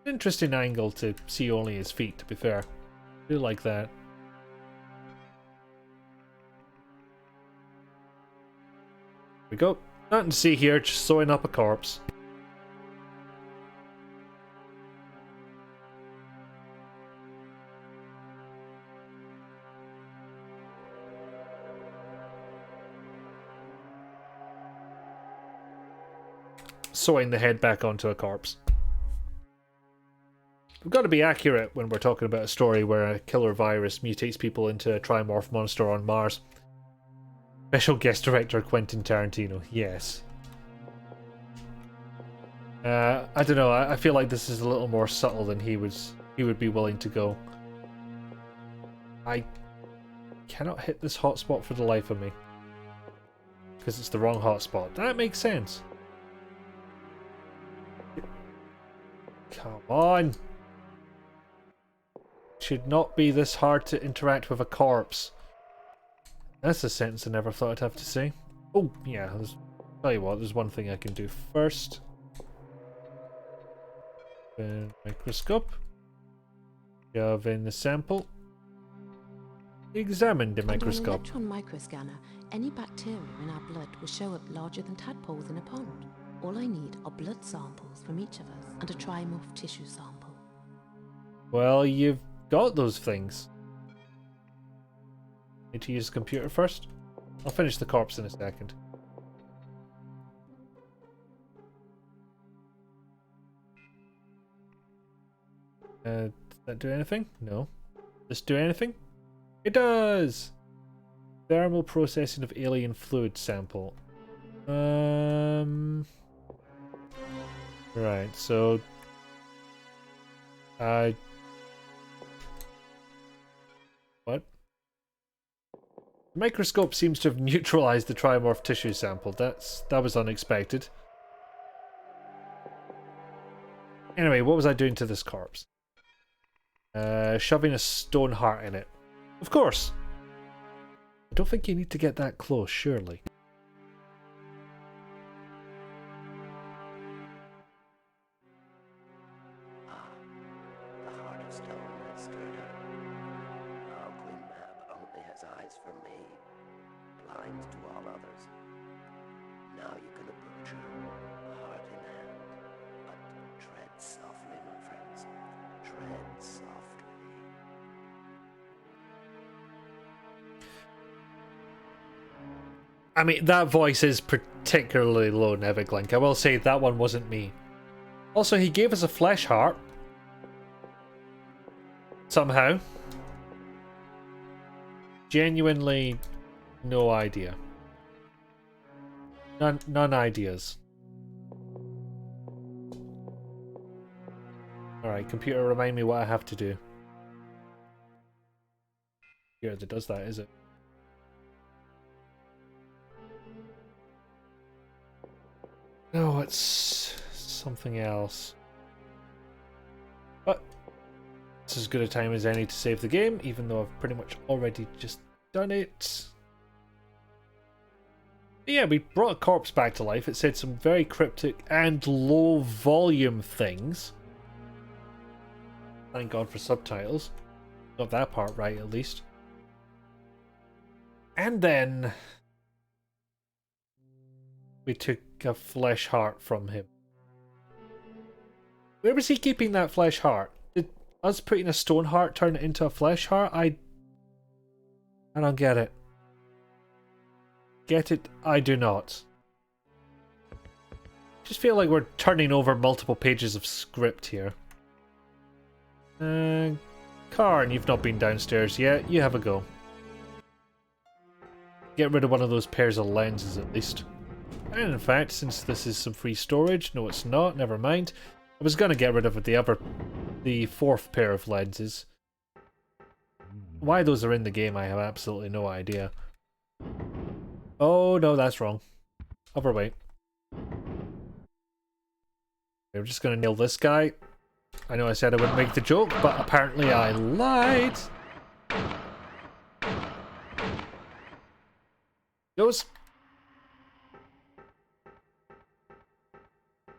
Interesting angle to see only his feet, to be fair. I do like that. There we go. Nothing to see here, just sewing up a corpse. Sewing the head back onto a corpse. We've got to be accurate when we're talking about a story where a killer virus mutates people into a trimorph monster on Mars. Special guest director Quentin Tarantino, yes. I don't know, I feel like this is a little more subtle than he would be willing to go. I cannot hit this hotspot for the life of me. Because it's the wrong hotspot. That makes sense. Come on! Should not be this hard to interact with a corpse. That's a sentence I never thought I'd have to say. Oh, yeah, tell you what, there's one thing I can do first. Microscope. Shove in the sample. Examine the microscope. Under an electron microscanner, any bacteria in our blood will show up larger than tadpoles in a pond. All I need are blood samples from each of us and a trimorph tissue sample. Well, you've got those things. Need to use the computer first? I'll finish the corpse in a second. Does that do anything? No. Does this do anything? It does! Thermal processing of alien fluid sample. Right, so... What? The microscope seems to have neutralized the trimorph tissue sample. That was unexpected. Anyway, what was I doing to this corpse? Shoving a stone heart in it. Of course! I don't think you need to get that close, surely. The heart of stone that stirred her. Our Queen Mab only has eyes for kind to all others. Now you can approach her, heart in hand. But tread softly, my friends. Tread softly. I mean, that voice is particularly low, Neviglink. I will say that one wasn't me. Also, he gave us a flesh heart. Somehow. Genuinely, no idea. None ideas. Alright, computer, remind me what I have to do. Here, that does that, is it? No, it's something else. But this is as good a time as any to save the game, even though I've pretty much already just done it. But yeah, we brought a corpse back to life. It said some very cryptic and low volume things. Thank God for subtitles. Got that part right, at least. And then we took a flesh heart from him. Where was he keeping that flesh heart? Did us putting a stone heart turn it into a flesh heart? I don't get it. Get it? I do not. Just feel like we're turning over multiple pages of script here. Karn, you've not been downstairs yet. You have a go. Get rid of one of those pairs of lenses at least. And in fact, since this is some free storage, no it's not, never mind. I was going to get rid of the fourth pair of lenses. Why those are in the game, I have absolutely no idea. Oh no, that's wrong. Overweight. We're just going to nail this guy. I know I said I wouldn't make the joke, but apparently I lied. Goes.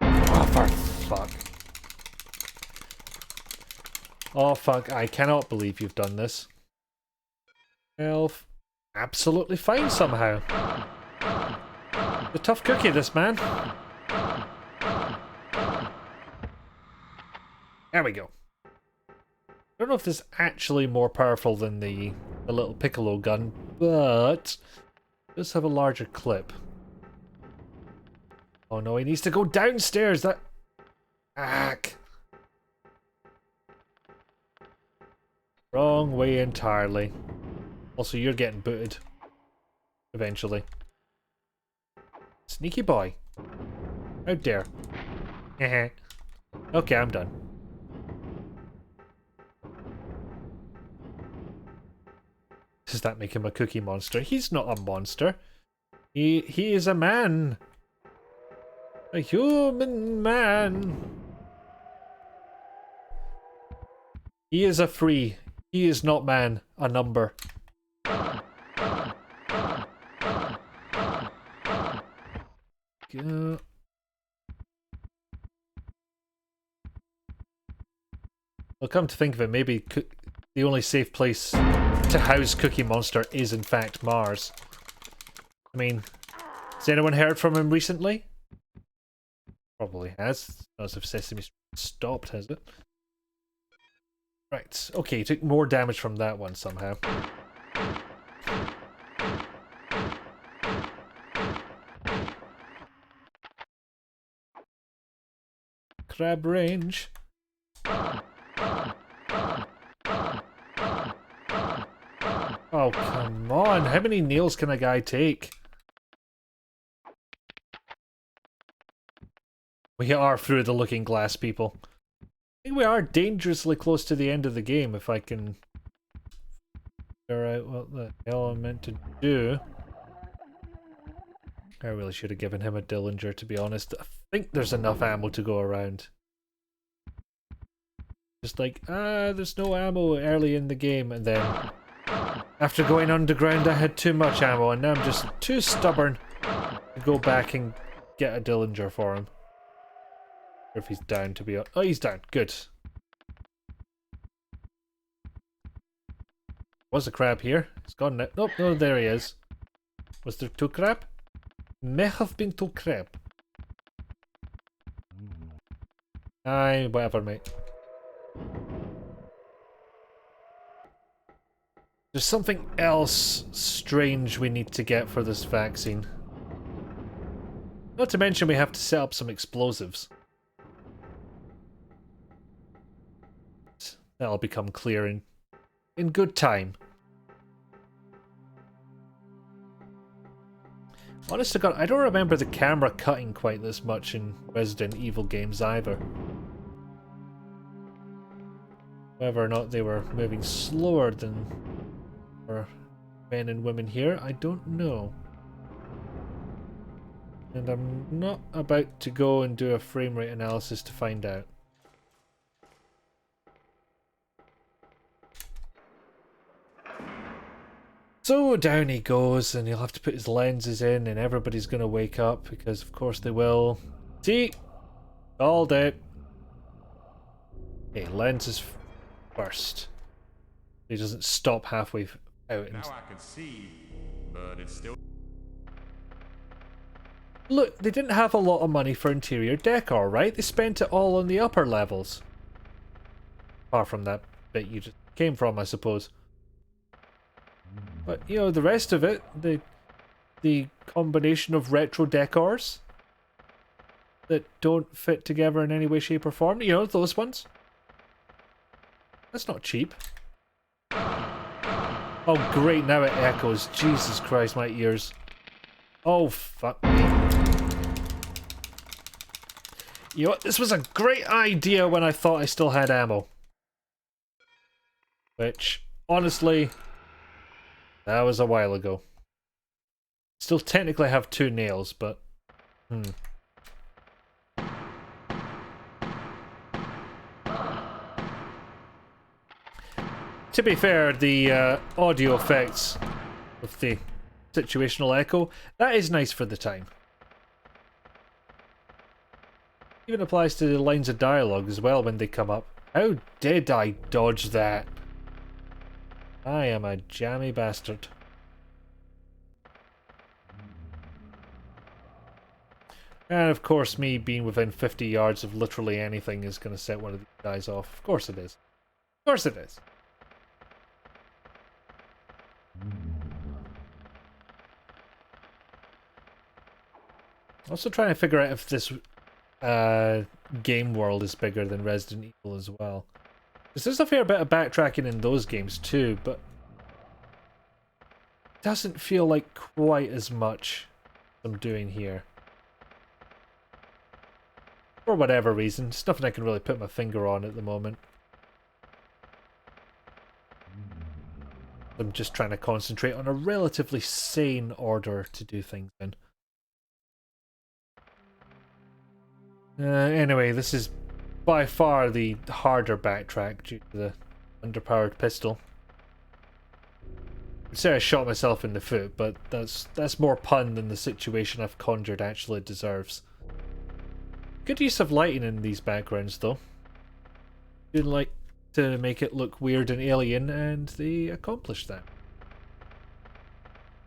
Oh, for fuck. Oh, fuck. I cannot believe you've done this. Elf. Absolutely fine somehow. The tough cookie, this man. There we go. I don't know if this is actually more powerful than the little piccolo gun, but it does have a larger clip. Oh no, he needs to go downstairs. That... Ack. Wrong way entirely. Also, you're getting booted. Eventually. Sneaky boy. How dare. Okay, I'm done. Does that make him a cookie monster? He's not a monster. He is a man. A human man. He is a free. He is not man. A number. Go. Well, come to think of it, maybe the only safe place to house Cookie Monster is in fact Mars. I mean, has anyone heard from him recently? Probably has. Not as if Sesame Street stopped, has it? Right, okay, took more damage from that one somehow. Crab range. Oh, come on. How many nails can a guy take? We are through the looking glass, people. I think we are dangerously close to the end of the game, if I can figure out what the hell I'm meant to do. I really should have given him a Dillinger, to be honest. I think there's enough ammo to go around. Just like, there's no ammo early in the game, and then after going underground I had too much ammo, and now I'm just too stubborn to go back and get a Dillinger for him. Or if he's down, to be honest. Oh, he's down. Good. Was a crab here. He's gone now. Nope, no, there he is. Was there too crap? May have been too crap. Aye, whatever, mate. There's something else strange we need to get for this vaccine. Not to mention we have to set up some explosives. That'll become clear in good time. Honest to God, I don't remember the camera cutting quite this much in Resident Evil games either. Whether or not they were moving slower than our men and women here, I don't know. And I'm not about to go and do a frame rate analysis to find out. So down he goes, and he'll have to put his lenses in, and everybody's going to wake up, because of course they will. See? Called it. Okay, lenses first. He doesn't stop halfway out. Now I can see, but it's still... Look, they didn't have a lot of money for interior decor, right? They spent it all on the upper levels. Apart from that bit you just came from, I suppose. But, you know, the rest of it, the combination of retro decors that don't fit together in any way, shape or form, you know, those ones. That's not cheap. Oh great, now it echoes. Jesus Christ, my ears. Oh fuck me. You know what, this was a great idea when I thought I still had ammo. Which, honestly, that was a while ago. Still technically have 2 nails, but... To be fair, the audio effects of the situational echo, that is nice for the time. Even applies to the lines of dialogue as well when they come up. How did I dodge that? I am a jammy bastard. And of course, me being within 50 yards of literally anything is going to set one of these guys off. Of course it is. Of course it is. Also trying to figure out if this game world is bigger than Resident Evil as well. Because there's a fair bit of backtracking in those games too, but it doesn't feel like quite as much as I'm doing here. For whatever reason. It's nothing I can really put my finger on at the moment. I'm just trying to concentrate on a relatively sane order to do things in. Anyway, this is by far the harder backtrack due to the underpowered pistol. I'd say I shot myself in the foot, but that's more pun than the situation I've conjured actually deserves. Good use of lighting in these backgrounds though. You'd like to make it look weird and alien, and they accomplished that.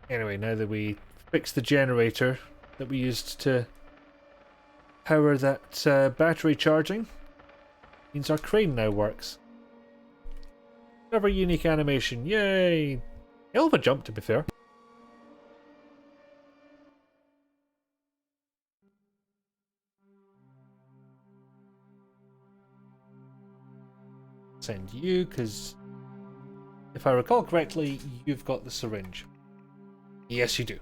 Anyway, now that we fixed the generator that we used to power that battery charging, means our crane now works. Another unique animation, yay! Hell of a jump, to be fair. Send you, because if I recall correctly, you've got the syringe. Yes, you do.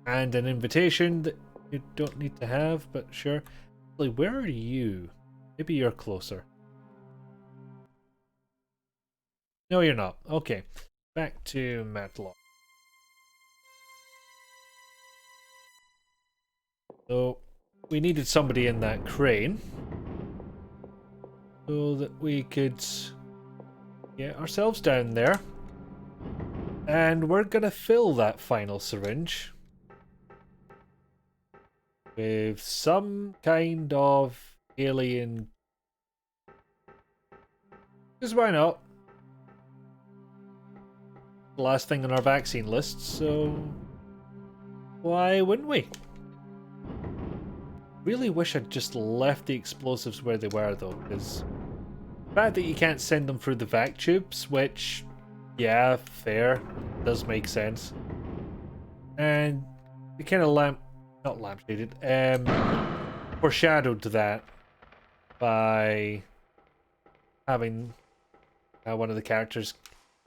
And an invitation that you don't need to have, but sure. Like, where are you? Maybe you're closer. No, you're not. Okay. Back to Matlock. So, we needed somebody in that crane so that we could get ourselves down there. And we're gonna fill that final syringe with some kind of alien. Because why not? The last thing on our vaccine list, so Why wouldn't we? Really wish I'd just left the explosives where they were though, because the fact that you can't send them through the vac tubes, which, yeah, fair, does make sense. And they kind of not lampshaded, foreshadowed that by having one of the characters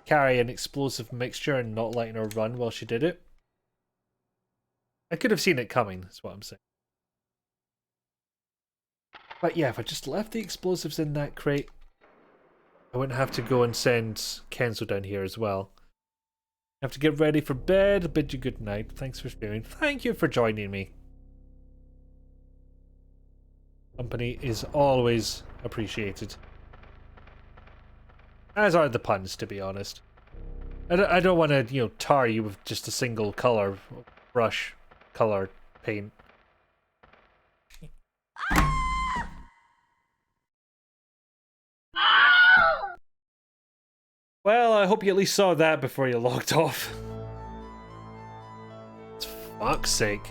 carry an explosive mixture and not letting her run while she did it. I could have seen it coming, is what I'm saying. But yeah, if I just left the explosives in that crate, I wouldn't have to go and send Kenzo down here as well. I have to get ready for bed, bid you good night. Thanks for sharing. Thank you for joining me. Company is always appreciated. As are the puns, to be honest. I don't want to, tar you with just a single color, brush, color, paint. Well, I hope you at least saw that before you logged off. For fuck's sake.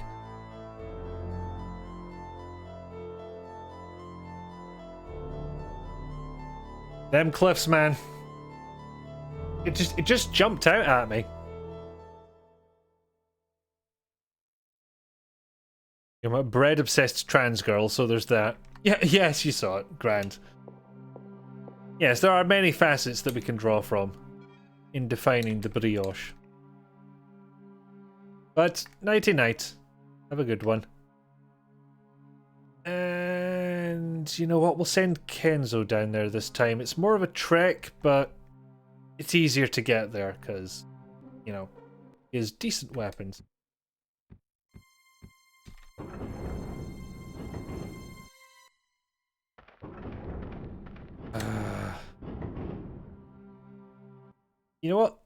Them cliffs, man. It just jumped out at me. You're a bread-obsessed trans girl, so there's that. Yeah, yes, you saw it. Grand. Yes, there are many facets that we can draw from in defining the brioche. But, nighty-night. Have a good one. And you know what? We'll send Kenzo down there this time. It's more of a trek, but it's easier to get there because, he has decent weapons. You know what?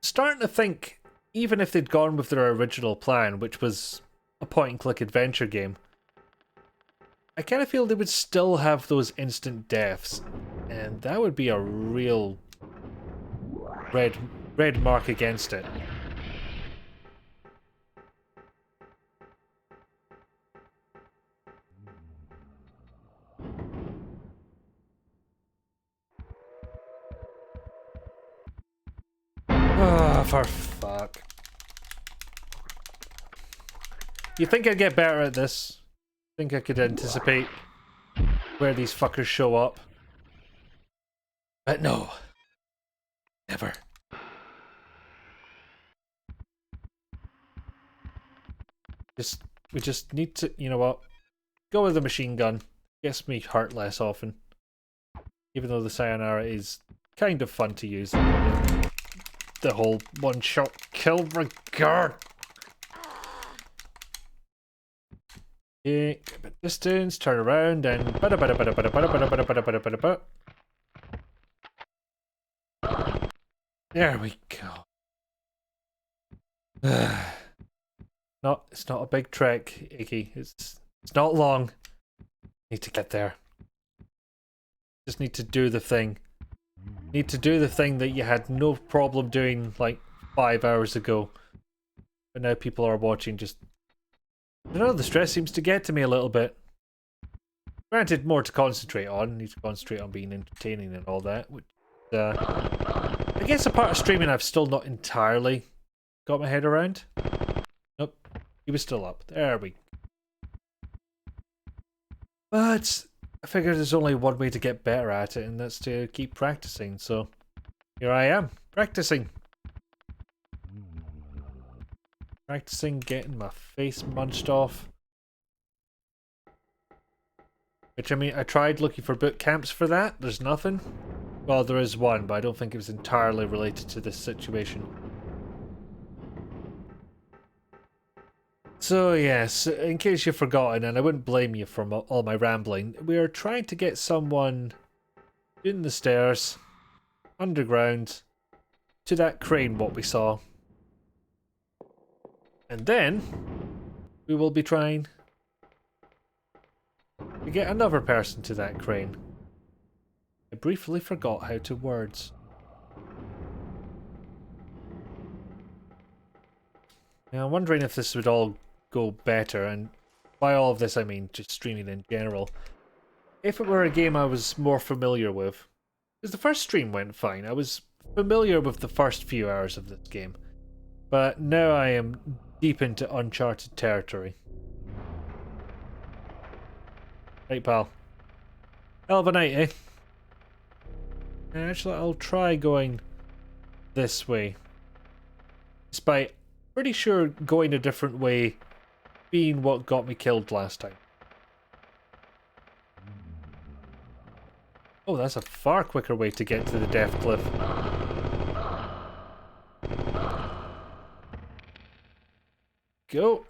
Starting to think, even if they'd gone with their original plan, which was a point-and-click adventure game, I kind of feel they would still have those instant deaths, and that would be a real red mark against it. Oh, for fuck. You think I'd get better at this? Think I could anticipate where these fuckers show up? But no. Never. We just need to, you know what? Go with the machine gun. Gets me hurt less often. Even though the sayonara is kind of fun to use. The whole one-shot kill regard. Okay, a bit distance, turn around, and there we go. No, it's not a big trek, Iggy. It's not long. Need to get there. Just need to do the thing. Need to do the thing that you had no problem doing like 5 hours ago. But now people are watching just... I don't know, the stress seems to get to me a little bit. Granted, more to concentrate on. Need to concentrate on being entertaining and all that. Which, I guess a part of streaming I've still not entirely got my head around. Nope. He was still up. There we go. But I figured there's only one way to get better at it, and that's to keep practicing. So here I am, practicing. Practicing getting my face munched off. Which, I mean, I tried looking for boot camps for that. There's nothing. Well, there is one, but I don't think it was entirely related to this situation. So yes, in case you've forgotten, and I wouldn't blame you for all my rambling, we are trying to get someone in the stairs, underground, to that crane what we saw. And then, we will be trying to get another person to that crane. I briefly forgot how to words. Now, I'm wondering if this would all go better, and by all of this I mean just streaming in general. If it were a game I was more familiar with, because the first stream went fine, I was familiar with the first few hours of this game, but now I am deep into uncharted territory. Right, pal. Hell of a night, eh? Actually, I'll try going this way. Despite pretty sure going a different way being what got me killed last time. Oh, that's a far quicker way to get to the death cliff. Go!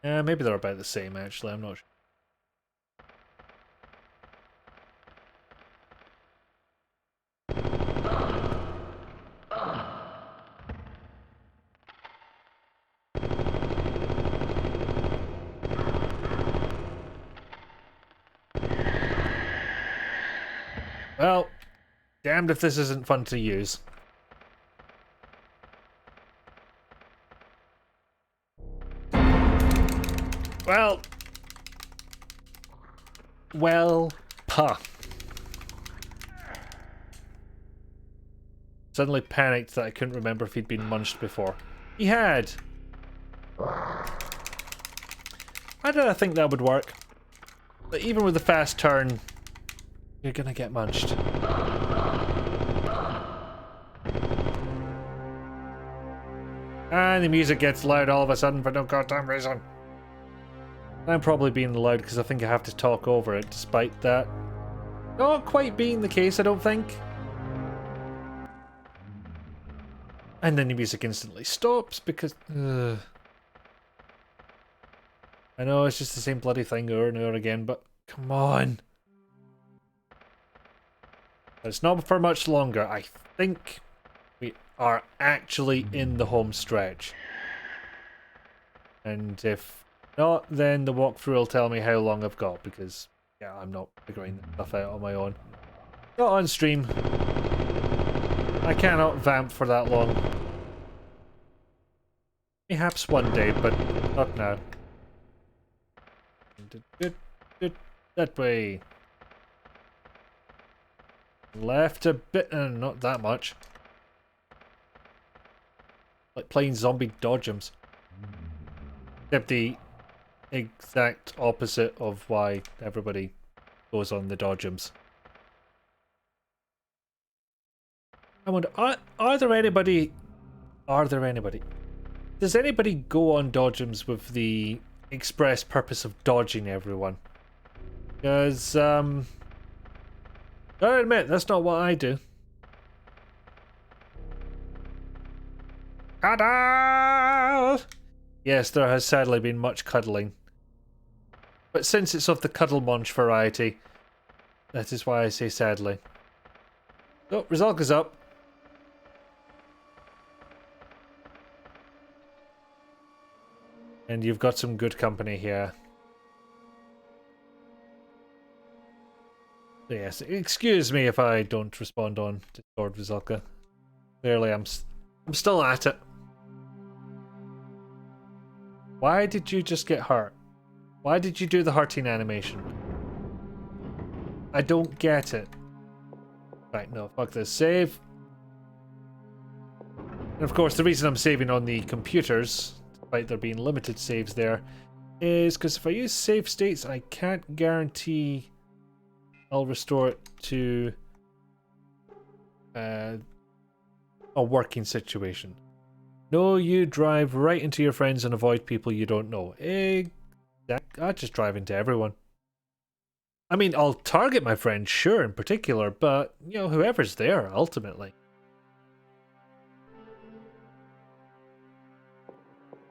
Maybe they're about the same, actually, I'm not sure. Well, damned if this isn't fun to use. Well, puh. Suddenly panicked that I couldn't remember if he'd been munched before. He had! How did I think that would work? But even with the fast turn, you're gonna get munched. And the music gets loud all of a sudden for no goddamn reason. I'm probably being loud because I think I have to talk over it, despite that not quite being the case, I don't think. And then the music instantly stops because... I know it's just the same bloody thing over and over again, but come on. It's not for much longer. I think we are actually in the home stretch. And if not, then the walkthrough will tell me how long I've got, because, yeah, I'm not figuring this stuff out on my own. Not on stream. I cannot vamp for that long. Perhaps one day, but not now. That way. Left a bit, not that much. Like playing zombie dodgems. Except the exact opposite of why everybody goes on the dodgems. I wonder, are there anybody... Does anybody go on dodgems with the express purpose of dodging everyone? Because, gotta admit, that's not what I do. Cuddle! Yes, there has sadly been much cuddling. But since it's of the cuddle munch variety, that is why I say sadly. Oh, Rizalka's up. And you've got some good company here. So yes, excuse me if I don't respond on Discord, Rizalka. Clearly I'm still at it. Why did you just get hurt? Why did you do the hurting animation? I don't get it. Right, no, fuck this. Save. And of course, the reason I'm saving on the computers, despite there being limited saves there, is because if I use save states, I can't guarantee I'll restore it to a working situation. No, you drive right into your friends and avoid people you don't know. I just drive into everyone. I mean, I'll target my friends, sure, in particular, but, you know, whoever's there, ultimately.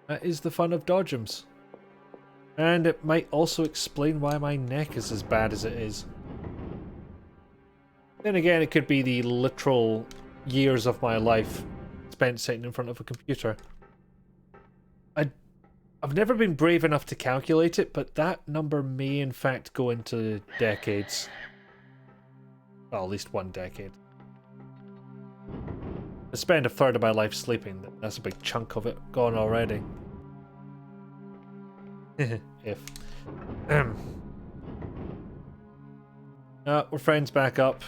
That is the fun of dodgems. And it might also explain why my neck is as bad as it is. Then again, it could be the literal years of my life spent sitting in front of a computer. I've never been brave enough to calculate it, but that number may in fact go into decades. Well, at least one decade. I spend a third of my life sleeping. That's a big chunk of it gone already. If. We're friends back up.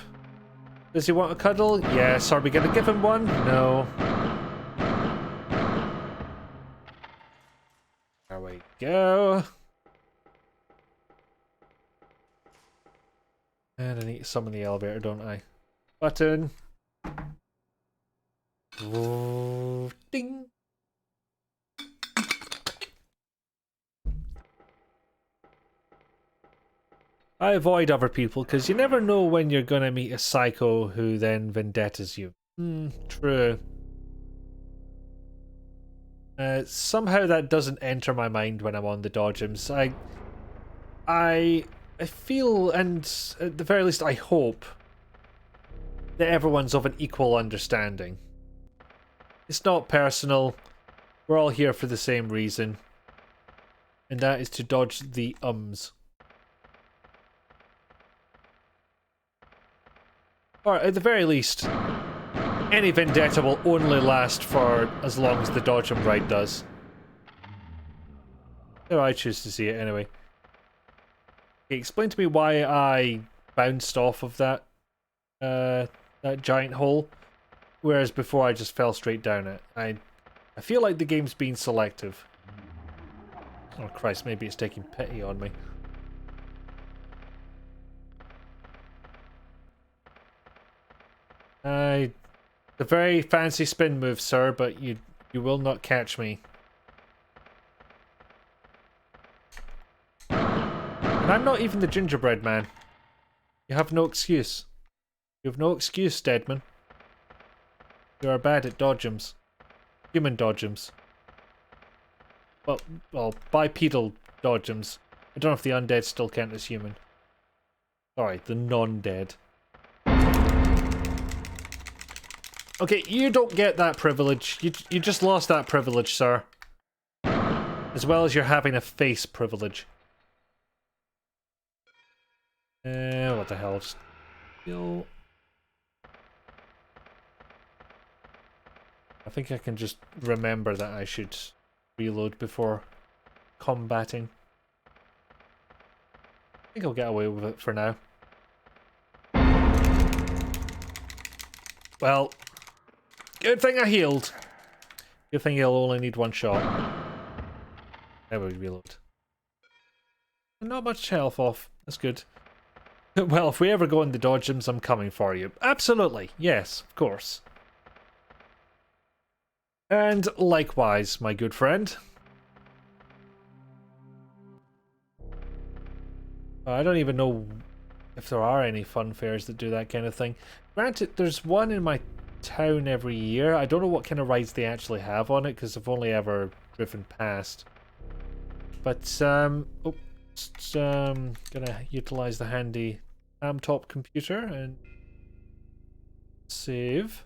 Does he want a cuddle? Yes. Are we gonna give him one? No. There we go. And I need to summon the elevator, don't I? Button. Oh, ding. I avoid other people because you never know when you're gonna meet a psycho who then vendettas you. True. Somehow that doesn't enter my mind when I'm on the dodgems. I feel, and at the very least I hope, that everyone's of an equal understanding. It's not personal. We're all here for the same reason. And that is to dodge the ums. Or at the very least, any vendetta will only last for as long as the dodge and ride does. So I choose to see it anyway. Okay, explain to me why I bounced off of that giant hole, whereas before I just fell straight down it. I feel like the game's being selective. Oh Christ, maybe it's taking pity on me. A very fancy spin move, sir, but you will not catch me. And I'm not even the gingerbread man. You have no excuse. You have no excuse, Stedman. You are bad at dodgems. Human dodgems. Well, bipedal dodgems. I don't know if the undead still count as human. Sorry, the non-dead. Okay, you don't get that privilege. You just lost that privilege, sir. As well as you're having a face privilege. What the hell? Still... I think I can just remember that I should reload before combating. I think I'll get away with it for now. Well, good thing I healed. Good thing he'll only need one shot. There we reload. Not much health off. That's good. Well, if we ever go in the dodgems, I'm coming for you. Absolutely. Yes, of course. And likewise, my good friend. I don't even know if there are any fun fairs that do that kind of thing. Granted, there's one in my town every year. I don't know what kind of rides they actually have on it because I've only ever driven past. But gonna utilize the handy top computer and save.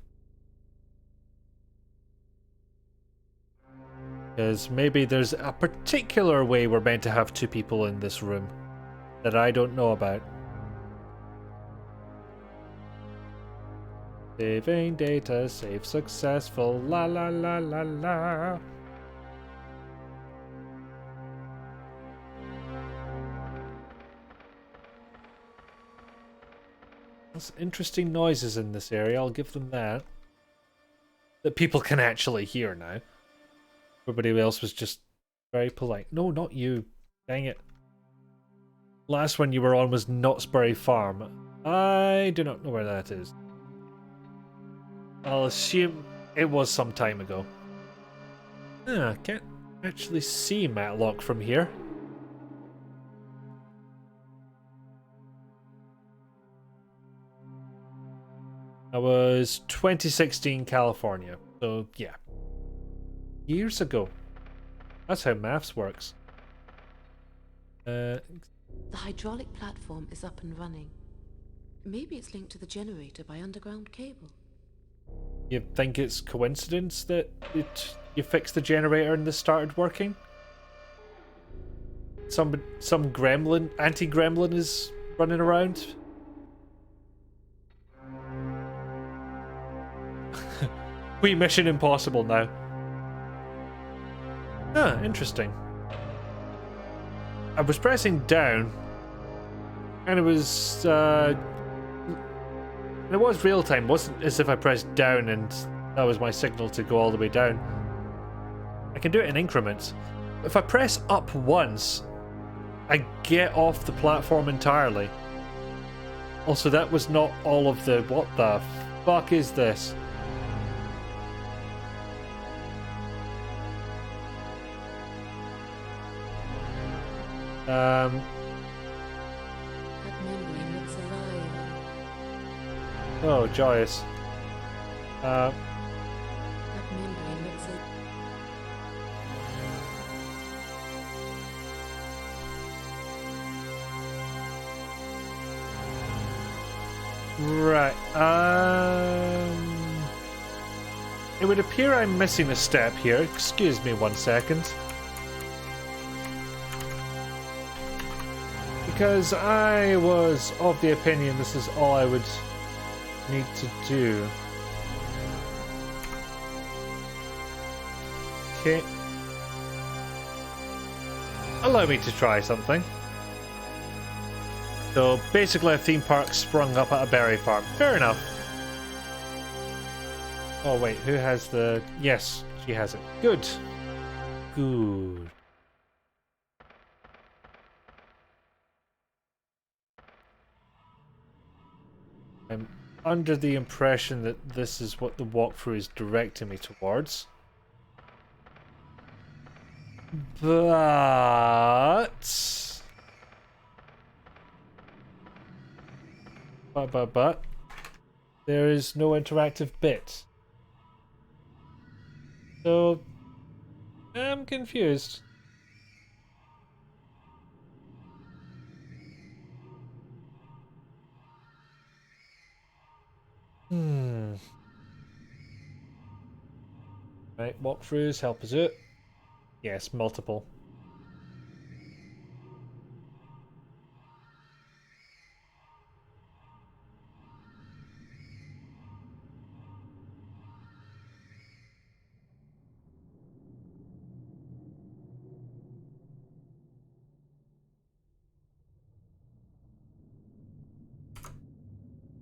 Because maybe there's a particular way we're meant to have two people in this room that I don't know about. Saving data, save successful, la la la la la. There's interesting noises in this area, I'll give them that. That people can actually hear now. Everybody else was just very polite. No, not you. Dang it. Last one you were on was Knott's Farm. I do not know where that is. I'll assume it was some time ago. I can't actually see Matlock from here. That was 2016 California. So, yeah. Years ago. That's how maths works. The hydraulic platform is up and running. Maybe it's linked to the generator by underground cable. You think it's coincidence that you fixed the generator and this started working? Some gremlin, anti-gremlin is running around? We Mission Impossible now. Ah, interesting. I was pressing down, and it was real time. It wasn't as if I pressed down and that was my signal to go all the way down. I can do it in increments. If I press up once, I get off the platform entirely. Also, that was not all of the... What the fuck is this? That memory looks alive. Oh, joyous. That memory looks alive. Right. It would appear I'm missing a step here. Excuse me 1 second. Because I was of the opinion this is all I would need to do. Okay. Allow me to try something. So basically a theme park sprung up at a berry farm. Fair enough. Oh wait, who has the... Yes, she has it. Good. Good. I'm under the impression that this is what the walkthrough is directing me towards. But there is no interactive bit. So I'm confused. Right, walkthroughs, help us out. Yes, multiple.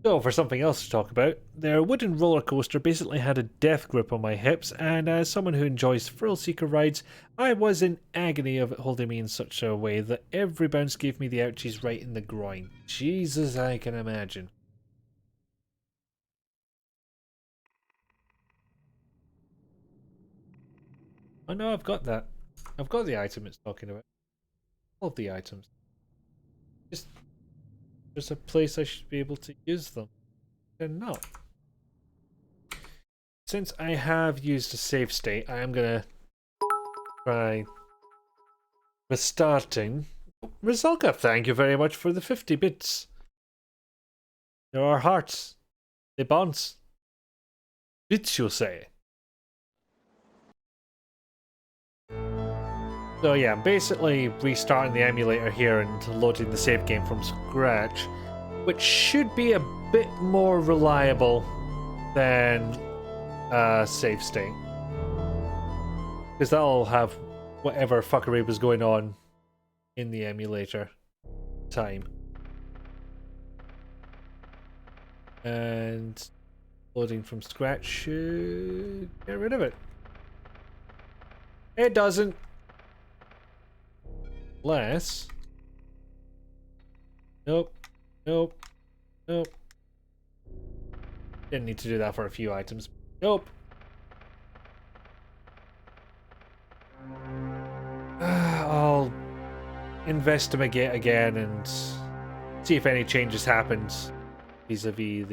So, for something else to talk about, their wooden roller coaster basically had a death grip on my hips, and as someone who enjoys thrill-seeker rides, I was in agony of it holding me in such a way that every bounce gave me the ouchies right in the groin. Jesus, I can imagine. Oh no, I've got that. I've got the item it's talking about. All of the items. Just there's a place I should be able to use them. And no. Since I have used a save state, I am gonna try restarting. Rizalka, thank you very much for the 50 bits. There are hearts. They bounce. Bits, you'll say. So yeah, I'm basically restarting the emulator here and loading the save game from scratch, which should be a bit more reliable than save state. Because that'll have whatever fuckery was going on in the emulator time. And loading from scratch should get rid of it. It doesn't. Unless... Nope. Nope. Nope. Didn't need to do that for a few items. Nope. I'll investigate again and see if any changes happened vis-a-vis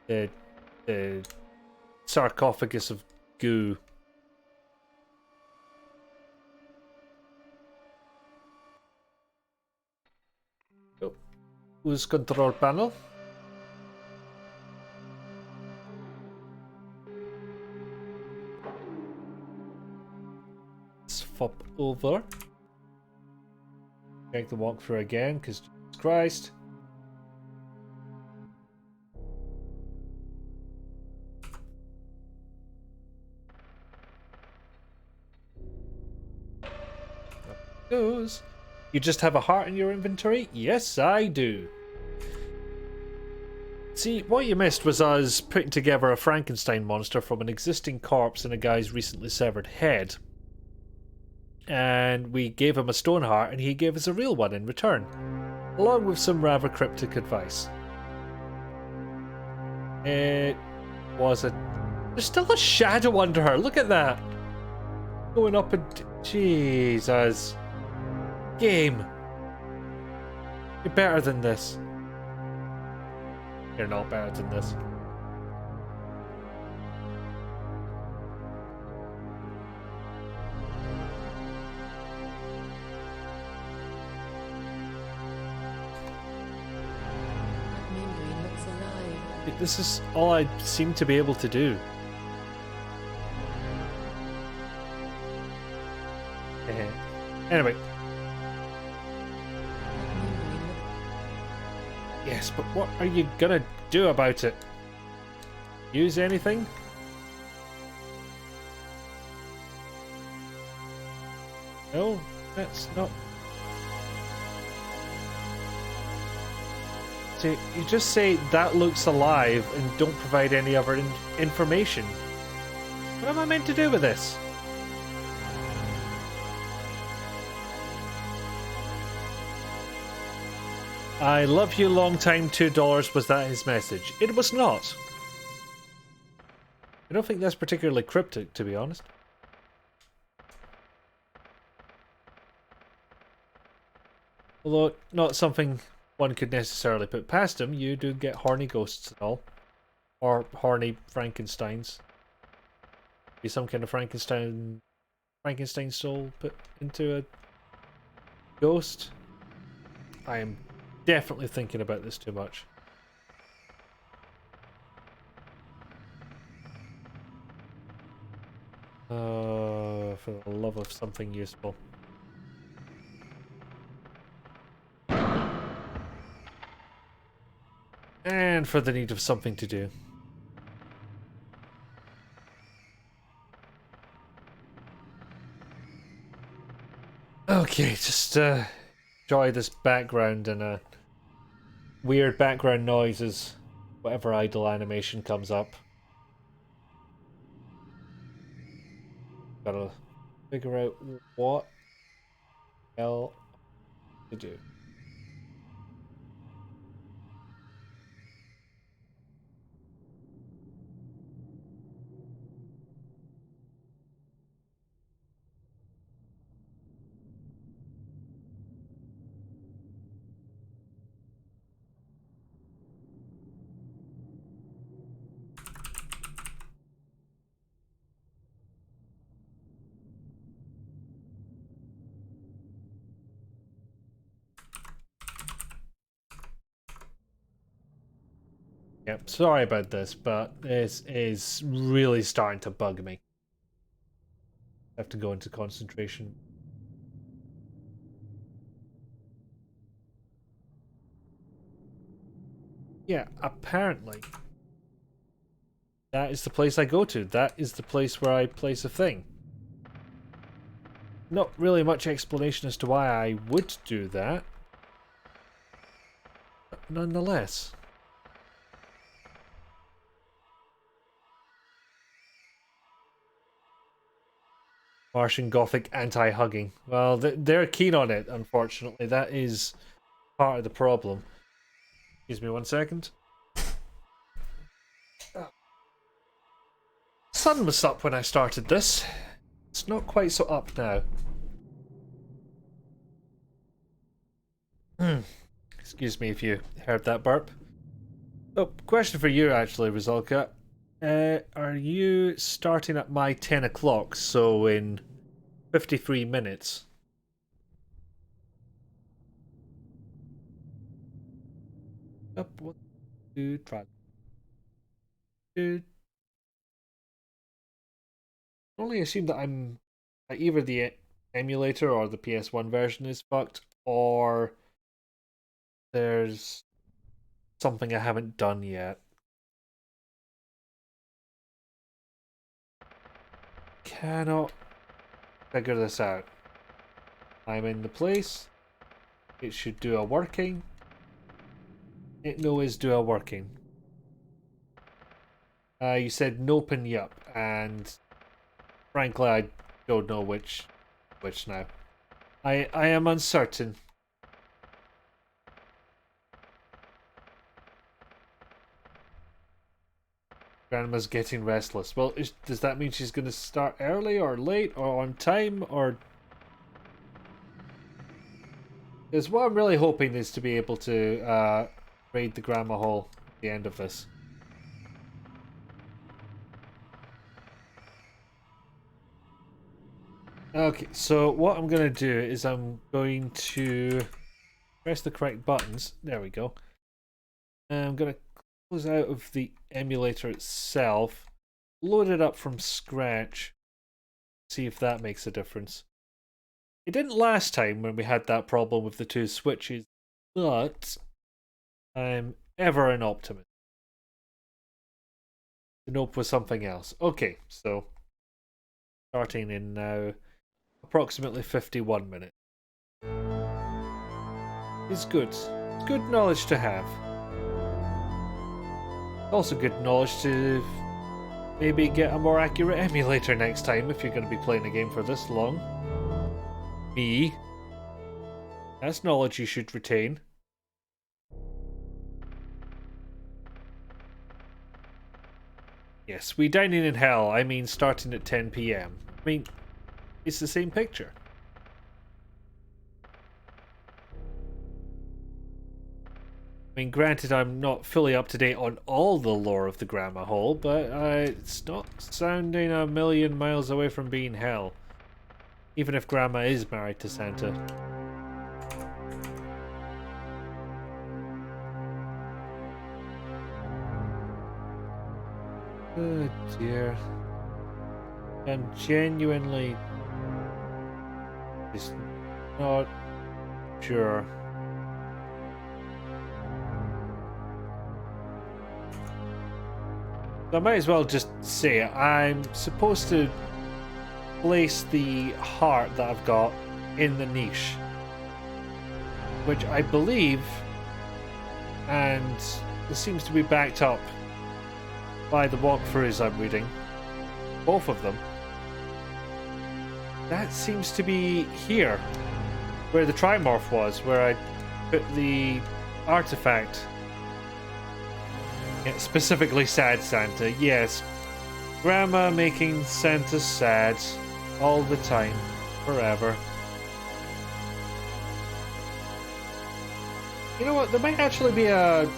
the sarcophagus of goo. Oh. Who's control panel? Let's flop over. Check the walkthrough again, because Jesus Christ. goes. You just have a heart in your inventory? Yes, I do. See, what you missed was us putting together a Frankenstein monster from an existing corpse and a guy's recently severed head. And we gave him a stone heart and he gave us a real one in return, along with some rather cryptic advice. It was a... There's still a shadow under her, look at that! Going up and... Jesus. Game. You're better than this. You're not better than this. That memory looks alive. This is all I seem to be able to do. Anyway. That memory look... Yes, but what are you gonna do about it? Use anything? No, that's not... See, you just say that looks alive and don't provide any other information. What am I meant to do with this? I love you long time, $2. Was that his message? It was not. I don't think that's particularly cryptic, to be honest. Although, not something one could necessarily put past him. You do get horny ghosts and all. Or horny Frankensteins. Be some kind of Frankenstein soul put into a ghost. I am definitely thinking about this too much. For the love of something useful. And for the need of something to do. Okay, just enjoy this background and weird background noises. Whatever idle animation comes up. Gotta figure out what hell to do. Yep, sorry about this, but this is really starting to bug me. I have to go into concentration. Yeah, apparently. That is the place I go to. That is the place where I place a thing. Not really much explanation as to why I would do that. But nonetheless. Martian Gothic anti-hugging. Well, they're keen on it, unfortunately. That is part of the problem. Excuse me 1 second. Sun was up when I started this. It's not quite so up now. Excuse me if you heard that burp. Oh, question for you actually, Rizalka. Are you starting at my 10 o'clock, so in 53 minutes? Up, 1, 2, try. Dude. I only assume that I'm either the emulator or the PS1 version is fucked, or there's something I haven't done yet. Cannot figure this out. I'm in the place. It should do a working. It no is do a working. You said nope and yup, and frankly I don't know which now. I am uncertain. Grandma's getting restless. Well, does that mean she's going to start early or late or on time or... Because what I'm really hoping is to be able to raid the Grandma Hall at the end of this. Okay, so what I'm going to do is I'm going to press the correct buttons. There we go. And I'm going to close out of the emulator itself, load it up from scratch, see if that makes a difference. It didn't last time when we had that problem with the two switches, but I'm ever an optimist. The nope was something else. Okay, so starting in now approximately 51 minutes. It's good. It's good knowledge to have. Also good knowledge to maybe get a more accurate emulator next time if you're going to be playing a game for this long. Me. That's knowledge you should retain. Yes, we dining in hell. I mean starting at 10 PM. I mean, it's the same picture. I mean, granted, I'm not fully up to date on all the lore of the Grandma Hall, but it's not sounding a million miles away from being hell. Even if Grandma is married to Santa. Oh dear. I'm genuinely just not sure. So I might as well just say it. I'm supposed to place the heart that I've got in the niche, which I believe, and it seems to be backed up by the walkthroughs I'm reading, both of them. That seems to be here, where the Trimorph was, where I put the artifact. Yeah, specifically sad Santa, yes. Grandma making Santa sad all the time, forever. You know what, there might actually be a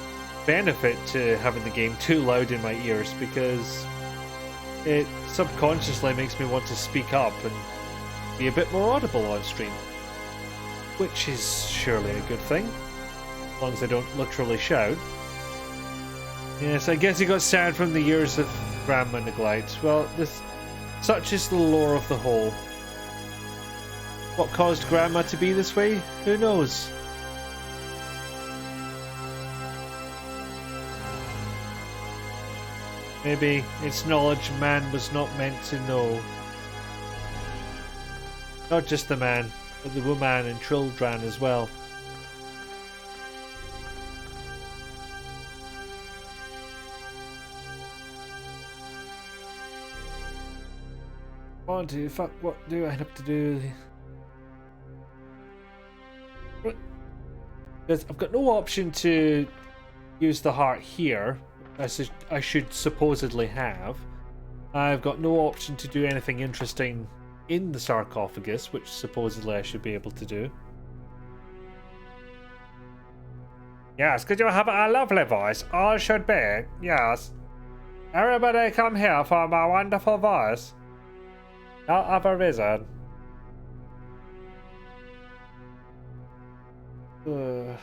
benefit to having the game too loud in my ears, because it subconsciously makes me want to speak up and be a bit more audible on stream. Which is surely a good thing, as long as I don't literally shout. Yes, I guess he got sad from the years of Grandma neglect. Well, such is the lore of the whole. What caused Grandma to be this way? Who knows? Maybe it's knowledge man was not meant to know. Not just the man, but the woman and children as well. What do I have to do? Because I've got no option to use the heart here, as I should supposedly have. I've got no option to do anything interesting in the sarcophagus, which supposedly I should be able to do. Yes, could you have a lovely voice? All should be, yes. Everybody come here for my wonderful voice. Not of a wizard. So,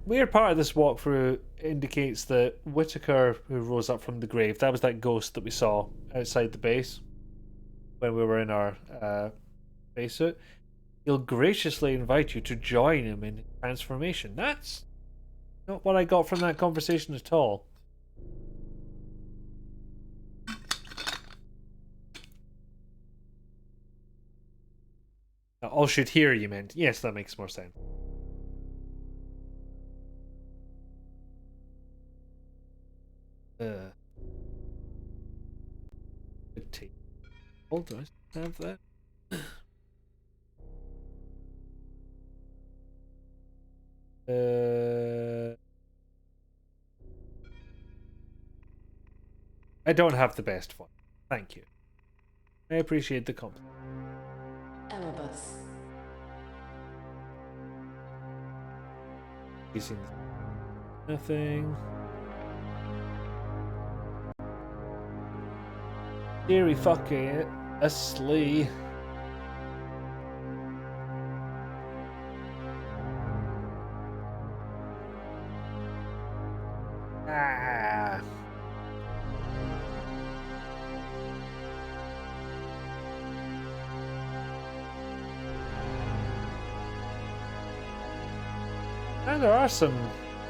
weird part of this walkthrough indicates that Whitaker, who rose up from the grave, that was that ghost that we saw outside the base when we were in our base suit. He'll graciously invite you to join him in transformation. That's not what I got from that conversation at all. All should hear, you meant. Yes, that makes more sense. Good tea. Hold on, I have that. I don't have the best one. Thank you. I appreciate the compliment. Erebus. Using nothing. Scary fucking asleep. Ah. And there are some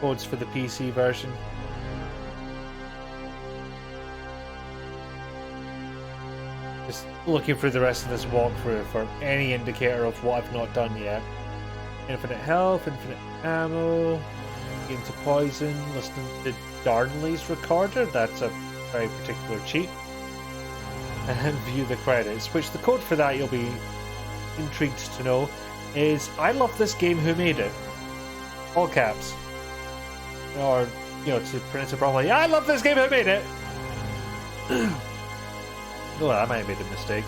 codes for the PC version. Just looking through the rest of this walkthrough for any indicator of what I've not done yet. Infinite health, infinite ammo, into poison, listening to Darnley's recorder, that's a very particular cheat. And view the credits, which the code for that you'll be intrigued to know is I love this game, who made it? All caps. Or, you know, to pronounce it properly, I love this game, who made it? Oh, I might have made a mistake.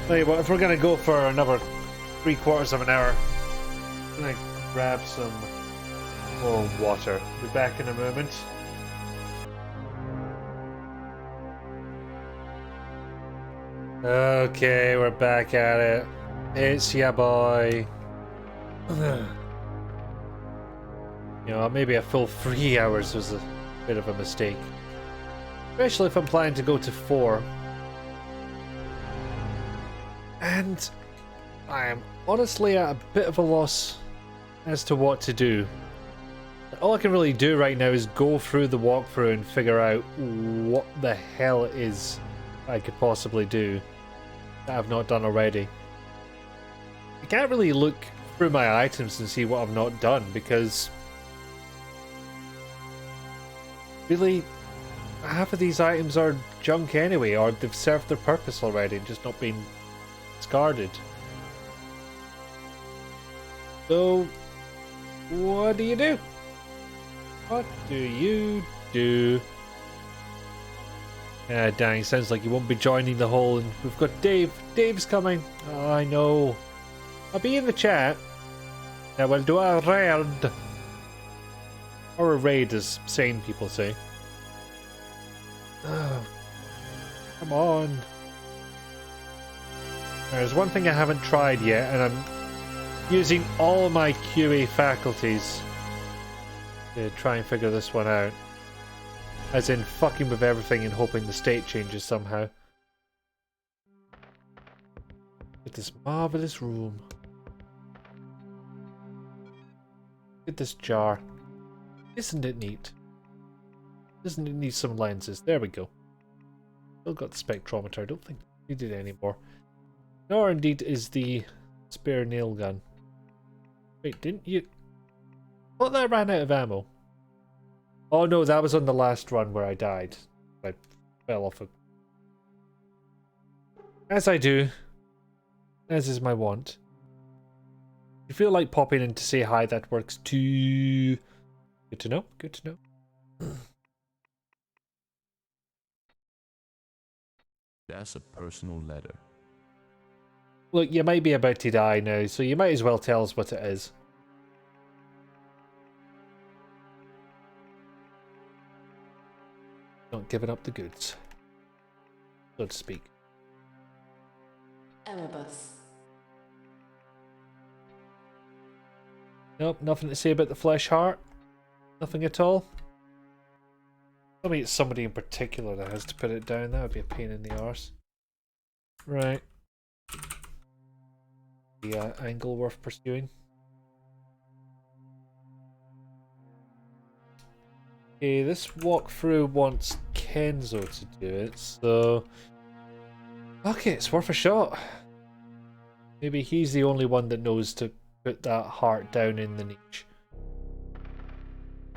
Tell you what, if we're gonna go for another 3/4 of an hour, I'm gonna grab some more water. Be back in a moment. Okay, we're back at it. It's ya boy. You know, maybe a full 3 hours was a bit of a mistake. Especially if I'm planning to go to 4. And I am honestly at a bit of a loss as to what to do. All I can really do right now is go through the walkthrough and figure out what the hell it is I could possibly do that I've not done already. I can't really look through my items and see what I've not done because really half of these items are junk anyway, or they've served their purpose already and just not been discarded. So, what do you do? What do you do? Dang, sounds like you won't be joining the whole, and we've got Dave. Dave's coming. Oh, I know. I'll be in the chat. Now we'll do a raid. Or a raid, as sane people say. Oh, come on. There's one thing I haven't tried yet, and I'm using all my QA faculties to try and figure this one out. As in fucking with everything and hoping the state changes somehow. Look at this marvelous room. Look at this jar. Isn't it neat? Doesn't it need some lenses? There we go. Still got the spectrometer. I don't think I need it anymore. Nor indeed is the spare nail gun. Wait, didn't you? I thought that ran out of ammo. Oh no, that was on the last run where I died. I fell off a... As I do. As is my wont. If you feel like popping in to say hi, that works too. Good to know. Good to know. That's a personal letter. Look, you might be about to die now, so you might as well tell us what it is. Not giving up the goods, so to speak. Erebus. Nope, nothing to say about the flesh heart. Nothing at all. Tell me it's somebody in particular that has to put it down. That would be a pain in the arse. Right. The angle worth pursuing. Okay, this walkthrough wants Kenzo to do it, so Okay, it's worth a shot. Maybe he's the only one that knows to put that heart down in the niche.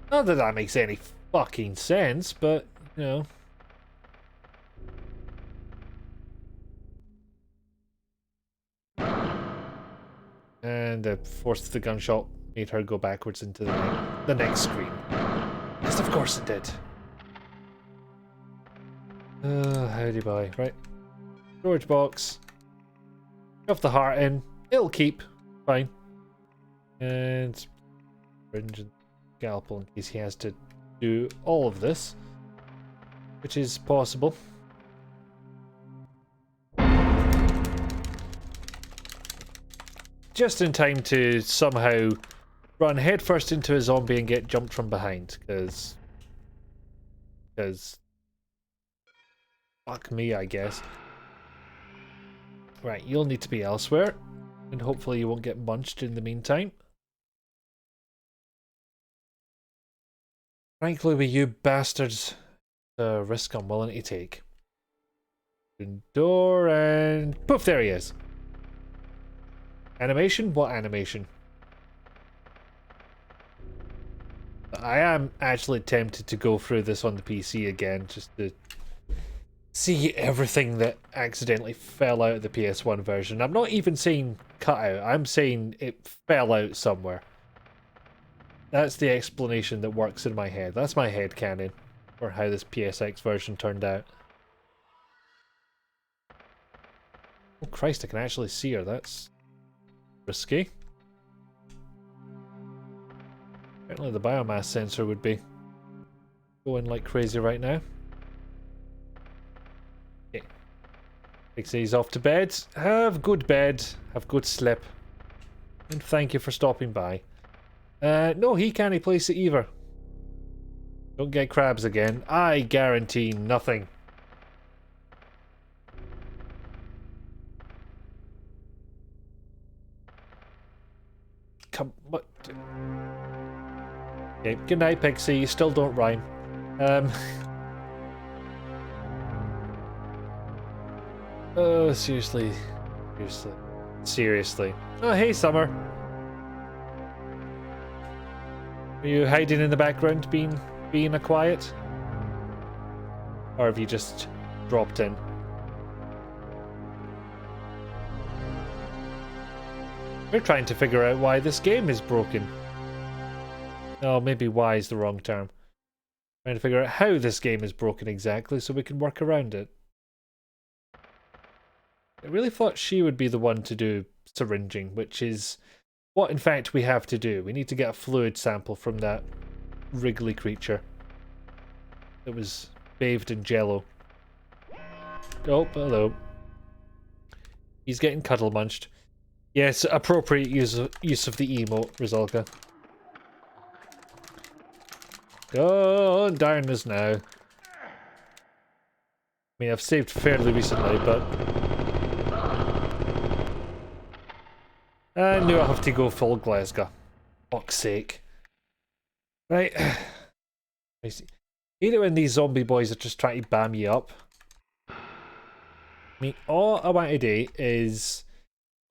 Not that that makes any fucking sense, but, you know. And the force of the gunshot made her go backwards into the next screen. Yes, of course it did. Howdy boy. Right. Storage box. Shove the heart in. It'll keep. Fine. And syringe and scalpel in case he has to do all of this. Which is possible. Just in time to somehow run headfirst into a zombie and get jumped from behind, because fuck me, I guess. Right, you'll need to be elsewhere, and hopefully you won't get munched in the meantime. Frankly, with you bastards, the risk I'm willing to take. Door and poof, there he is. Animation? What animation? I am actually tempted to go through this on the PC again, just to see everything that accidentally fell out of the PS1 version. I'm not even saying cut out, I'm saying it fell out somewhere. That's the explanation that works in my head. That's my headcanon for how this PSX version turned out. Oh Christ, I can actually see her. That's risky. Apparently the biomass sensor would be going like crazy right now. Okay. Pixie's off to bed. Have good bed. Have good sleep. And thank you for stopping by. No, he can't place it either. Don't get crabs again. I guarantee nothing. Come on. Okay, good night, Pixie. You still don't rhyme. Oh, seriously. Seriously. Oh, hey, Summer. Are you hiding in the background, being a quiet? Or have you just dropped in? We're trying to figure out why this game is broken. Oh, maybe why is the wrong term. Trying to figure out how this game is broken exactly so we can work around it. I really thought she would be the one to do syringing, which is what in fact we have to do. We need to get a fluid sample from that wriggly creature that was bathed in jello. Oh, hello. He's getting cuddle munched. Yes, appropriate use of the emote, Rizalka. Oh, darkness now. I mean, I've saved fairly recently, but I knew I have to go full Glasgow. Fuck's sake. Right. I hate it when these zombie boys are just trying to bam you up. I mean, all I want to do is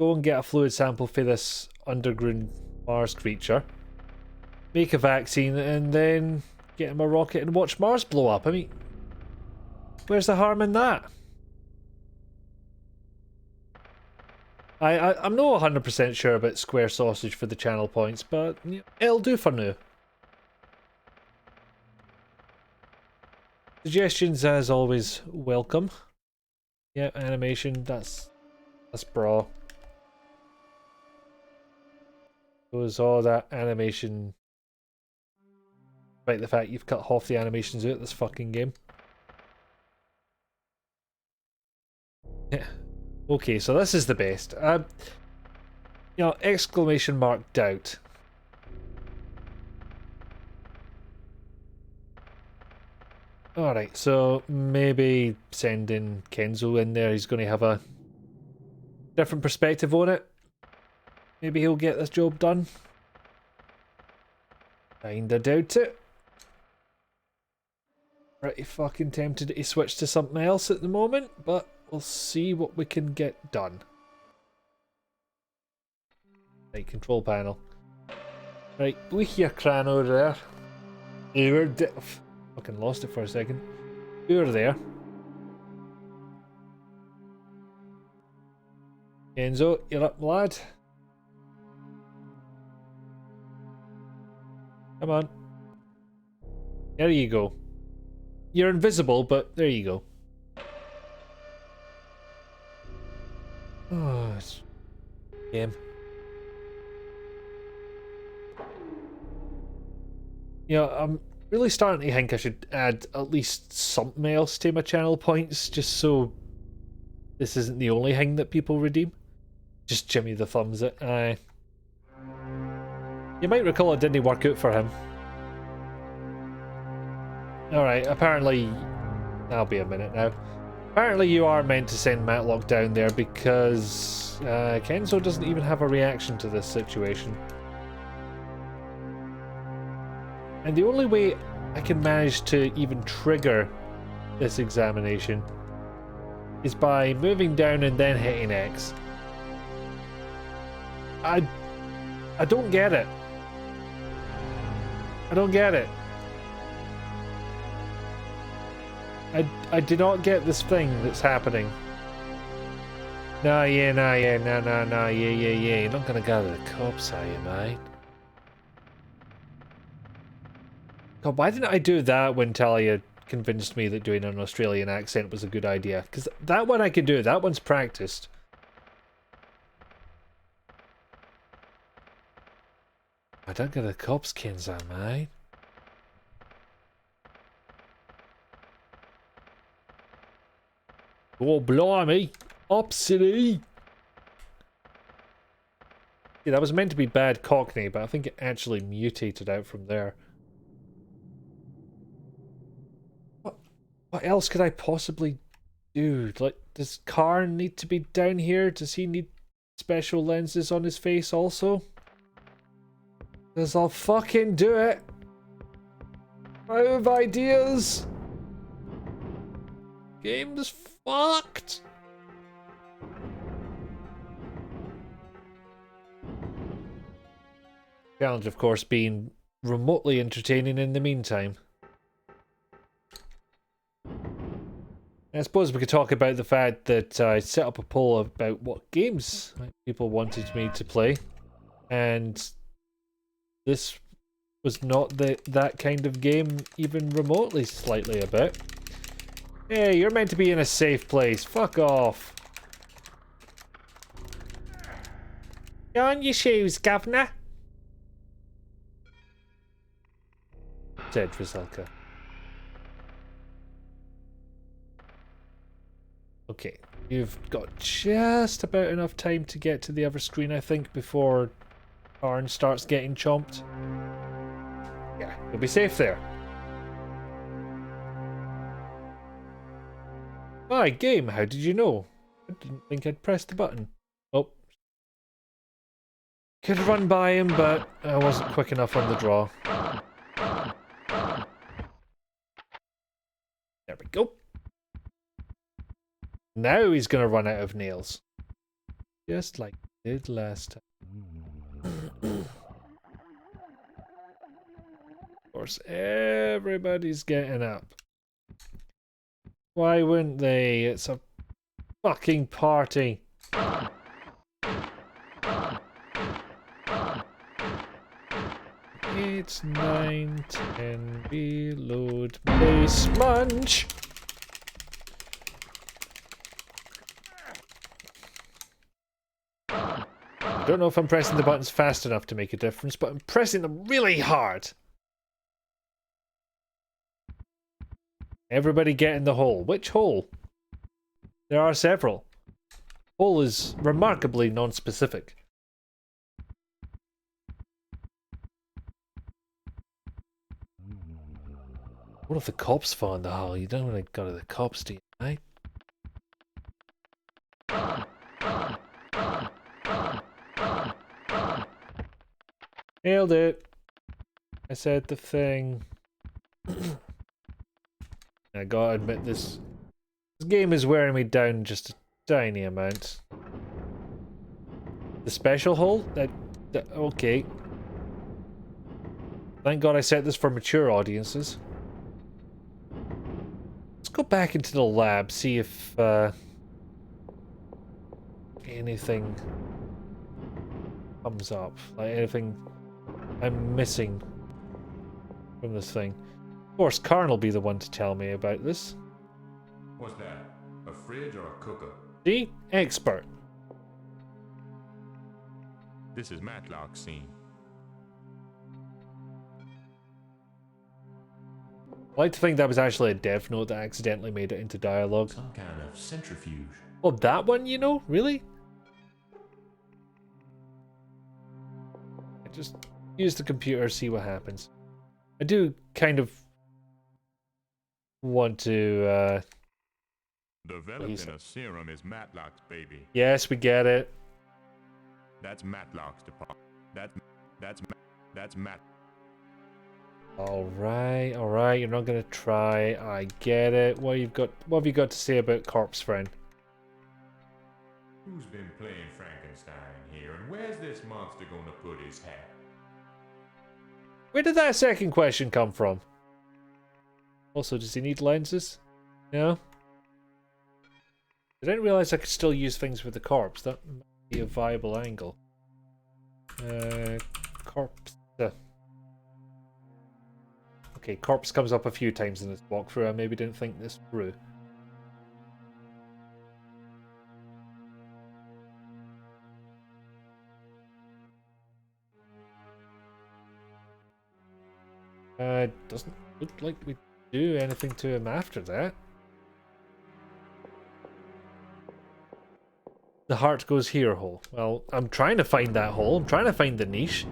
go and get a fluid sample for this underground Mars creature, make a vaccine, and then get him a rocket and watch Mars blow up. I mean, where's the harm in that? I'm not 100% sure about square sausage for the channel points, but you know, it'll do for now. Suggestions, as always, welcome. Yeah, animation, that's bra. Was all that animation, despite the fact you've cut half the animations out of this fucking game. Yeah. Okay, so this is the best. You know, exclamation mark doubt. Alright, so maybe sending Kenzo in there, he's going to have a different perspective on it. Maybe he'll get this job done. Kinda doubt it. Pretty fucking tempted to switch to something else at the moment, but we'll see what we can get done. Right, control panel. Right, we hear Cran over there. You're fucking lost it for a second. You're there. Enzo, you're up, lad. Come on. There you go. You're invisible, but there you go. Oh, it's game. You know, I'm really starting to think I should add at least something else to my channel points, just so this isn't the only thing that people redeem. Just Jimmy the Thumbs it. You might recall it didn't work out for him. Alright, apparently... That'll be a minute now. Apparently you are meant to send Matlock down there because Kenzo doesn't even have a reaction to this situation. And the only way I can manage to even trigger this examination is by moving down and then hitting X. I don't get it. I don't get it. I do not get this thing that's happening. No, yeah, you're not gonna go to the cops, are you, mate? God, why didn't I do that when Talia convinced me that doing an Australian accent was a good idea? Because that one I can do, that one's practiced. I don't get the cops, Kenzo, mate. Oh, blimey. Opsity. Yeah, that was meant to be bad Cockney, but I think it actually mutated out from there. What else could I possibly do? Like, does Karn need to be down here? Does he need special lenses on his face also? Because I'll fucking do it. I have ideas. Game's fucked. Challenge, of course, being remotely entertaining in the meantime. I suppose we could talk about the fact that I set up a poll about what games people wanted me to play, and this was not that kind of game even remotely slightly a bit. Hey, you're meant to be in a safe place. Fuck off. Go on your shoes, governor. Said Drizelka. Okay, you've got just about enough time to get to the other screen, I think, before Arn starts getting chomped. Yeah, you'll be safe there. Hi, game, how did you know? I didn't think I'd pressed the button. Oh. Could have run by him, but I wasn't quick enough on the draw. There we go. Now he's gonna run out of nails. Just like he did last time. Of course, everybody's getting up. Why wouldn't they? It's a fucking party. It's 9:10. Reload base munch. I don't know if I'm pressing the buttons fast enough to make a difference, but I'm pressing them really hard. Everybody get in the hole. Which hole? There are several. Hole is remarkably non-specific. What if the cops find the hole? You don't want to go to the cops, do you, mate? Nailed it. I said the thing. I gotta admit, this The game is wearing me down just a tiny amount. The special hole? Okay. Thank God I set this for mature audiences. Let's go back into the lab, see if anything comes up. Like anything I'm missing from this thing. Of course, Karn will be the one to tell me about this. What's that? A fridge or a cooker? See? Expert. This is Matlock's scene. I like to think that was actually a dev note that accidentally made it into dialogue. Some kind of centrifuge. Oh, that one, you know? Really? I just use the computer, see what happens. I do kind of want to, Developing a serum is Matlock's baby. Yes, we get it. That's Matlock's department. That's Matt. Alright, you're not gonna try. I get it. What have you got to say about Corpse Friend? Who's been playing Frankenstein here, and where's this monster gonna put his hat? Where did that second question come from? Also, does he need lenses? No? I didn't realize I could still use things with the corpse. That might be a viable angle. Corpse. Okay, corpse comes up a few times in this walkthrough. I maybe didn't think this through. Doesn't look like we do anything to him after that. The heart goes here hole. Well, I'm trying to find that hole. I'm trying to find the niche.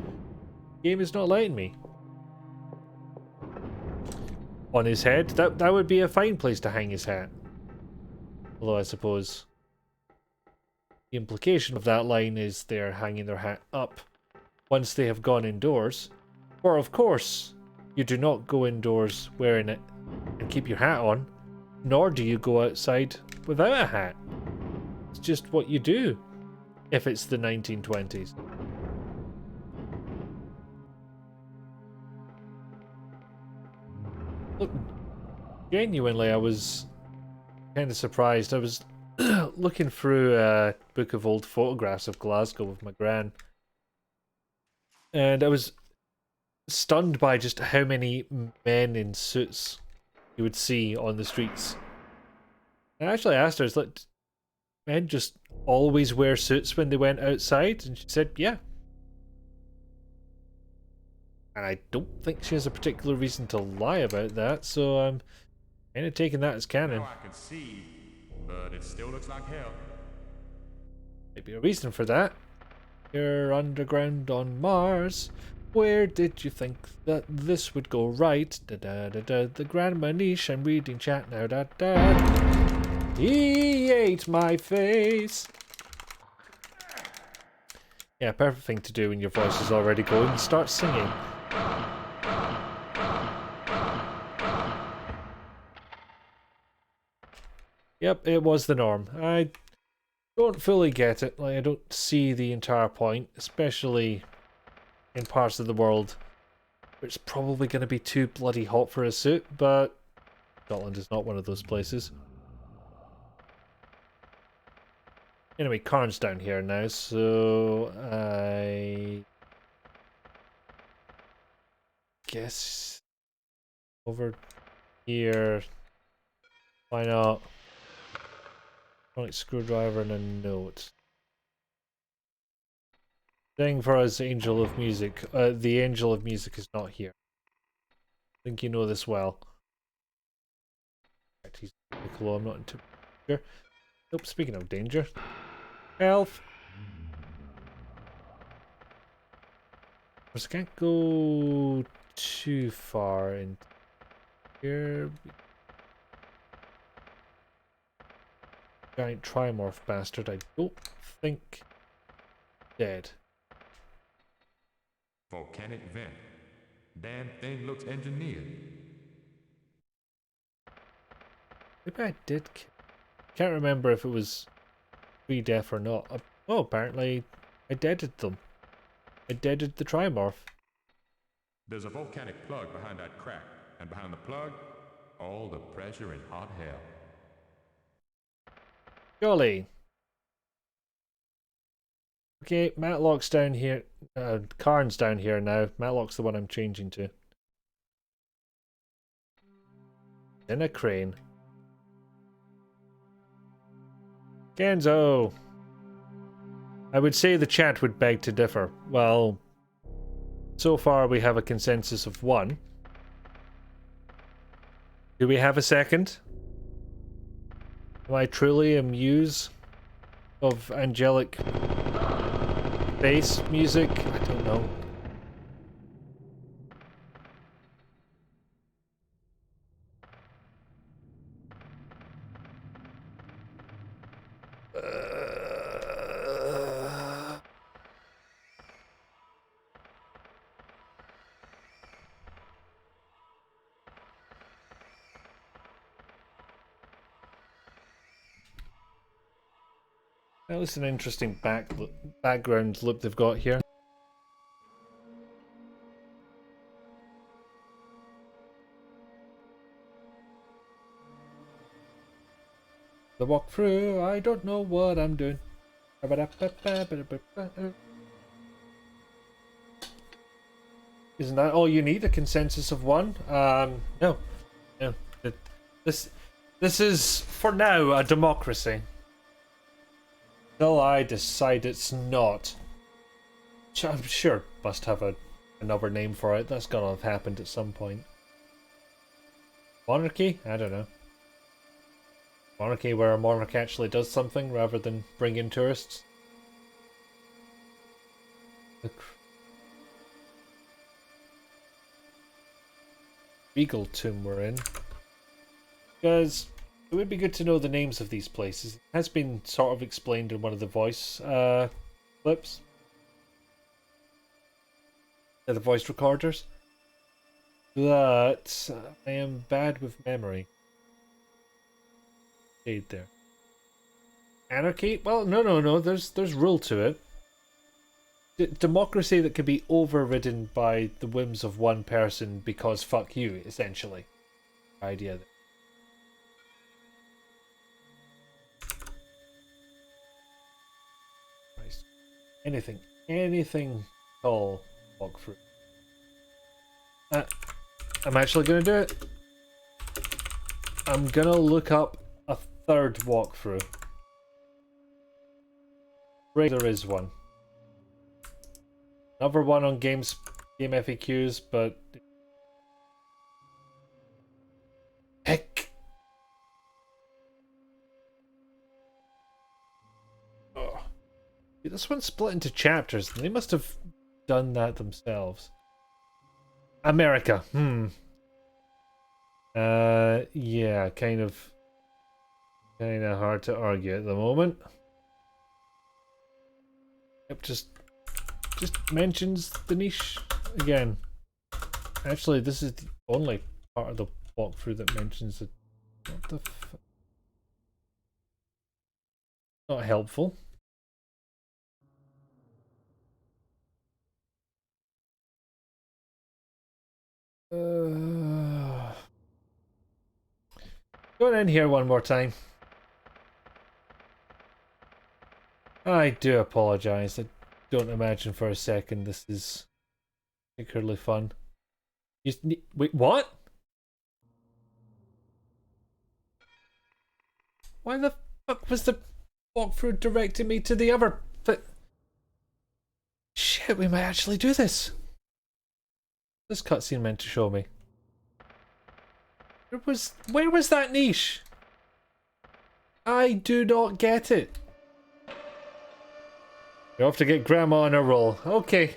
Game is not letting me. On his head, that would be a fine place to hang his hat. Although I suppose the implication of that line is they're hanging their hat up once they have gone indoors. For of course, you do not go indoors wearing it and keep your hat on, nor do you go outside without a hat. It's just what you do if it's the 1920s. Look, genuinely, I was kind of surprised. I was looking through a book of old photographs of Glasgow with my gran, and I was stunned by just how many men in suits you would see on the streets. I actually asked her, like, men just always wear suits when they went outside? And she said, yeah. And I don't think she has a particular reason to lie about that, so I'm kind of taking that as canon. Now I can see, but it still looks like hell. Maybe a reason for that. You're underground on Mars. Where did you think that this would go right? Da da da da. The Grand Maniche. I'm reading chat now. Da da. He ate my face. Yeah, perfect thing to do when your voice is already going. Start singing. Yep, it was the norm. I don't fully get it. Like, I don't see the entire point, especially in parts of the world where it's probably going to be too bloody hot for a suit, but Scotland is not one of those places. Anyway, Karn's down here now, so I guess over here. Why not? Electronic screwdriver and a note. Thing for us, Angel of Music. The Angel of Music is not here. I think you know this well. He's Niccolo, I'm not into danger. Nope, speaking of danger. Elf! Of course, I can't go too far in here. Giant trimorph bastard, I don't think dead. Volcanic vent. Damn thing looks engineered. Maybe I did kill. Can't remember if it was pre-def or not. Oh, apparently I deaded them. I deaded the Trimorph. There's a volcanic plug behind that crack, and behind the plug, all the pressure in hot hell. Jolly. Okay, Matlock's down here. Karn's down here now. Matlock's the one I'm changing to. In a crane. Genzo! I would say the chat would beg to differ. Well, so far we have a consensus of 1. Do we have a second? Am I truly a muse of angelic bass music? I don't know. That was an interesting background loop they've got here. The walkthrough, I don't know what I'm doing. Isn't that all you need? A consensus of 1? No. No. This is, for now, a democracy. Till I decide it's not. Which I'm sure must have another name for it. That's gotta have happened at some point. Monarchy? I don't know. Monarchy where a monarch actually does something rather than bring in tourists. Regal Tomb we're in. Because it would be good to know the names of these places. It has been sort of explained in one of the voice clips. The voice recorders. But I am bad with memory. Stayed there. Anarchy? Well, no. There's rule to it. Democracy that can be overridden by the whims of one person because fuck you, essentially. Idea there. Anything at all walk through. I'm actually gonna do it. I'm gonna look up a third walkthrough. There is one. Another one on game FAQs, but heck. Oh. This one's split into chapters. They must have done that themselves. America. Yeah, kind of hard to argue at the moment. Yep, just mentions the niche again. Actually, this is the only part of the walkthrough that mentions it. What the f... Not helpful. Going in here one more time. I do apologize. I don't imagine for a second this is particularly fun. Wait, what? Why the fuck was the walkthrough directing me to the other? But shit, we might actually do this. This cutscene meant to show me. Where was that niche? I do not get it. You have to get Grandma on a roll. Okay.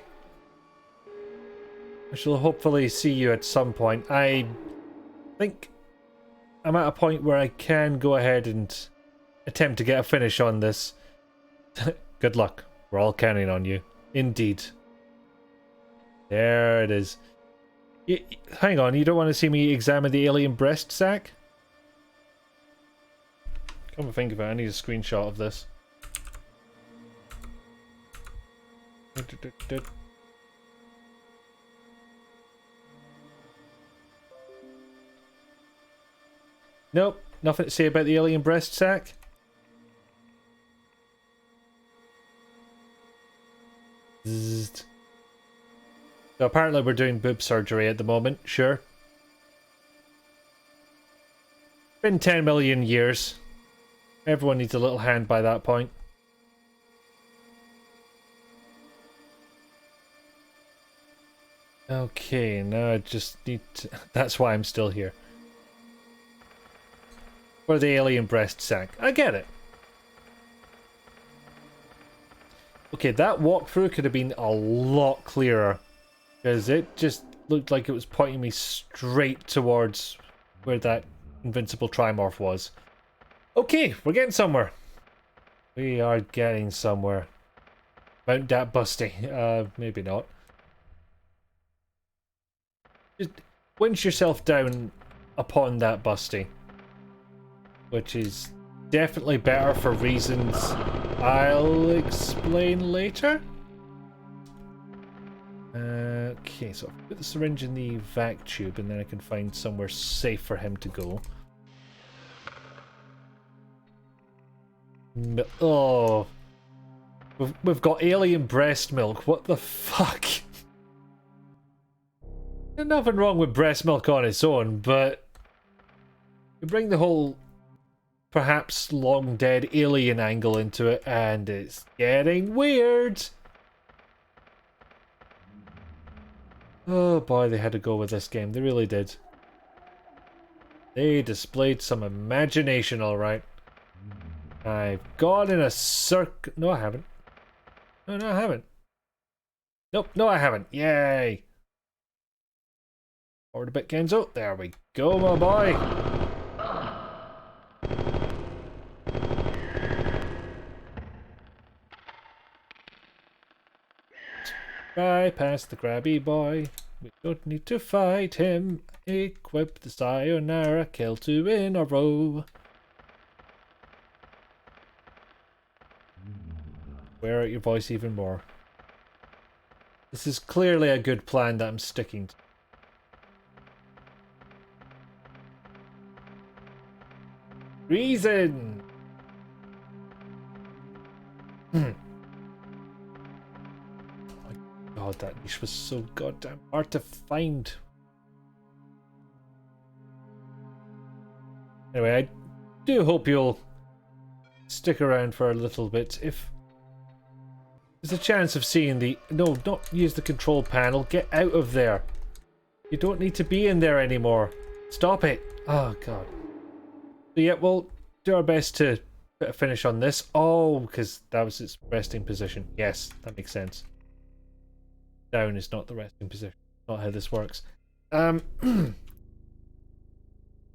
I shall hopefully see you at some point. I think I'm at a point where I can go ahead and attempt to get a finish on this. Good luck. We're all counting on you. Indeed. There it is. Hang on, you don't want to see me examine the alien breast sack? Come to think of it, I need a screenshot of this. Nope, nothing to say about the alien breast sack. Zzzt. So apparently we're doing boob surgery at the moment, sure. Been 10 million years. Everyone needs a little hand by that point. Okay, now I just need to... That's why I'm still here. For the alien breast sack. I get it. Okay, that walkthrough could have been a lot clearer. Because it just looked like it was pointing me straight towards where that invincible trimorph was. Okay, we're getting somewhere. We are getting somewhere. Mount that busty. Maybe not. Just winch yourself down upon that busty. Which is definitely better for reasons I'll explain later. Okay, so I'll put the syringe in the vac tube and then I can find somewhere safe for him to go. Oh. We've got alien breast milk. What the fuck? There's nothing wrong with breast milk on its own, but you bring the whole perhaps long dead alien angle into it and it's getting weird. Oh boy, they had to go with this game. They really did. They displayed some imagination, alright. I've gone in a circle. No, I haven't. No, I haven't. Nope, no, I haven't. Yay! Forward a bit, Kenzo. There we go, my boy. Bypass the grabby boy. We don't need to fight him. Equip the sayonara, kill 2 in a row. Wear out your voice even more. This is clearly a good plan that I'm sticking to. Reason! God, that niche was so goddamn hard to find. Anyway, I do hope you'll stick around for a little bit. If there's a chance of seeing the... No, not use the control panel. Get out of there. You don't need to be in there anymore. Stop it. Oh, God. So yeah, we'll do our best to put a finish on this. Oh, because that was its resting position. Yes, that makes sense. Down is not the resting position. Not how this works.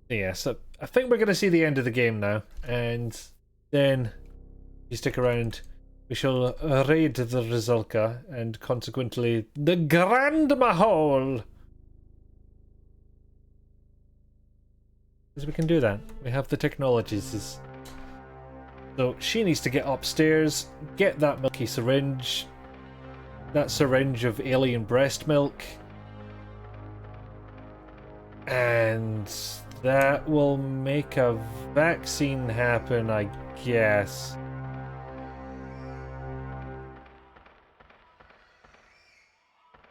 Yeah, so I think we're going to see the end of the game now. And then, if you stick around, we shall raid the Rizalka and consequently the Grand Mahal. Because we can do that. We have the technologies. So she needs to get upstairs, get that milky syringe. That syringe of alien breast milk. And that will make a vaccine happen, I guess.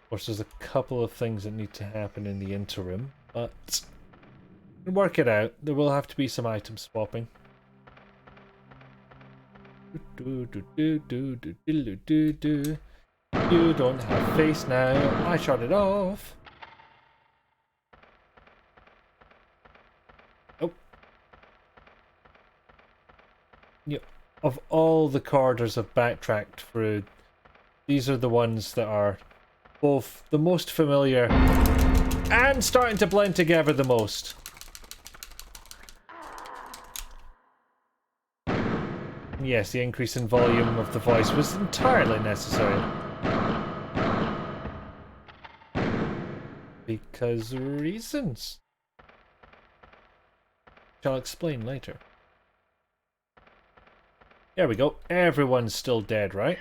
Of course, there's a couple of things that need to happen in the interim, but we'll work it out. There will have to be some item swapping. You don't have face now. I shot it off. Oh. Yep. Of all the corridors I've backtracked through, these are the ones that are both the most familiar and starting to blend together the most. Yes, the increase in volume of the voice was entirely necessary. Because reasons. Shall explain later. There we go. Everyone's still dead, right?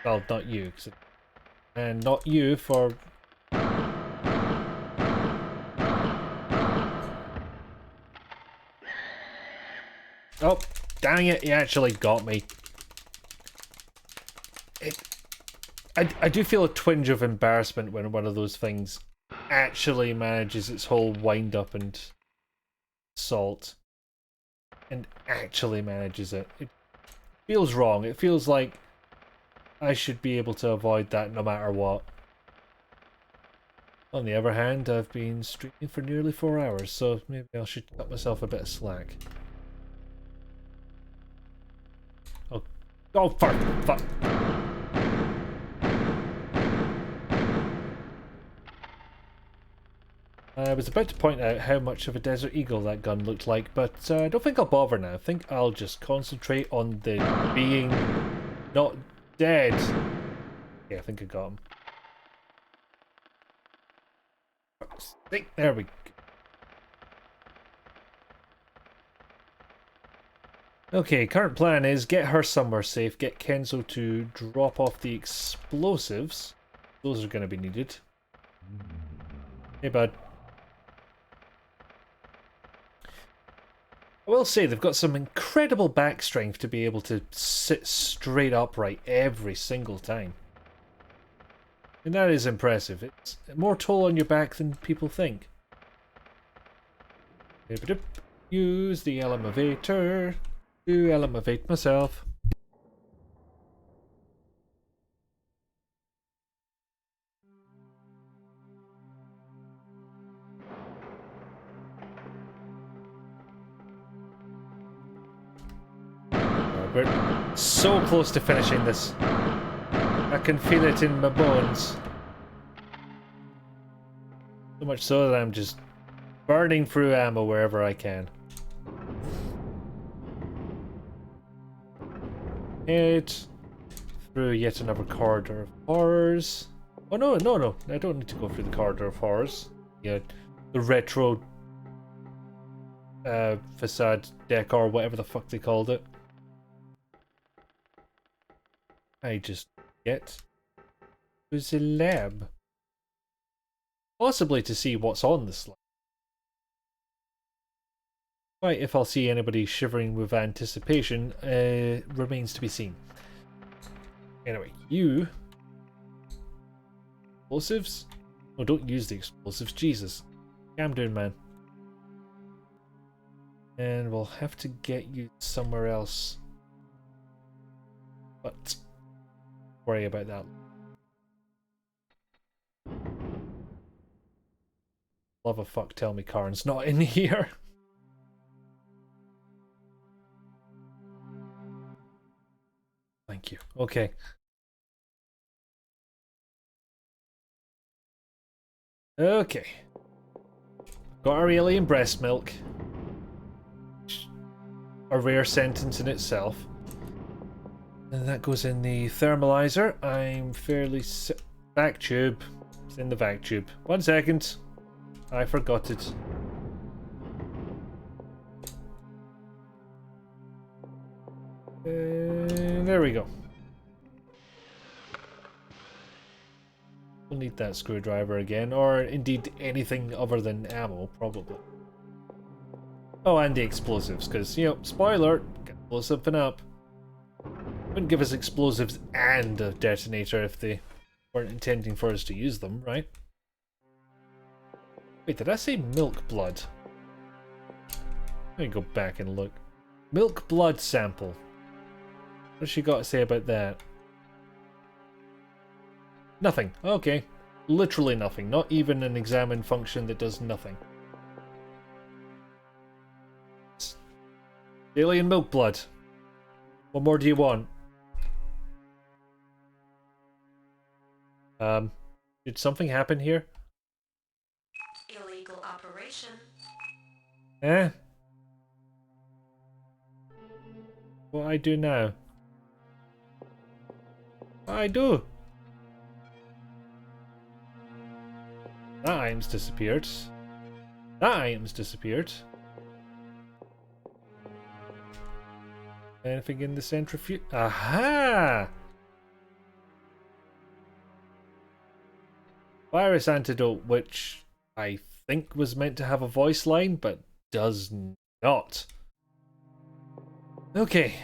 Well, not you. And not you for... Oh, dang it, he actually got me. I do feel a twinge of embarrassment when one of those things actually manages its whole wind up and salt. And actually manages it. It feels wrong. It feels like I should be able to avoid that no matter what. On the other hand, I've been streaming for nearly 4 hours, so maybe I should cut myself a bit of slack. Oh, fuck. I was about to point out how much of a Desert Eagle that gun looked like, but I don't think I'll bother now. I think I'll just concentrate on the being not dead. Yeah, I think I got him. There we go. Okay, current plan is get her somewhere safe, get Kenzo to drop off the explosives. Those are going to be needed. Hey, bud. I will say they've got some incredible back strength to be able to sit straight upright every single time. And that is impressive. It's more toll on your back than people think. Use the elevator to elevate myself. We're so close to finishing this. I can feel it in my bones. So much so that I'm just burning through ammo wherever I can. Head through yet another corridor of horrors. Oh no, I don't need to go through the corridor of horrors. Yeah, the retro facade decor, whatever the fuck they called it. I just get to the lab. Possibly to see what's on this lab. Right, if I'll see anybody shivering with anticipation, remains to be seen. Anyway, you... Explosives? Oh, don't use the explosives, Jesus. Calm down, man. And we'll have to get you somewhere else. But... worry about that. Love a fuck, tell me Karn's not in here. Thank you. Okay. Okay. Got our alien breast milk. A rare sentence in itself. And that goes in the thermalizer. I'm fairly... vac tube. It's in the vac tube. 1 second. I forgot it. There we go. We'll need that screwdriver again, or indeed anything other than ammo, probably. Oh, and the explosives, because, you know, spoiler, gotta blow something up. Wouldn't give us explosives and a detonator if they weren't intending for us to use them, right? Wait, did I say milk blood? Let me go back and look. Milk blood sample. What's she got to say about that? Nothing. Okay. Literally nothing. Not even an examine function that does nothing. Alien milk blood. What more do you want? Did something happen here? Illegal operation. Eh? What I do now? What I do? That item's disappeared. That item's disappeared. Anything in the centrifuge? Aha! Virus antidote, which I think was meant to have a voice line, but does not. Okay.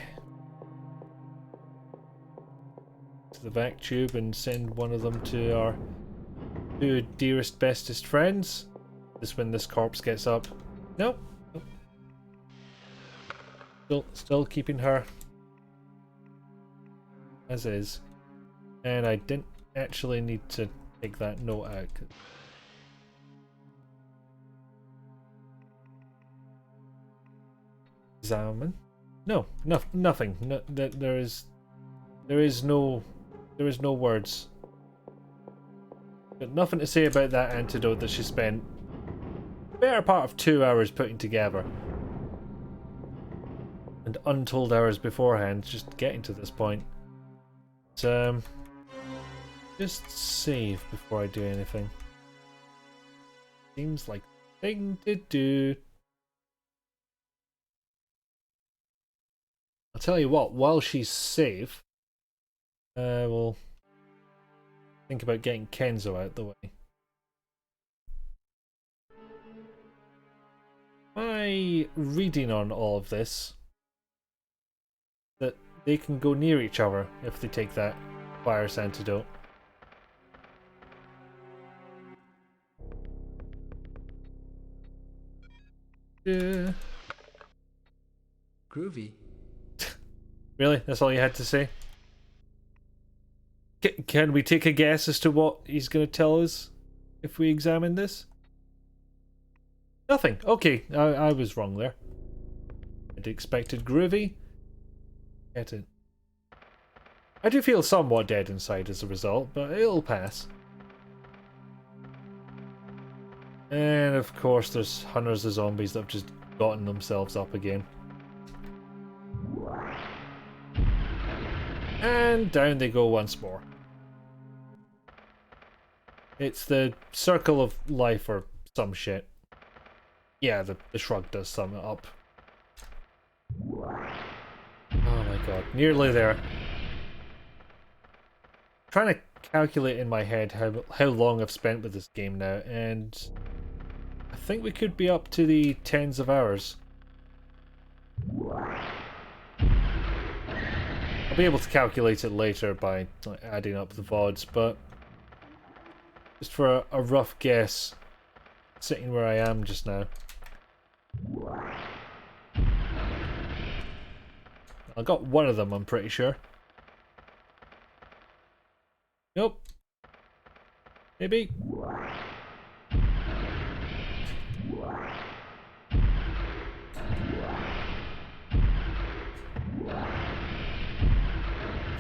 To the vac tube and send one of them to our two dearest, bestest friends. This when this corpse gets up. Nope. Still keeping her as is. And I didn't actually need to take that note out. Examine? No, nothing. No, there is no words. Got nothing to say about that antidote that she spent the better part of 2 hours putting together. And untold hours beforehand, just getting to this point. But, just save before I do anything. Seems like the thing to do. I'll tell you what, while she's safe, we'll think about getting Kenzo out the way. My reading on all of this, that they can go near each other if they take that virus antidote. Groovy. Really? That's all you had to say? Can we take a guess as to what he's going to tell us if we examine this? Nothing. Okay, I was wrong there. I'd expected groovy. Get it. I do feel somewhat dead inside as a result, but it'll pass. And of course there's hundreds of zombies that have just gotten themselves up again. And down they go once more. It's the circle of life or some shit. Yeah, the shrug does sum it up. Oh my god, nearly there. Trying to calculate in my head how long I've spent with this game now, and I think we could be up to the tens of hours. I'll be able to calculate it later by adding up the VODs, but just for a rough guess, sitting where I am just now. I got one of them, I'm pretty sure. Nope. Maybe.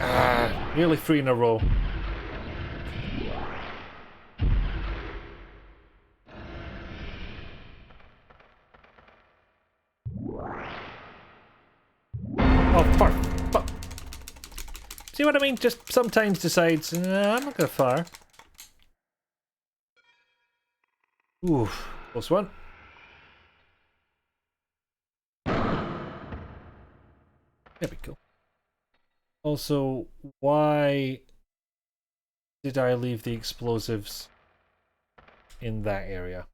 Ah, nearly 3 in a row. Oh, fuck. See what I mean? Just sometimes decides, nah, I'm not gonna fire. Ooh, close one. There we go. Also, why did I leave the explosives in that area?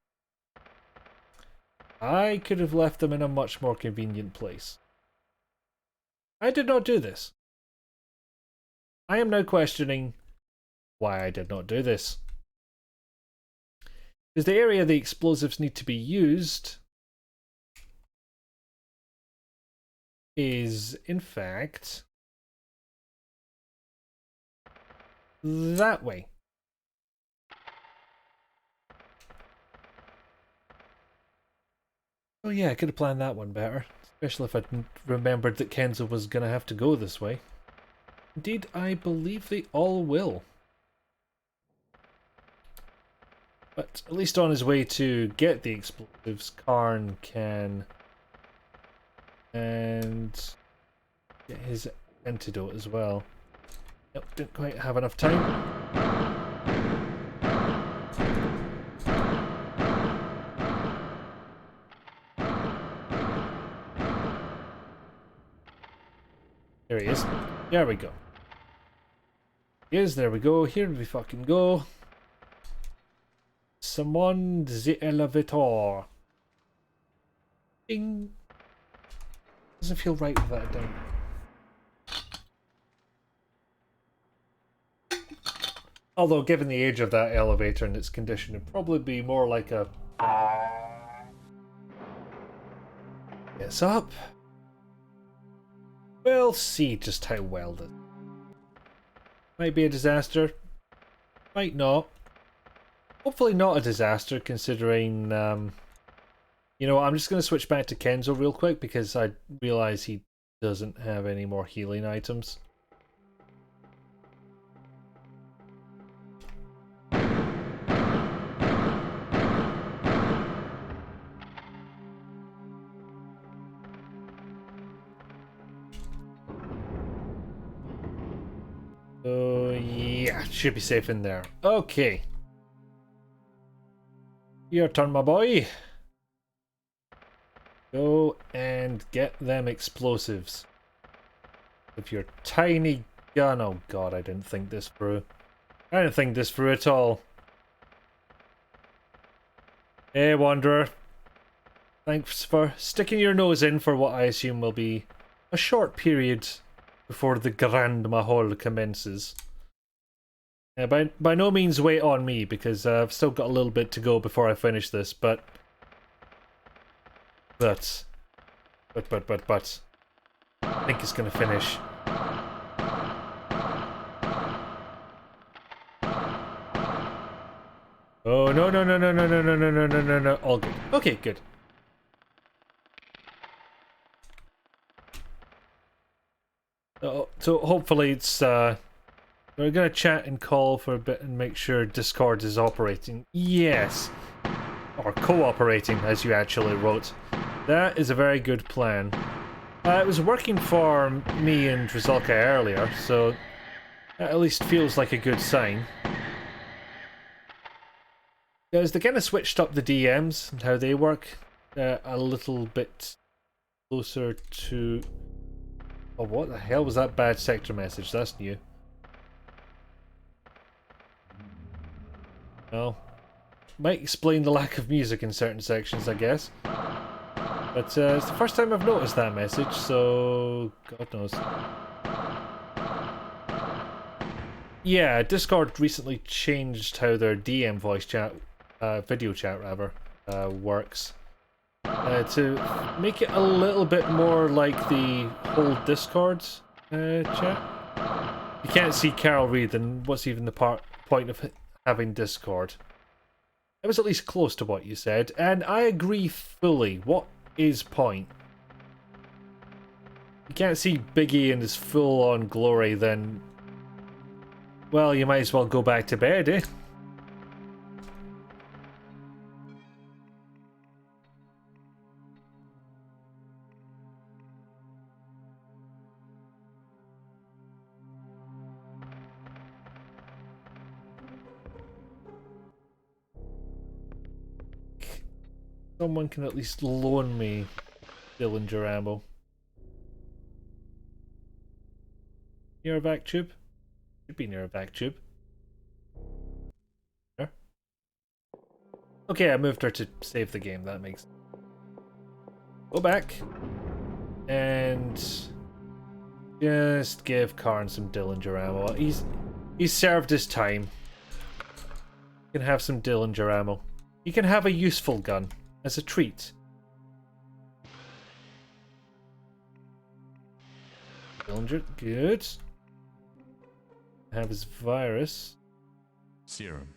I could have left them in a much more convenient place. I did not do this. I am now questioning why I did not do this. Because the area the explosives need to be used is, in fact, that way. Oh yeah, I could have planned that one better. Especially if I'd remembered that Kenzo was going to have to go this way. Indeed, I believe they all will. But at least on his way to get the explosives, Karn can... and get his antidote as well. Yep, didn't quite have enough time. There he is. There we go. There we go. Here we fucking go. Summon the elevator. Ding. Doesn't feel right with that down. Although, given the age of that elevator and its condition, it'd probably be more like a... It's up. We'll see just how well this... Might be a disaster. Might not. Hopefully not a disaster, considering... You know what, I'm just going to switch back to Kenzo real quick, because I realise he doesn't have any more healing items. So, yeah, should be safe in there. Okay. Your turn, my boy. Go and get them explosives. With your tiny gun. Oh god, I didn't think this through. I didn't think this through at all. Hey, Wanderer. Thanks for sticking your nose in for what I assume will be a short period before the Grand Mahal commences. By no means wait on me, because I've still got a little bit to go before I finish this, but... I think it's gonna finish. Oh, no, no, no, no, no, no, no, no, no, no, no, no. All good. Okay, good. So hopefully it's, we're gonna chat and call for a bit and make sure Discord is operating. Yes! Or cooperating, as you actually wrote. That is a very good plan. It was working for me and Rizalka earlier, so that at least feels like a good sign. Because they kind of switched up the DMs and how they work a little bit closer to... Oh, what the hell was that bad sector message? That's new. Well, might explain the lack of music in certain sections, I guess. But it's the first time I've noticed that message, so God knows. Yeah, Discord recently changed how their DM voice chat, video chat rather, works. To make it a little bit more like the whole Discord chat. You can't see Carol Reed, and what's even the point of having Discord? It was at least close to what you said, and I agree fully. What is point? You can't see Biggie in his full-on glory, then... Well, you might as well go back to bed, eh? Someone can at least loan me Dillinger ammo. Near a vac tube? Should be near a vac tube. There. Okay, I moved her to save the game, that makes sense. Go back. And just give Karn some Dillinger ammo. He's served his time. He can have some Dillinger ammo. He can have a useful gun. As a treat. Dillinger, good. Have his virus. Serum.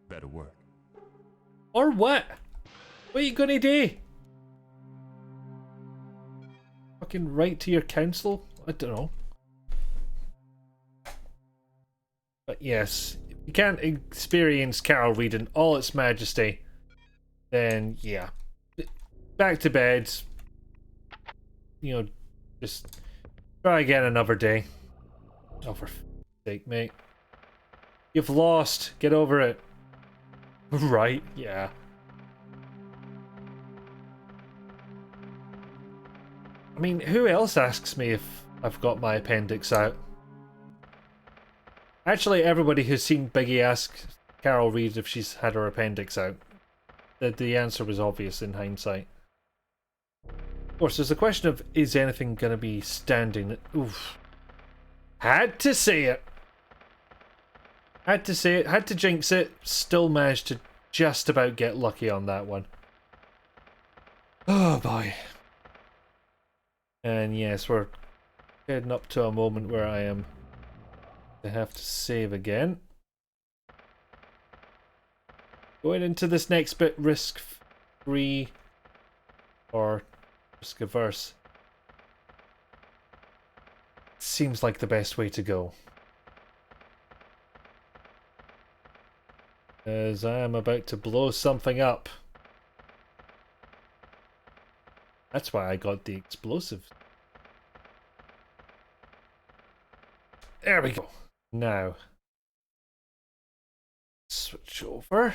Better work. Or what? What are you gonna do? Fucking write to your council? I don't know. But yes, if you can't experience Carol Reed in all its majesty, then yeah, back to bed. You know, just try again another day. Oh, for f***'s sake, mate. You've lost. Get over it. Right? Yeah. I mean, who else asks me if I've got my appendix out. Actually, everybody who's seen Biggie ask Carol Reed if she's had her appendix out. The answer was obvious in hindsight. Of course, there's a question of, is anything going to be standing? Oof. Had to say it. Had to say it. Had to jinx it. Still managed to just about get lucky on that one. Oh boy. And yes, we're heading up to a moment where I am to have to save again. Going into this next bit risk-free or risk-averse seems like the best way to go. As I am about to blow something up. That's why I got the explosive. There we go. Now, switch over.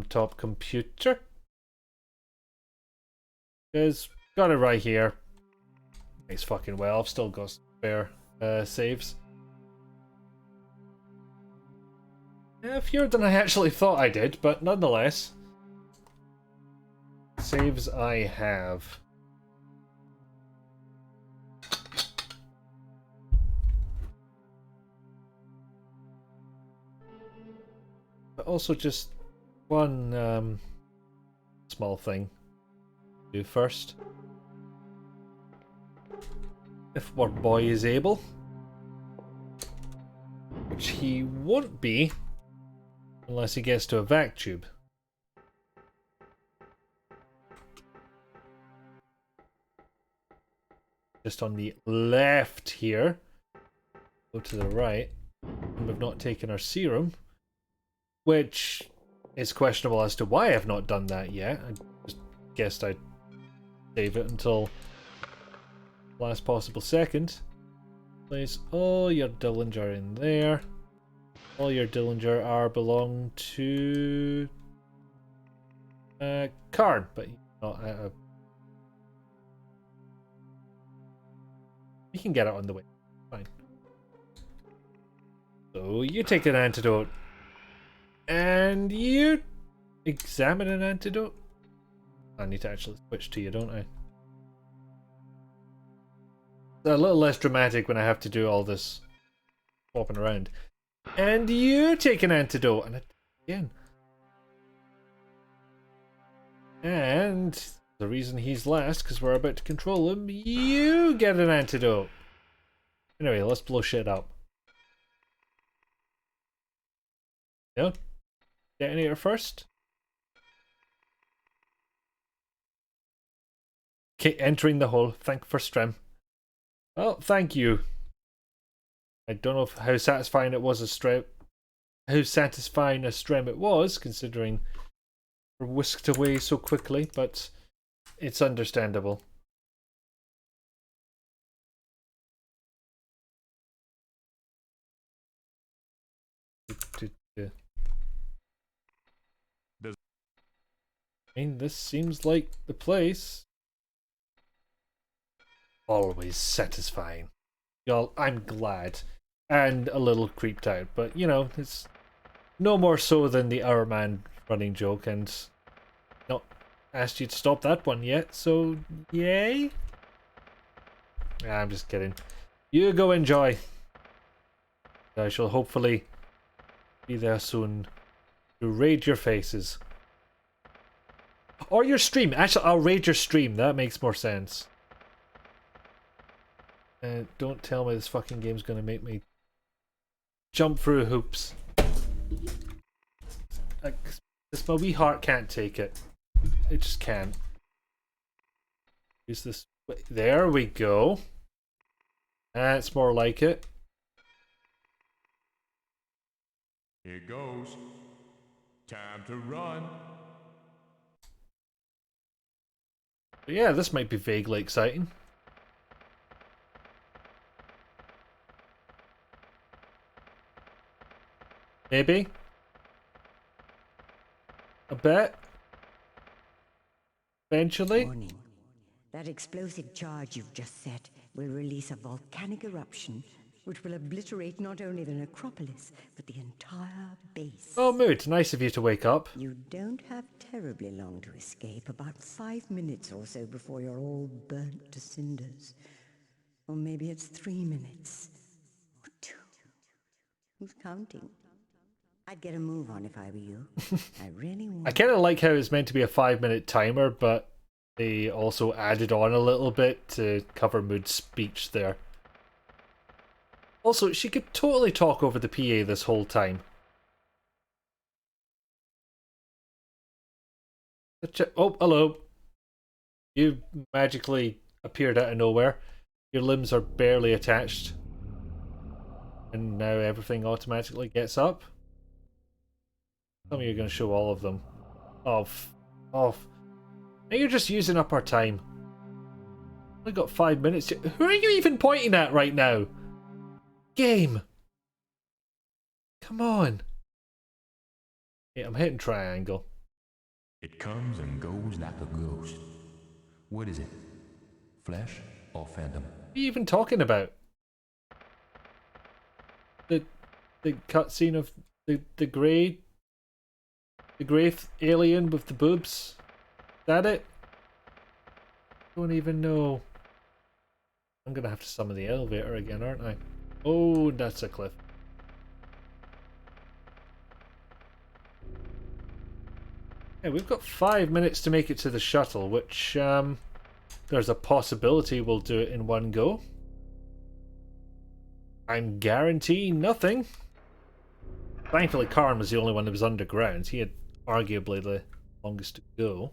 Top computer. Is got it right here. Nice fucking well. I've still got spare saves. Fewer than I actually thought I did, but nonetheless. Saves I have. But also just one small thing to do first. If our boy is able. Which he won't be unless he gets to a vac tube. Just on the left here. Go to the right. And we've not taken our serum. Which is questionable as to why I've not done that yet. I just guessed I'd save it until last possible second. Place all your Dillinger in there. All your Dillinger are belong to Karn, but not we can get it on the way. Fine. So you take an antidote. And you examine an antidote. I need to actually switch to you, don't I? It's a little less dramatic when I have to do all this swapping around. And you take an antidote. And again. And the reason he's last, because we're about to control him, you get an antidote. Anyway, let's blow shit up. Yeah? Detonator first. Okay, entering the hole. Thank for Strem. Well, thank you. I don't know how satisfying it was a Strem. How satisfying a Strem it was, considering we're whisked away so quickly, but it's understandable. I mean, this seems like the place. Always satisfying. Y'all, I'm glad. And a little creeped out, but you know, it's no more so than the Our Man running joke, and not asked you to stop that one yet, so yay? I'm just kidding. You go enjoy. I shall hopefully be there soon to raid your faces. Or your stream. Actually, I'll raid your stream. That makes more sense. And don't tell me this fucking game's gonna make me jump through hoops. This my wee heart can't take it. It just can't. Use this. There we go. That's more like it. Here goes. Time to run. But yeah, this might be vaguely exciting. Maybe. A bit. Eventually. Warning. That explosive charge you've just set will release a volcanic eruption which will obliterate not only the necropolis, but the entire base. Oh, Mood, nice of you to wake up. You don't have terribly long to escape, about 5 minutes or so before you're all burnt to cinders. Or maybe it's 3 minutes. Or 2. Who's counting? I'd get a move on if I were you. I really would. I kind of like how it's meant to be a 5-minute timer, but they also added on a little bit to cover Mood's speech there. Also, she could totally talk over the PA this whole time. Oh, hello. You magically appeared out of nowhere. Your limbs are barely attached. And now everything automatically gets up. Tell me you're going to show all of them. Off. Now you're just using up our time. We got 5 minutes. Who are you even pointing at right now? Game. Come on. Yeah, I'm hitting triangle. It comes and goes like a ghost. What is it? Flesh or phantom? What are you even talking about? The cutscene of the grey alien with the boobs? Is that it? Don't even know. I'm gonna have to summon the elevator again, aren't I? Oh, that's a cliff. Yeah, we've got 5 minutes to make it to the shuttle, which there's a possibility we'll do it in one go. I'm guaranteeing nothing. Thankfully, Karn was the only one that was underground. He had arguably the longest to go.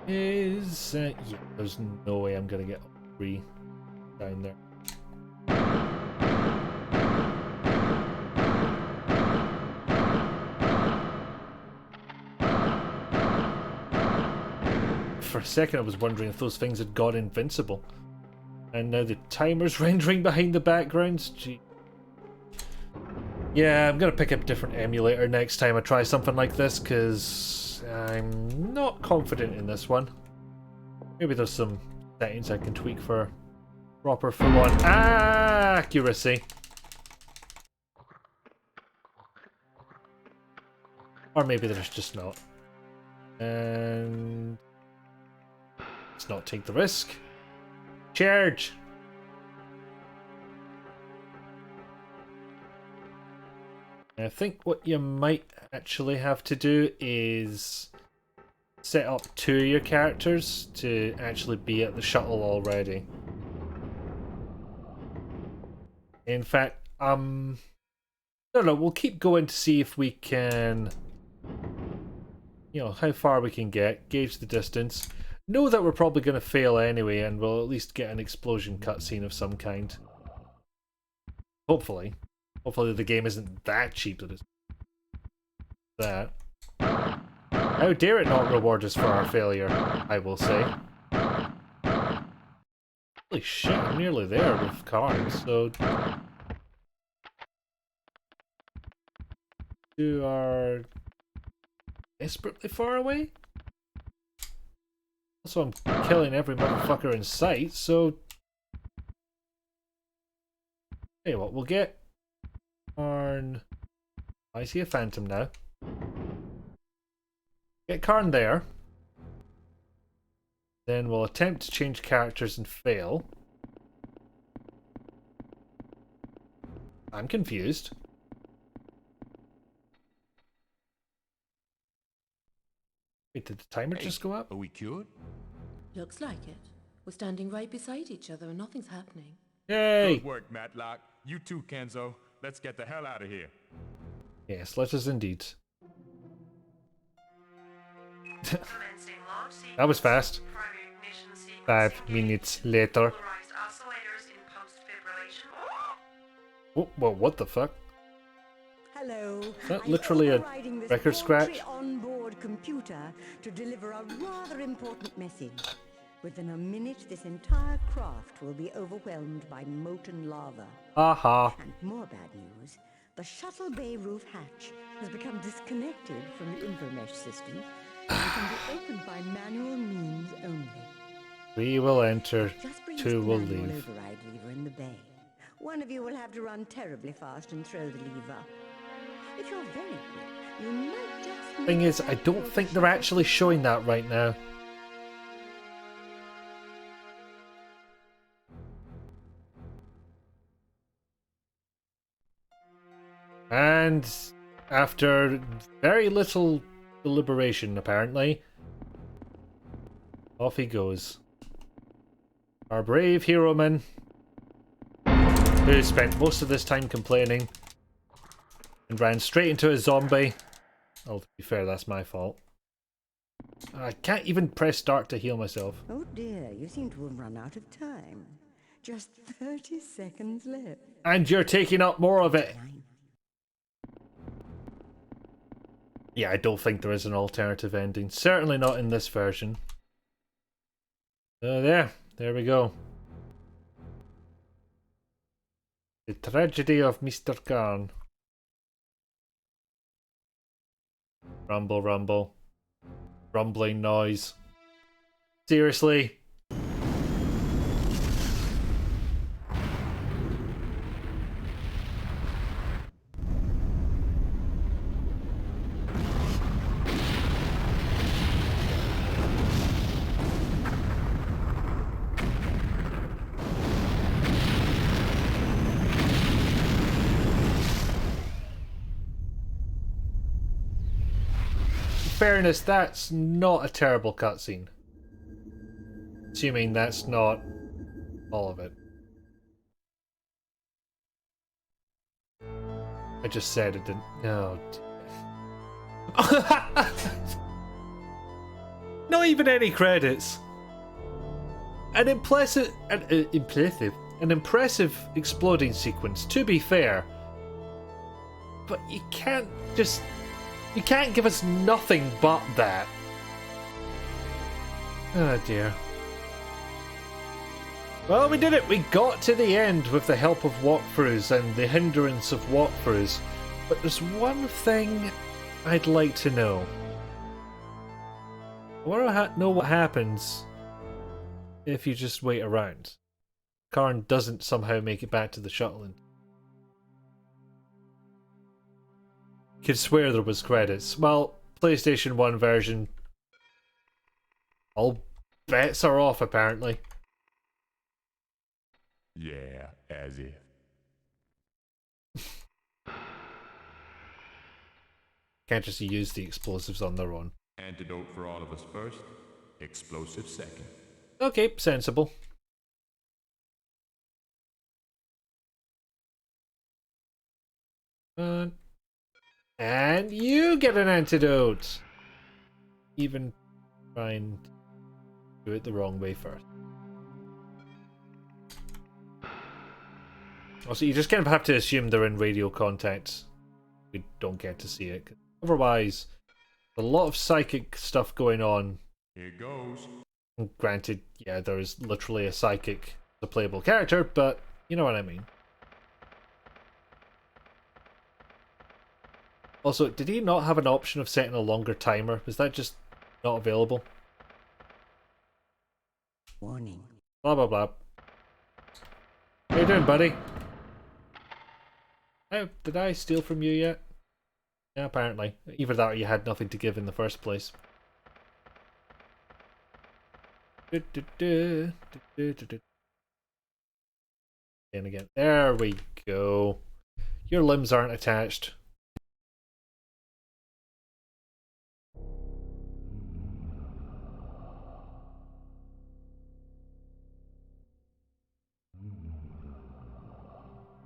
Yeah, there's no way I'm gonna get all 3 down there. For a second I was wondering if those things had gone invincible. And now the timer's rendering behind the backgrounds. Gee. Yeah, I'm gonna pick up a different emulator next time I try something like this, because I'm not confident in this one. Maybe there's some settings I can tweak for proper full-on accuracy. Or maybe there's just not. And let's not take the risk. Charge! I think what you might actually have to do is set up 2 of your characters to actually be at the shuttle already. In fact, no, we'll keep going to see if we can, you know, how far we can get, gauge the distance. Know that we're probably going to fail anyway, and we'll at least get an explosion cutscene of some kind. Hopefully. Hopefully the game isn't that cheap that it's that. How dare it not reward us for our failure, I will say. Holy shit, I'm nearly there with cards, so... You are desperately far away? Also, I'm killing every motherfucker in sight, so... Tell you what, we'll get... Karn... I see a phantom now. Get Karn there. Then we'll attempt to change characters and fail. I'm confused. Wait, did the timer just go up? Are we cured? Looks like it. We're standing right beside each other and nothing's happening. Yay! Good work, Matlock. You too, Kenzo. Let's get the hell out of here. Yes, let us indeed. That was fast. 5 minutes later. Oh, well, what the fuck? Hello. Is that literally a record scratch? Onboard computer to deliver a rather important message. Within a minute, this entire craft will be overwhelmed by molten lava. Aha. And more bad news. The shuttle bay roof hatch has become disconnected from the infomesh system and can be opened by manual means only. 3 will enter, Just bring 2 will the manual leave. override lever in the bay. One of you will have to run terribly fast and throw the lever. If you're very quick, you might just... Thing is, I don't think they're actually showing that right now. And after very little deliberation, apparently, off he goes. Our brave hero man, who spent most of this time complaining and ran straight into a zombie. Oh, to be fair, that's my fault. I can't even press start to heal myself. Oh dear, you seem to have run out of time. Just 30 seconds left. And you're taking up more of it. Yeah, I don't think there is an alternative ending. Certainly not in this version. So there we go. The tragedy of Mr. Khan. Rumble, rumble. Rumbling noise. Seriously? Fairness, that's not a terrible cutscene. Assuming that's not all of it. I just said it didn't. No. Not even any credits. An impressive exploding sequence, to be fair. But you can't just... You can't give us nothing but that. Oh dear. Well, we did it. We got to the end with the help of walkthroughs and the hindrance of walkthroughs. But there's one thing I'd like to know. I want to know what happens if you just wait around. Karn doesn't somehow make it back to the shuttle. Could swear there was credits. Well, PlayStation 1 version. All bets are off, apparently. Yeah, as if. Can't just use the explosives on their own. Antidote for all of us first, explosive second. Okay, sensible. And you get an antidote! Even try and do it the wrong way first. Also, you just kind of have to assume they're in radio contact. We don't get to see it. Otherwise, a lot of psychic stuff going on. Here goes. Granted, yeah, there is literally a psychic, a playable character, but you know what I mean. Also, did he not have an option of setting a longer timer? Was that just not available? Warning. Blah blah blah. How you doing, buddy? Oh, did I steal from you yet? Yeah, apparently. Either that or you had nothing to give in the first place. And again. There we go. Your limbs aren't attached.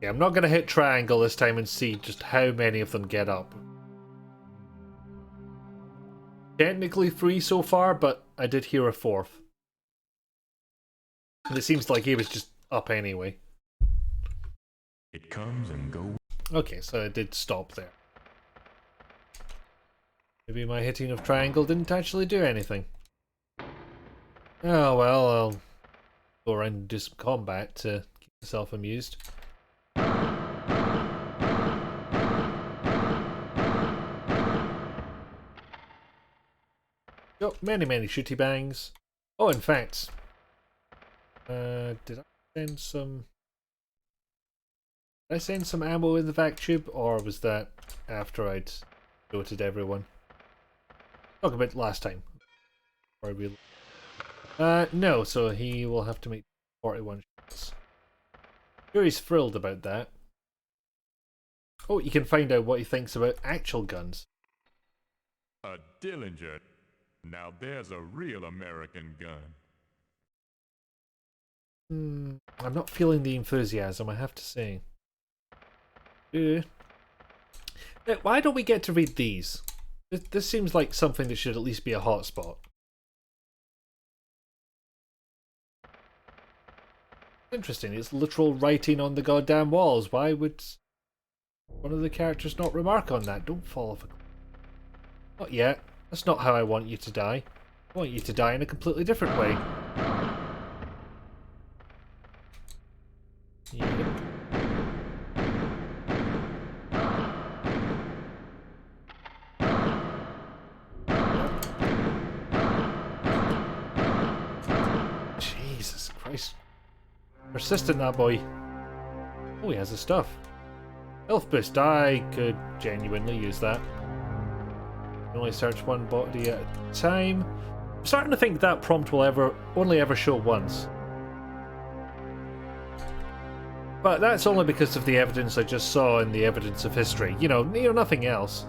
Yeah, I'm not going to hit triangle this time and see just how many of them get up. Technically 3 so far, but I did hear a 4th. And it seems like he was just up anyway. It comes and goes. Okay, so it did stop there. Maybe my hitting of triangle didn't actually do anything. Oh well, I'll go around and do some combat to keep myself amused. Got many, many shooty bangs. Oh, in fact, did I send some? Did I send some ammo in the vac tube, or was that after I'd noted everyone? Talk about last time. Or we? No. So he will have to make 41 shots. Sure, he's thrilled about that. Oh, you can find out what he thinks about actual guns. A Dillinger. Now there's a real American gun. I'm not feeling the enthusiasm, I have to say. Why don't we get to read these? This seems like something that should at least be a hotspot. Interesting, it's literal writing on the goddamn walls. Why would one of the characters not remark on that? Don't fall off a cliff. Not yet. That's not how I want you to die. I want you to die in a completely different way. Yep. Jesus Christ. Persistent, that boy. Oh, he has his stuff. Health boost. I could genuinely use that. You can only search one body at a time. I'm starting to think that prompt will only ever show once. But that's only because of the evidence I just saw and the evidence of history. You know, nothing else.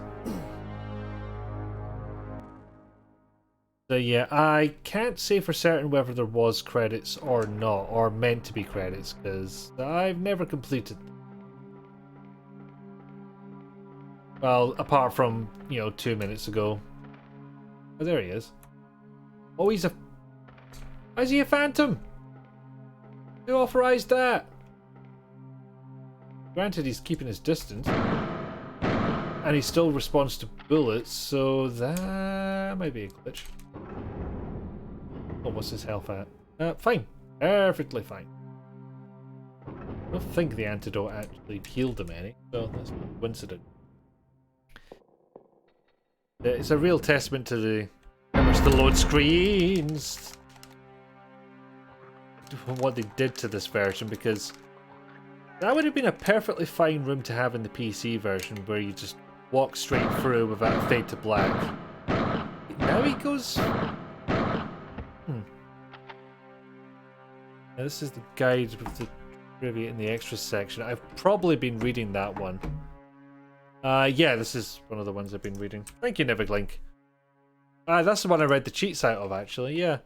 So yeah, I can't say for certain whether there was credits or not, or meant to be credits, because I've never completed them. Well, apart from, 2 minutes ago. Oh, there he is. Oh, he's a... Is he a phantom? Who authorized that? Granted, he's keeping his distance. And he still responds to bullets, so that might be a glitch. Oh, what's his health at? Fine. Perfectly fine. I don't think the antidote actually healed him any, so that's a coincidence. It's a real testament to how much the load screens, what they did to this version, because that would have been a perfectly fine room to have in the PC version, where you just walk straight through without a fade to black. Now he goes... Now this is the guide with the trivia in the extras section. I've probably been reading that one. Yeah, this is one of the ones I've been reading. Thank you, Niviglink. That's the one I read the cheats out of, actually, yeah.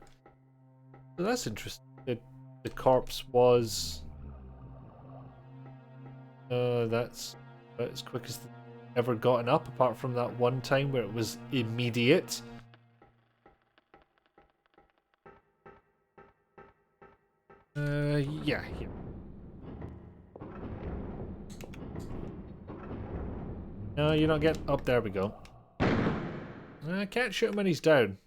So that's interesting. The corpse was... that's about as quick as ever gotten up, apart from that one time where it was immediate. Yeah. No, you're not getting... Oh, there we go. I can't shoot him when he's down.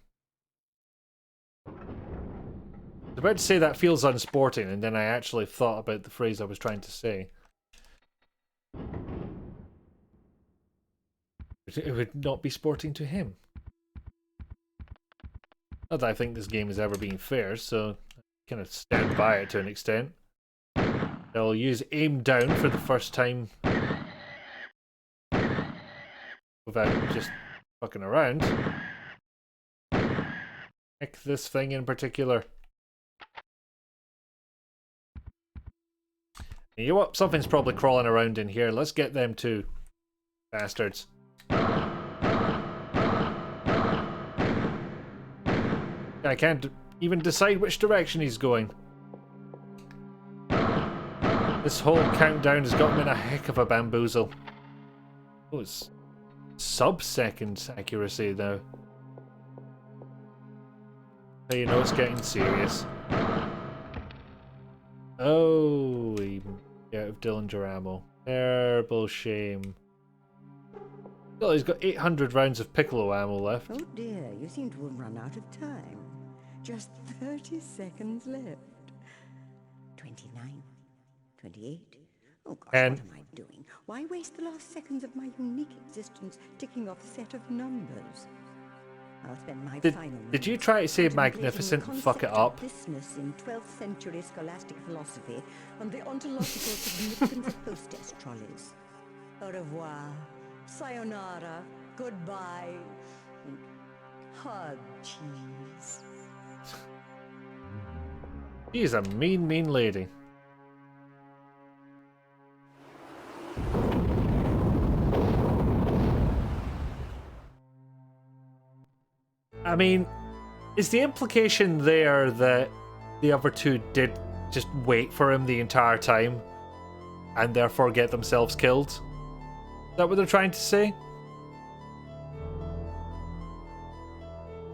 I was about to say that feels unsporting, and then I actually thought about the phrase I was trying to say. It would not be sporting to him. Not that I think this game has ever been fair, so I kind of stand by it to an extent. I'll use aim down for the first time without just fucking around. Pick this thing in particular. You know what? Something's probably crawling around in here. Let's get them too. Bastards. I can't even decide which direction he's going. This whole countdown has got him in a heck of a bamboozle. Oh, it's sub-second accuracy now. So you know it's getting serious. Oh, he out of Dillinger ammo. Terrible shame. Well, he's got 800 rounds of Piccolo ammo left. Oh dear, you seem to have run out of time. Just 30 seconds left. 29, 28. Oh gosh, And what am I doing? Why waste the last seconds of my unique existence ticking off a set of numbers? I'll spend my Did final you moments try to say contemplating magnificent the and fuck it concept of up? business in 12th century scholastic philosophy and the ontological significance of hostess trolleys. Au revoir, sayonara, goodbye, and hug cheese. She's a mean, mean lady. I mean, is the implication there that the other two did just wait for him the entire time and therefore get themselves killed? Is that what they're trying to say?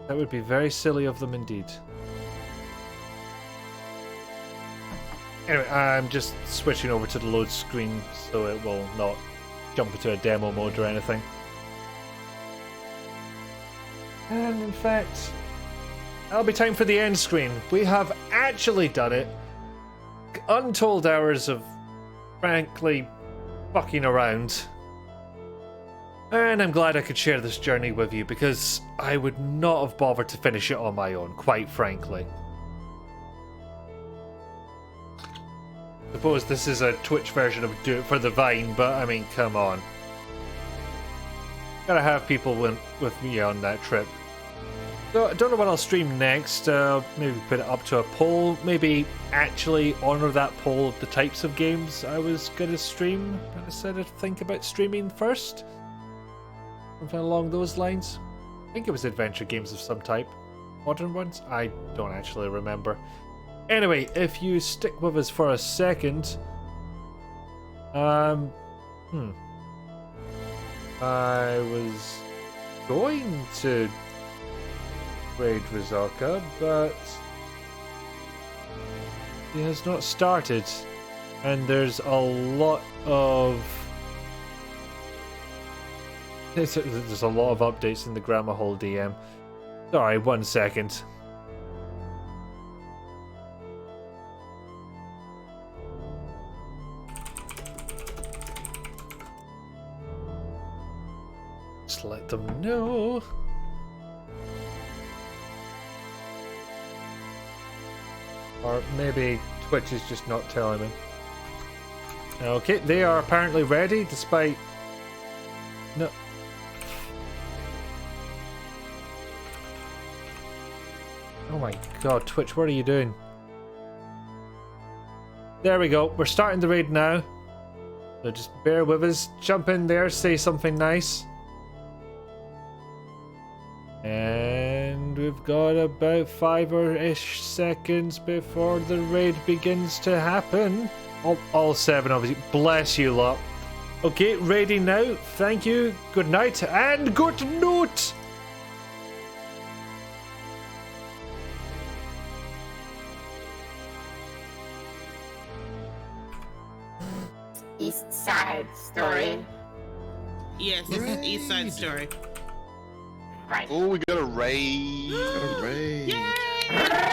That would be very silly of them indeed. Anyway, I'm just switching over to the load screen so it will not jump into a demo mode or anything. And in fact, that'll be time for the end screen. We have actually done it. Untold hours of, frankly, fucking around. And I'm glad I could share this journey with you because I would not have bothered to finish it on my own, quite frankly. I suppose this is a Twitch version of Do It for the Vine, but I mean, come on. Gotta have people with me on that trip. So I don't know what I'll stream next. Maybe put it up to a poll. Maybe actually honour that poll of the types of games I was gonna stream instead of think about streaming first. Something along those lines. I think it was adventure games of some type. Modern ones? I don't actually remember. Anyway, if you stick with us for a second, I was going to raid Rizaka, but he has not started, and there's a lot of there's a lot of updates in the Grammar Hole DM. Sorry, 1 second. Just let them know. Or maybe Twitch is just not telling me. Okay, they are apparently ready despite... No. Oh my god, Twitch, what are you doing? There we go, we're starting the raid now. So just bear with us, jump in there, say something nice. And we've got about 5-ish seconds before the raid begins to happen. All 7 of you. Bless you lot. Okay, raiding now. Thank you. Good night and good note. East Side Story. Yes, this is East Side Story. Right. Oh, we got a raid. Yay!